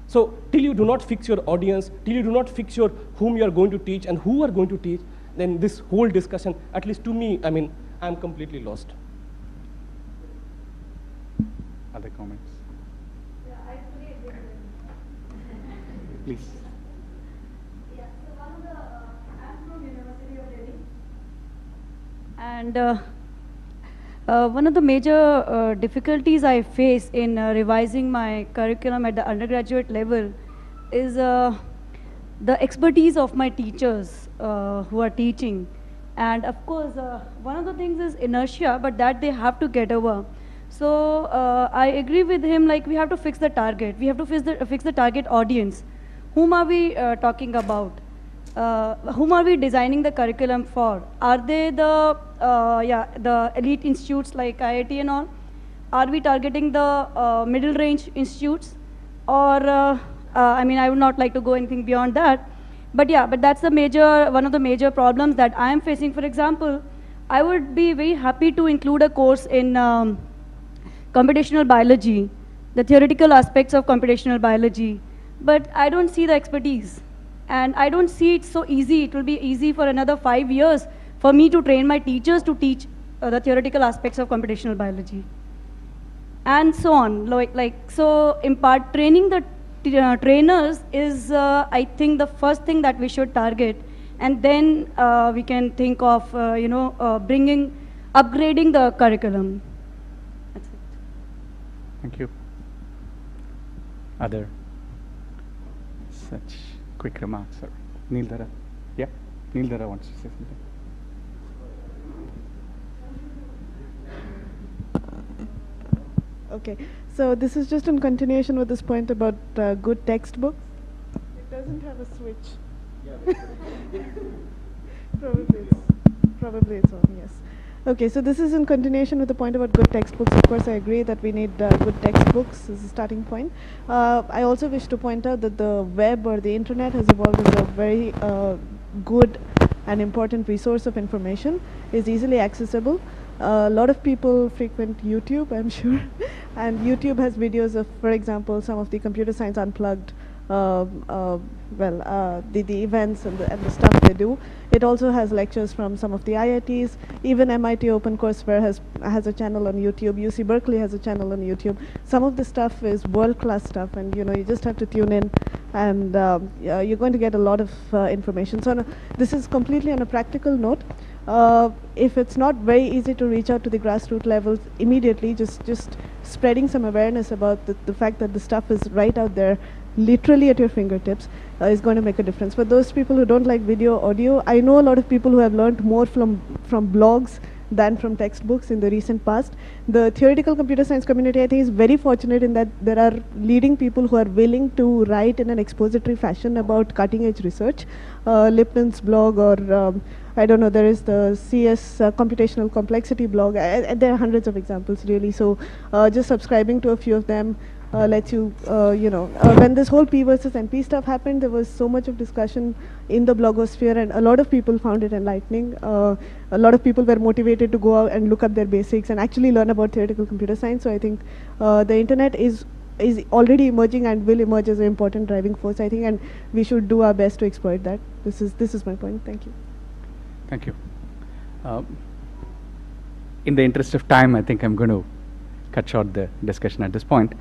So till you do not fix your audience, till you do not fix your whom you are going to teach and who are going to teach, then this whole discussion, at least to me, I mean, I'm completely lost. Other comments? Yeah, I fully agree with you. Please. Yeah, so one of the, I'm from University of Delhi. And one of the major difficulties I face in revising my curriculum at the undergraduate level is the expertise of my teachers who are teaching. And of course, one of the things is inertia, but that they have to get over. So I agree with him, like we have to fix the target. We have to fix the target audience. Whom are we talking about? Whom are we designing the curriculum for? Are they the elite institutes like IIT and all? Are we targeting the middle range institutes? Or, I mean, I would not like to go anything beyond that. But yeah, but that's one of the major problems that I am facing. For example, I would be very happy to include a course in computational biology, the theoretical aspects of computational biology, but I don't see the expertise. And I don't see it so easy. It will be easy for another 5 years for me to train my teachers to teach the theoretical aspects of computational biology. And so on. So training the trainers is, I think, the first thing that we should target. And then we can think of, upgrading the curriculum. That's it. Thank you. Other such quick remarks, sir. Neil Dara. Yeah, Neil Dara wants to say something. Okay, so this is just in continuation with this point about good textbooks. It doesn't have a switch. Probably it's on, yes. Okay, so this is in continuation with the point about good textbooks. Of course, I agree that we need good textbooks as a starting point. I also wish to point out that the web or the internet has evolved as a very good and important resource of information. It's easily accessible. A lot of people frequent YouTube, I'm sure, and YouTube has videos of, for example, some of the Computer Science Unplugged, the events and the stuff they do. It also has lectures from some of the IITs. Even MIT OpenCourseWare has a channel on YouTube. UC Berkeley has a channel on YouTube. Some of the stuff is world-class stuff, and you just have to tune in, and you're going to get a lot of information. So this is completely on a practical note. If it's not very easy to reach out to the grassroots levels immediately, just spreading some awareness about the fact that the stuff is right out there, literally at your fingertips, is going to make a difference. For those people who don't like video, audio, I know a lot of people who have learned more from blogs than from textbooks in the recent past. The theoretical computer science community, I think, is very fortunate in that there are leading people who are willing to write in an expository fashion about cutting-edge research. Lipton's blog, or I don't know, there is the CS Computational Complexity blog. There are hundreds of examples, really. So just subscribing to a few of them lets you, when this whole P versus NP stuff happened, there was so much of discussion in the blogosphere, and a lot of people found it enlightening. A lot of people were motivated to go out and look up their basics and actually learn about theoretical computer science. So I think the internet is already emerging and will emerge as an important driving force, I think, and we should do our best to exploit that. This is my point. Thank you. Thank you. In the interest of time, I think I'm going to cut short the discussion at this point.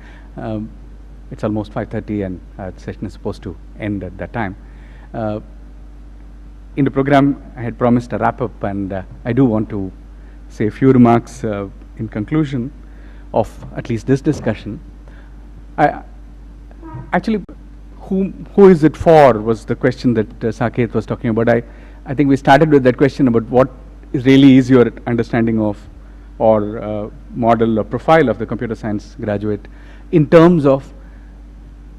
It's almost 5:30 and the session is supposed to end at that time. In the program, I had promised a wrap-up, and I do want to say a few remarks in conclusion of at least this discussion. Actually, who is it for was the question that Saket was talking about. I think we started with that question about what really is your understanding of or model or profile of the computer science graduate in terms of,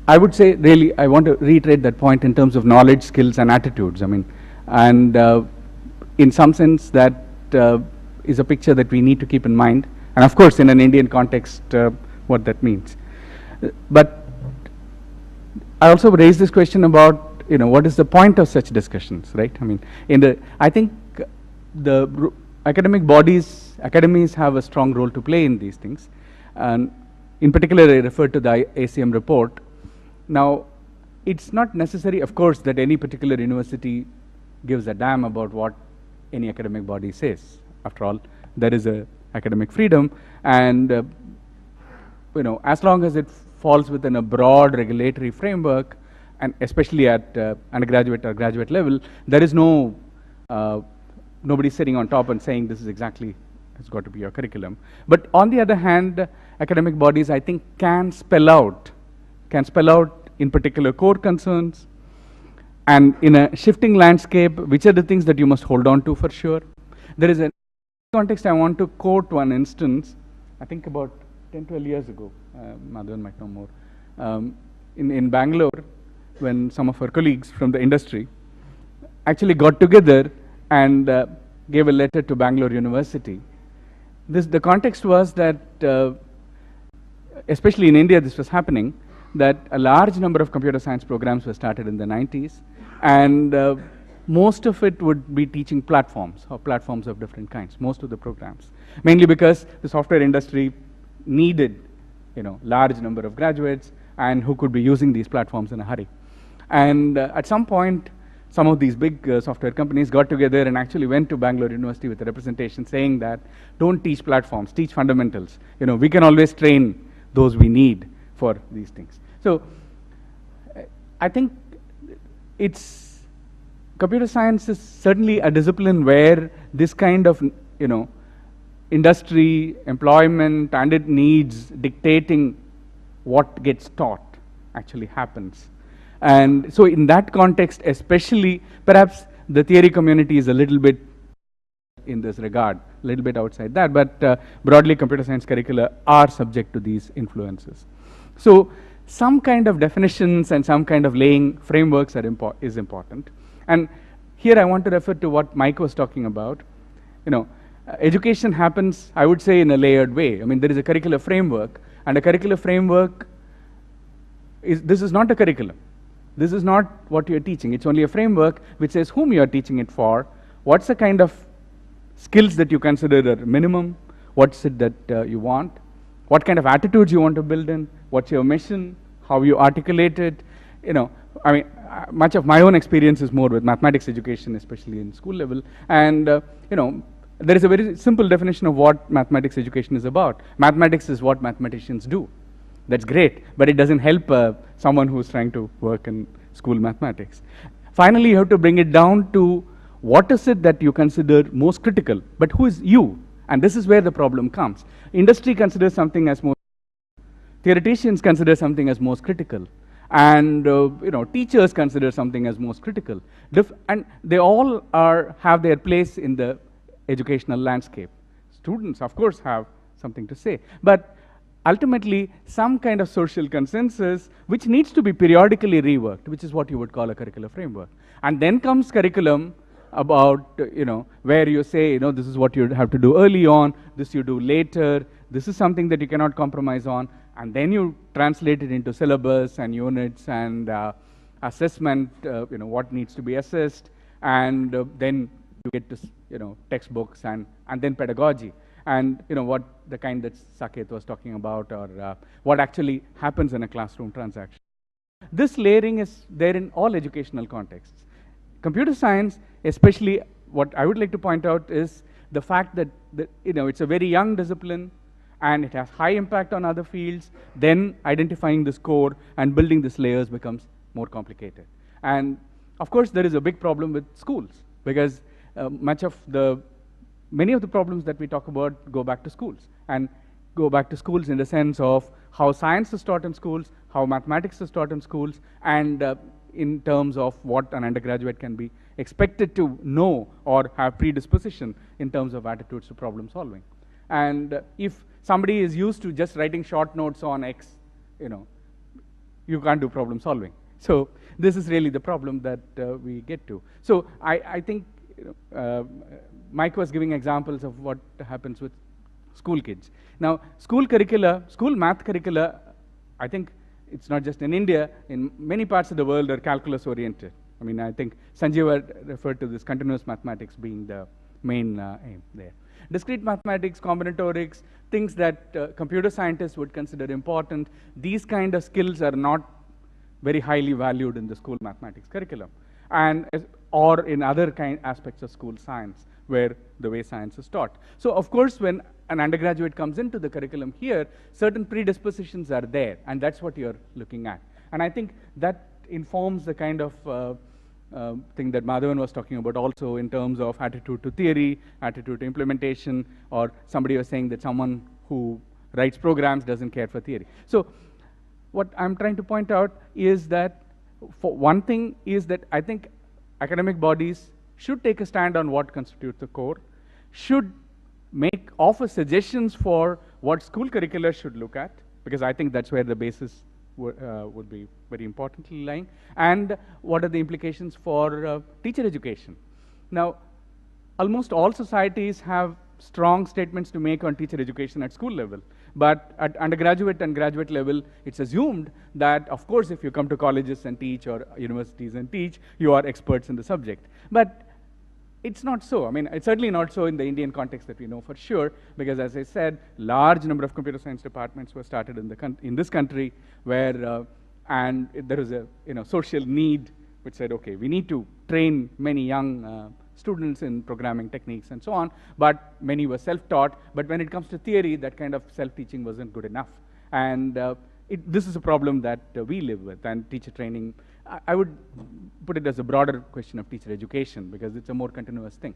I would say, really, I want to reiterate that point in terms of knowledge, skills, and attitudes. I mean, and in some sense, that is a picture that we need to keep in mind. And of course, in an Indian context, what that means. But I also raised this question about, what is the point of such discussions, right? I mean, I think academic bodies, academies have a strong role to play in these things. And in particular, I refer to the ACM report. Now, it's not necessary, of course, that any particular university gives a damn about what any academic body says. After all, there is a academic freedom, and you know, as long as it falls within a broad regulatory framework, and especially at undergraduate or graduate level, there is no nobody sitting on top and saying this is exactly has got to be your curriculum. But on the other hand, academic bodies, I think, can spell out in particular core concerns, and in a shifting landscape, which are the things that you must hold on to for sure. There is a context I want to quote one instance, I think about 10, 12 years ago, Madhavan might know more, in Bangalore, when some of our colleagues from the industry actually got together and gave a letter to Bangalore University. The context was that, especially in India, this was happening, that a large number of computer science programs were started in the 90s, and most of it would be teaching platforms, or platforms of different kinds, most of the programs. Mainly because the software industry needed, you know, large number of graduates and who could be using these platforms in a hurry. And at some point, some of these big software companies got together and actually went to Bangalore University with a representation saying that, don't teach platforms, teach fundamentals. You know, we can always train those we need for these things. So I think computer science is certainly a discipline where this kind of, you know, industry, employment, and it needs dictating what gets taught actually happens. And so in that context, especially, perhaps the theory community is a little bit in this regard, a little bit outside that, but broadly computer science curricula are subject to these influences. So some kind of definitions and some kind of laying frameworks is important. And here I want to refer to what Mike was talking about. You know, education happens, I would say, in a layered way. I mean, there is a curricular framework, and a curricular framework this is not a curriculum. This is not what you're teaching. It's only a framework which says whom you're teaching it for, what's the kind of skills that you consider are minimum, what's it that you want, what kind of attitudes you want to build in, what's your mission, how you articulate it. You know, I mean, much of my own experience is more with mathematics education, especially in school level. And, you know, there is a very simple definition of what mathematics education is about. Mathematics is what mathematicians do. That's great, but it doesn't help someone who's trying to work in school mathematics. Finally, you have to bring it down to what is it that you consider most critical, but who is you? And this is where the problem comes. Industry considers something as most, theoreticians consider something as most critical, and you know, teachers consider something as most critical. And they all have their place in the educational landscape. Students, of course, have something to say, but ultimately, some kind of social consensus which needs to be periodically reworked, which is what you would call a curricular framework. And then comes curriculum about, you know, where you say, you know, this is what you have to do early on, this you do later, this is something that you cannot compromise on, and then you translate it into syllabus and units and assessment, you know, what needs to be assessed, and then you get to, you know, textbooks and then pedagogy. And you know, what the kind that Saket was talking about, or what actually happens in a classroom transaction. This layering is there in all educational contexts. Computer science, especially, what I would like to point out is the fact that you know, it's a very young discipline and it has high impact on other fields. Then identifying this core and building these layers becomes more complicated. And of course, there is a big problem with schools, because many of the problems that we talk about go back to schools, and go back to schools in the sense of how science is taught in schools, how mathematics is taught in schools, and in terms of what an undergraduate can be expected to know or have predisposition in terms of attitudes to problem solving. And if somebody is used to just writing short notes on X, you know, you can't do problem solving. So this is really the problem that we get to. So I think, you know, Mike was giving examples of what happens with school kids. Now, school math curricula, I think it's not just in India, in many parts of the world are calculus oriented. I mean, I think Sanjeev referred to this continuous mathematics being the main aim there. Discrete mathematics, combinatorics, things that computer scientists would consider important, these kind of skills are not very highly valued in the school mathematics curriculum, and or in other aspects of school science, where the way science is taught. So of course, when an undergraduate comes into the curriculum here, certain predispositions are there, and that's what you're looking at. And I think that informs the kind of thing that Madhavan was talking about also in terms of attitude to theory, attitude to implementation, or somebody was saying that someone who writes programs doesn't care for theory. So what I'm trying to point out is that, for one thing, is that I think academic bodies should take a stand on what constitutes the core, should offer suggestions for what school curricula should look at, because I think that's where the basis would be very importantly lying, and what are the implications for teacher education. Now, almost all societies have strong statements to make on teacher education at school level, but at undergraduate and graduate level, it's assumed that, of course, if you come to colleges and teach, or universities and teach, you are experts in the subject. But it's not so. I mean, it's certainly not so in the Indian context that we know for sure, because as I said, large number of computer science departments were started in this country, where and there was a social need which said, okay, we need to train many young students in programming techniques and so on, but many were self-taught. But when it comes to theory, that kind of self-teaching wasn't good enough, and this is a problem that we live with. And teacher training, I would put it as a broader question of teacher education, because it's a more continuous thing.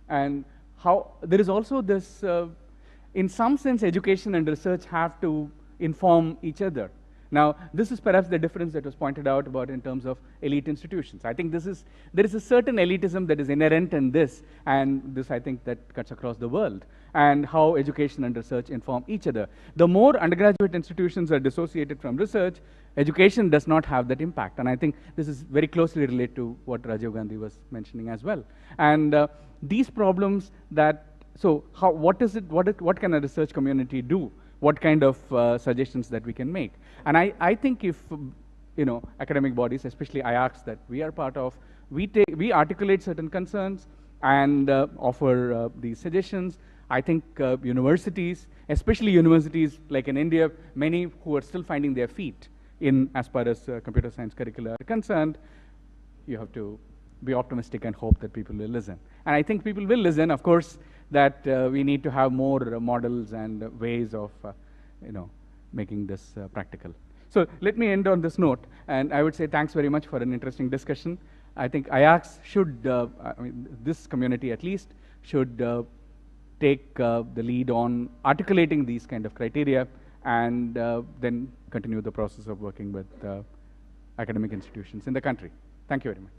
And how there is also this, in some sense, education and research have to inform each other. Now, this is perhaps the difference that was pointed out about in terms of elite institutions. I think there is a certain elitism that is inherent in this, and this, I think, that cuts across the world, and how education and research inform each other. The more undergraduate institutions are dissociated from research, education does not have that impact. And I think this is very closely related to what Rajiv Gandhi was mentioning as well. And these problems so what can a research community do? What kind of suggestions that we can make? And I think if, academic bodies, especially IARCs that we are part of, we articulate certain concerns and offer these suggestions. I think universities, especially universities like in India, many who are still finding their feet as far as computer science curricula are concerned, you have to be optimistic and hope that people will listen. And I think people will listen. Of course, that we need to have more models and ways of, making this practical. So let me end on this note, and I would say thanks very much for an interesting discussion. I think IARCs should, this community at least, should take the lead on articulating these kind of criteria, and then continue the process of working with academic institutions in the country. Thank you very much.